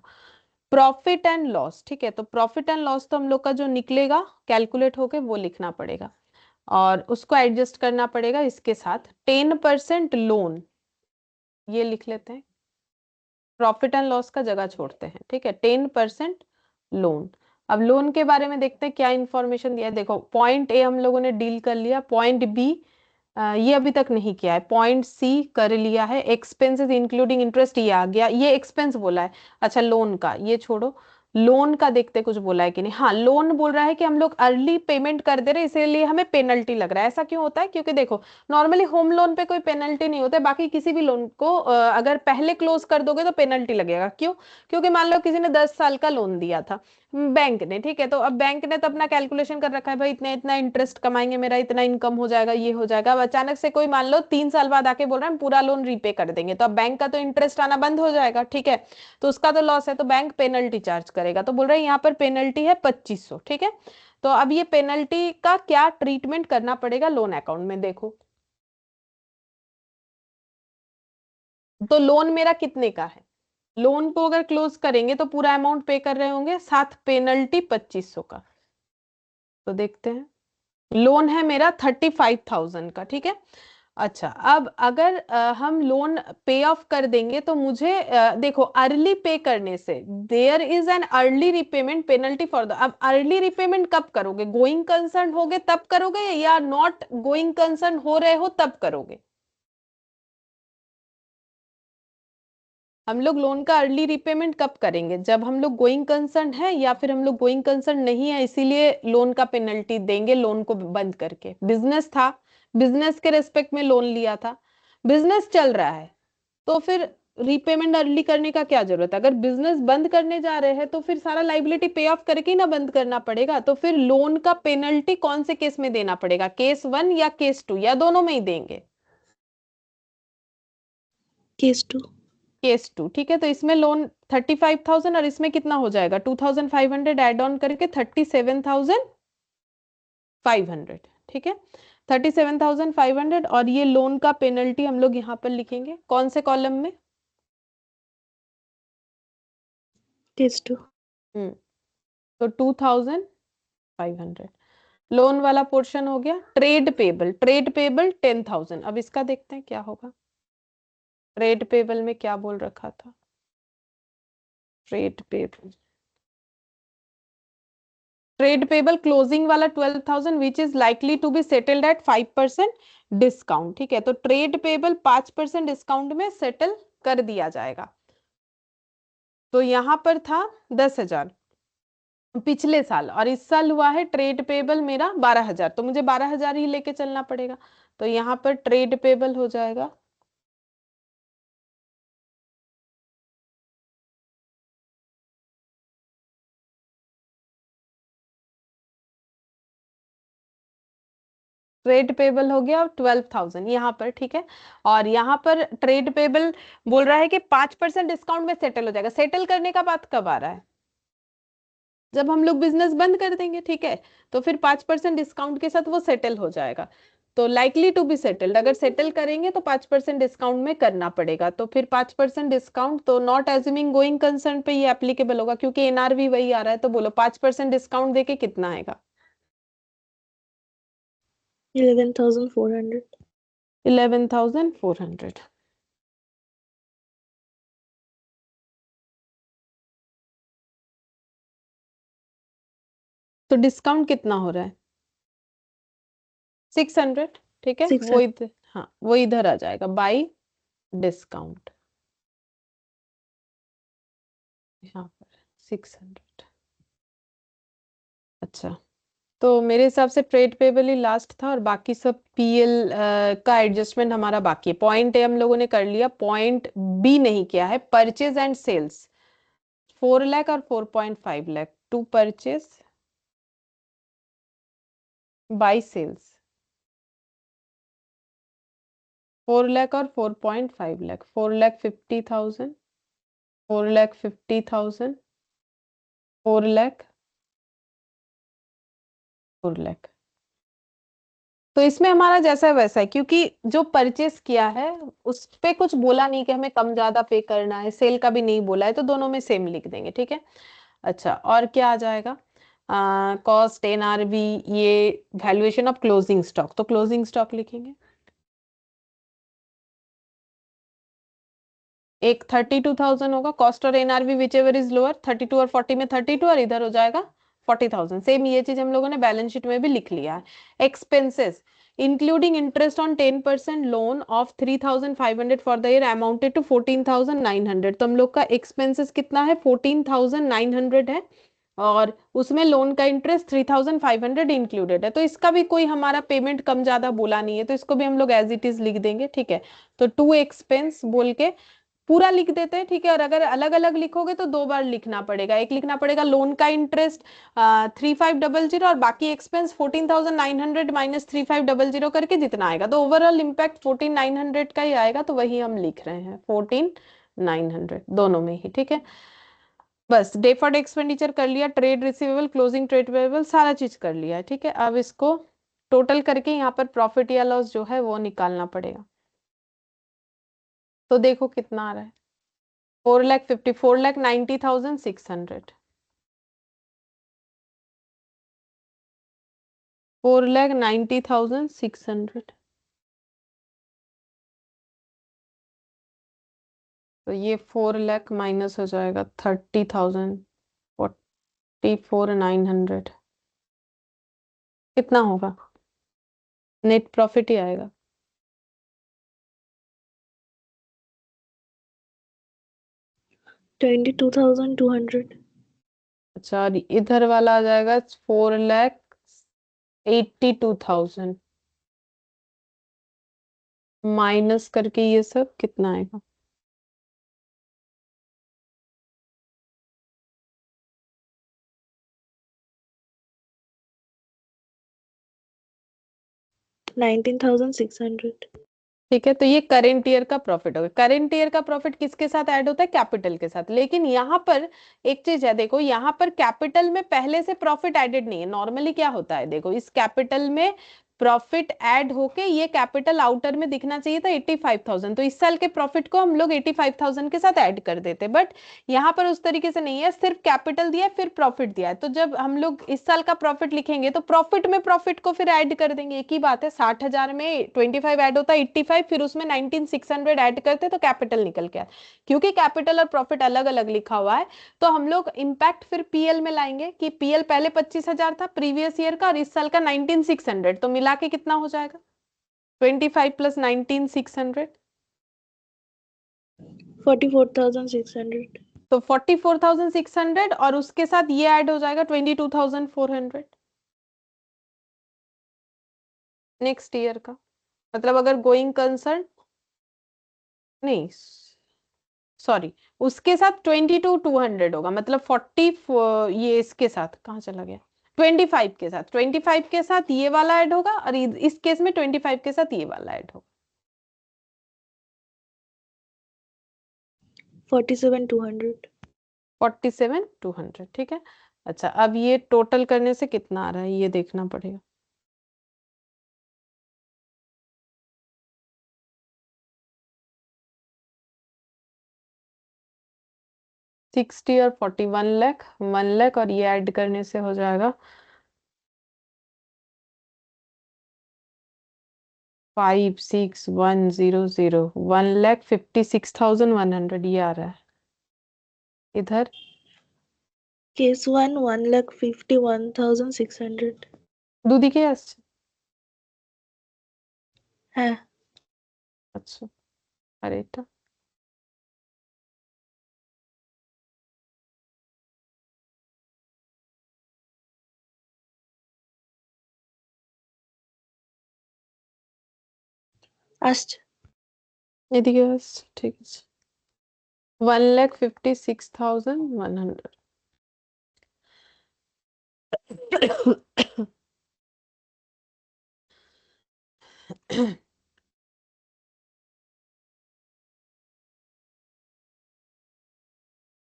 Profit and loss, ठीक है। तो प्रॉफिट एंड लॉस तो हम लोग का जो निकलेगा कैलकुलेट होके वो लिखना पड़ेगा, और उसको एडजस्ट करना पड़ेगा इसके साथ। 10% लोन, ये लिख लेते हैं, प्रॉफिट एंड लॉस का जगह छोड़ते हैं, ठीक है। 10% लोन। अब लोन के बारे में देखते हैं क्या इंफॉर्मेशन दिया है। देखो, पॉइंट ए हम लोगों ने डील कर लिया, पॉइंट बी ये अभी तक नहीं किया है, पॉइंट सी कर लिया है। एक्सपेंसेस इंक्लूडिंग इंटरेस्ट ये आ गया, ये एक्सपेंस बोला है। अच्छा, लोन का ये छोड़ो, लोन का देखते कुछ बोला है कि नहीं। हाँ, लोन बोल रहा है कि हम लोग अर्ली पेमेंट कर दे रहे इसीलिए हमें पेनल्टी लग रहा है। ऐसा क्यों होता है? क्योंकि देखो, नॉर्मली होम लोन पे कोई पेनल्टी नहीं होता है, बाकी किसी भी लोन को अगर पहले क्लोज कर दोगे तो पेनल्टी लगेगा। क्यों? क्योंकि मान लो किसी ने 10 साल का लोन दिया था बैंक ने, ठीक है। तो अब बैंक ने तो अपना कैलकुलेशन कर रखा है, भाई इतना इतना इंटरेस्ट कमाएंगे, मेरा इतना इनकम हो जाएगा, ये हो जाएगा। अब अचानक से कोई मान लो 3 साल बाद आके बोल रहा है हम पूरा लोन रीपे कर देंगे, तो अब बैंक का तो इंटरेस्ट आना बंद हो जाएगा, ठीक है। तो उसका तो लॉस है, तो बैंक पेनल्टी चार्ज करेगा। तो बोल रहे हैं यहाँ पर पेनल्टी है 2500, ठीक है। तो अब ये पेनल्टी का क्या ट्रीटमेंट करना पड़ेगा लोन अकाउंट में, देखो। तो लोन मेरा कितने का है, लोन को अगर क्लोज करेंगे तो पूरा अमाउंट पे कर रहे होंगे, साथ पेनल्टी 2500 का। तो देखते हैं, लोन है मेरा 35,000 का, ठीक है। अच्छा, अब अगर हम लोन पे ऑफ कर देंगे तो मुझे देखो, अर्ली पे करने से there is an early repayment penalty for the. अब अर्ली रिपेमेंट कब करोगे? गोइंग कंसर्न होगे तब करोगे, या नॉट गोइंग कंसर्न हो रहे हो तब करोगे? हम लोग लोन का अर्ली रिपेमेंट कब करेंगे? जब हम लोग गोइंग कंसर्न है, या फिर हम लोग गोइंग कंसर्न नहीं है इसीलिए लोन का पेनल्टी देंगे लोन को बंद करके? बिजनेस था, बिजनेस के रेस्पेक्ट में लोन लिया था, बिजनेस चल रहा है, तो फिर रीपेमेंट अर्ली करने का क्या जरूरत है? अगर बिजनेस बंद करने जा रहे हैं तो फिर सारा लाइबिलिटी पे ऑफ करके ही ना बंद करना पड़ेगा। तो फिर लोन का पेनल्टी कौन से केस में देना पड़ेगा, केस 1 या केस 2, या दोनों में ही देंगे? केस 2। केस 2, ठीक है। तो इसमें लोन 35,000 और इसमें कितना हो जाएगा, 2,500 एड ऑन करके 37,500, ठीक है। 37,500, और ये लोन का पेनल्टी हम लोग यहाँ पर लिखेंगे कौन से कॉलम में? केस 2। हम्म, तो 2,500 लोन वाला पोर्शन हो गया। Trade payable, trade payable 10,000। अब इसका देखते हैं क्या होगा। ट्रेड पेबल में क्या बोल रखा था? Trade payable, trade payable closing वाला 12,000 which is likely to be settled at 5% discount, ठीक है। तो ट्रेड पेबल 5% डिस्काउंट में सेटल कर दिया जाएगा। तो यहां पर था 10,000 पिछले साल, और इस साल हुआ है ट्रेड पेबल मेरा 12,000, तो मुझे 12,000 ही लेके चलना पड़ेगा। तो यहाँ पर ट्रेड पेबल हो जाएगा, ट्रेड पेबल हो गया 12,000 यहाँ पर, ठीक है। और यहाँ पर ट्रेड पेबल बोल रहा है कि 5% डिस्काउंट में सेटल हो जाएगा। सेटल करने का बात कब आ रहा है? जब हम लोग बिजनेस बंद कर देंगे, ठीक है। तो फिर 5% डिस्काउंट के साथ वो सेटल हो जाएगा। तो लाइकली टू बी सेटल्ड, अगर सेटल करेंगे तो 5% डिस्काउंट में करना पड़ेगा। तो फिर 5% डिस्काउंट तो नॉट एज्यूमिंग गोइंग कंसर्न पे ये एप्लीकेबल होगा, क्योंकि एनआरवी वही आ रहा है। तो बोलो 5% डिस्काउंट देके कितना आएगा? 11,400। 11,400। तो डिस्काउंट कितना हो रहा है? 600, ठीक है, 600. वो इधर, हाँ वो इधर आ जाएगा बाई डिस्काउंट, यहाँ पर 600। अच्छा, तो मेरे हिसाब से ट्रेड पेबल ही लास्ट था और बाकी सब पीएल का एडजस्टमेंट हमारा बाकी है। पॉइंट ए हम लोगों ने कर लिया, पॉइंट बी नहीं किया है, परचेज एंड सेल्स 4 लाख और 4.5 lakh to purchase by sales 4 lakh और 4.5 लाख, 4,50,000, 4,50,000, 4 लाख, 4 लाख। तो इसमें हमारा जैसा है वैसा है, क्योंकि जो परचेस किया है उस पे कुछ बोला नहीं कि हमें कम ज्यादा पे करना है, सेल का भी नहीं बोला है, तो दोनों में सेम लिख देंगे, ठीक है। अच्छा, और क्या आ जाएगा, कॉस्ट एनआरवी, ये वैल्यूएशन ऑफ क्लोजिंग स्टॉक, तो क्लोजिंग स्टॉक लिखेंगे, एक 32,000 होगा, कॉस्ट और NRV which ever is lower, 32 और 40 में 32 और इधर हो जाएगा 40,000। सेम ये चीज हम लोगों ने बैलेंस शीट में भी लिख लिया है। Expenses including interest on 10% loan of 3,500 for the year amounted to 14,900, तो हम लोग का एक्सपेंसेस कितना है, 14,900 है, और उसमें लोन का इंटरेस्ट 3,500 इंक्लूडेड है, तो इसका भी कोई हमारा पेमेंट कम ज्यादा बोला नहीं है, तो इसको भी हम लोग एज इट इज लिख देंगे, ठीक है। तो टू एक्सपेंस बोल के पूरा लिख देते हैं, ठीक है। और अगर अलग अलग लिखोगे तो दो बार लिखना पड़ेगा, एक लिखना पड़ेगा लोन का इंटरेस्ट 3,500 और बाकी एक्सपेंस 14,900 माइनस 3,500 करके जितना आएगा, तो ओवरऑल इम्पैक्ट 14,900 का ही आएगा, तो वही हम लिख रहे हैं 14,900 दोनों में ही, ठीक है। बस डेफर्ड एक्सपेंडिचर कर लिया, trade receivable, closing trade payable, सारा चीज कर लिया है, ठीक है। अब इसको टोटल करके यहाँ पर प्रॉफिट या लॉस जो है वो निकालना पड़ेगा, तो देखो कितना आ रहा है, 4,90,600, 4,90,600, तो ये 4 लाख माइनस हो जाएगा 30,000, 44,900, कितना होगा, नेट प्रॉफिट ही आएगा। 22,200. अच्छा, और इधर वाला आ जाएगा 4,82,000, माइनस करके ये सब कितना आएगा, $19,600. ठीक है। तो ये करेंट ईयर का प्रॉफिट होगा। करेंट ईयर का प्रॉफिट किसके साथ ऐड होता है, कैपिटल के साथ, लेकिन यहाँ पर एक चीज है, देखो यहाँ पर कैपिटल में पहले से प्रॉफिट एडेड नहीं है। नॉर्मली क्या होता है, देखो इस कैपिटल में प्रॉफिट ऐड होके ये कैपिटल आउटर में दिखना चाहिए था 85,000, तो इस साल के प्रॉफिट को हम लोग 85,000 के साथ ऐड कर देते, बट यहाँ पर उस तरीके से नहीं है, सिर्फ कैपिटल दिया है फिर प्रॉफिट दिया है, तो जब हम लोग इस साल का प्रॉफिट लिखेंगे तो प्रॉफिट में प्रॉफिट को फिर ऐड कर देंगे, एक ही बात है। 60,000 में 25 ऐड होता है 85, फिर उसमें 19,600 ऐड करते तो कैपिटल निकल के आता। क्योंकि कैपिटल और प्रॉफिट अलग अलग लिखा हुआ है, तो हम लोग इंपैक्ट फिर पीएल में लाएंगे कि पीएल पहले 25,000 था प्रीवियस ईयर का और इस साल का 19,600, तो मिला के कितना हो जाएगा, 25 प्लस 19,600, 44,600. तो 44,600 और उसके साथ ये ऐड हो जाएगा 22,400 नेक्स्ट ईयर का। मतलब अगर गोइंग कंसर्न, नहीं सॉरी, उसके साथ 22,200 होगा, मतलब 40, ये इसके साथ कहाँ चला गया, 25 के साथ, 25 के साथ ये वाला ऐड होगा और इस केस में 25 के साथ ये वाला ऐड होगा, 47,200. 47,200, ठीक है। अच्छा, अब ये टोटल करने से कितना आ रहा है ये देखना पड़ेगा, सिक्सटी और 40, 1 लाख, 1 लाख और ये ऐड करने से हो जाएगा 56,100, 1,56,100 ये आ रहा है इधर। Case 1, 1,51,600. दूधी के है। अच्छा, अरे था। আসছে। এদিকে আসছে, ঠিক আছে। 1,56,100।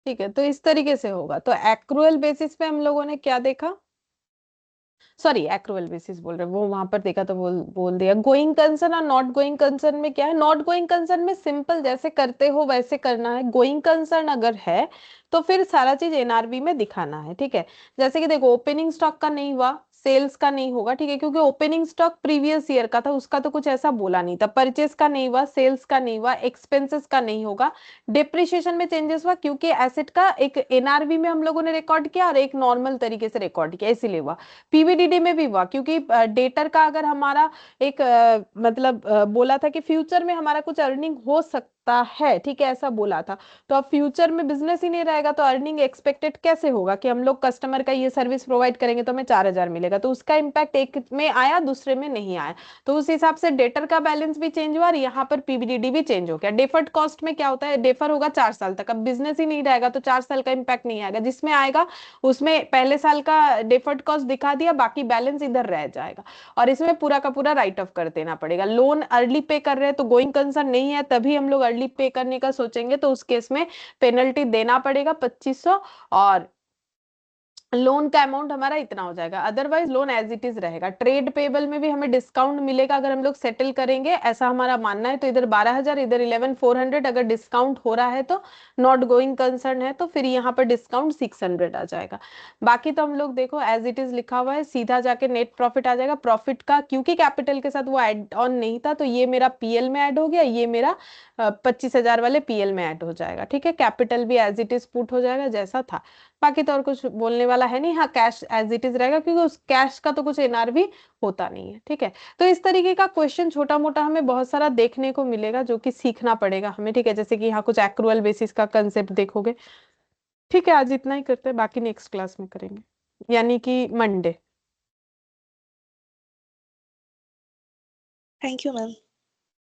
ठीक है, तो इस तरीके से होगा। तो एक्रुअल बेसिस पे हम लोगों ने क्या देखा, सॉरी एक्रुअल बेसिस बोल रहे हैं, वो वहां पर देखा तो बोल बोल दिया। गोइंग कंसर्न और नॉट गोइंग कंसर्न में क्या है, नॉट गोइंग कंसर्न में सिंपल जैसे करते हो वैसे करना है। गोइंग कंसर्न अगर है तो फिर सारा चीज एनआरवी में दिखाना है, ठीक है। जैसे कि देखो, ओपनिंग स्टॉक का नहीं हुआ, सेल्स का नहीं होगा, ठीक है, क्योंकि ओपनिंग स्टॉक प्रीवियस ईयर का था, उसका तो कुछ ऐसा बोला नहीं था। परचेस का नहीं हुआ, सेल्स का नहीं हुआ, एक्सपेंसेस का नहीं होगा। डिप्रिशिएशन में चेंजेस हुआ क्योंकि एसेट का एक एनआरवी में हम लोगों ने रिकॉर्ड किया और एक नॉर्मल तरीके से रिकॉर्ड किया, इसीलिए हुआ। पीवीडीडी में भी हुआ क्योंकि डेटर का अगर हमारा एक मतलब बोला था कि फ्यूचर में हमारा कुछ अर्निंग हो सकता है, ठीक है, ऐसा बोला था। तो अब फ्यूचर में बिजनेस ही नहीं रहेगा तो अर्निंग एक्सपेक्टेड कैसे होगा कि हम लोग कस्टमर का ये सर्विस प्रोवाइड करेंगे तो हमें 4,000 मिलेगा, तो उसका इम्पैक्ट एक में आया, दूसरे में नहीं आया। तो उस हिसाब से डेटर का बैलेंस भी चेंज हुआ और यहाँ पर पीवीडीडी भी चेंज हो गया। डेफर्ड कॉस्ट में क्या होता है, डेफर होगा 4 साल तक, अब बिजनेस ही नहीं रहेगा तो 4 साल का इम्पैक्ट नहीं आएगा, जिसमें आएगा उसमें पहले साल का डेफर्ड कॉस्ट दिखा दिया, बाकी बैलेंस इधर रह जाएगा और इसमें पूरा का पूरा राइट ऑफ कर देना पड़ेगा। लोन अर्ली पे कर रहे हैं तो गोइंग कंसर्न नहीं है, तभी हम लोग अर्ली पे करने का सोचेंगे, तो उस केस में पेनल्टी देना पड़ेगा 2,500 और लोन का अमाउंट हमारा इतना हो जाएगा। Otherwise loan as it is रहेगा। ट्रेड पेबल में भी हमें डिस्काउंट मिलेगा अगर हम लोग सेटल करेंगे, ऐसा हमारा मानना है। तो इधर 12,000, इधर 11,400, अगर डिस्काउंट हो रहा है तो नॉट गोइंग कंसर्न है तो फिर यहाँ पर डिस्काउंट 600 आ जाएगा। बाकी तो हम लोग देखो एज इट इज लिखा हुआ है, सीधा जाके नेट प्रॉफिट आ जाएगा। प्रॉफिट का क्योंकि कैपिटल के साथ वो एड ऑन नहीं था तो ये मेरा पीएल में ऐड हो गया, ये मेरा 25,000 वाले पीएल में ऐड हो जाएगा, ठीक है। कैपिटल भी एज इट इज पुट हो जाएगा जैसा था। बाकी तो और कुछ बोलने वाला है नहीं। हाँ, कैश एज इट इज रहेगा क्योंकि उस कैश का तो कुछ एनआरवी होता नहीं है, ठीक है। तो इस तरीके का क्वेश्चन छोटा मोटा हमें बहुत सारा देखने को मिलेगा जो कि सीखना पड़ेगा हमें, ठीक है। जैसे कि यहाँ कुछ एक्रुअल बेसिस का कंसेप्ट देखोगे, ठीक है। आज इतना ही करते हैं, बाकी नेक्स्ट क्लास में करेंगे, यानी कि मंडे। Thank you ma'am.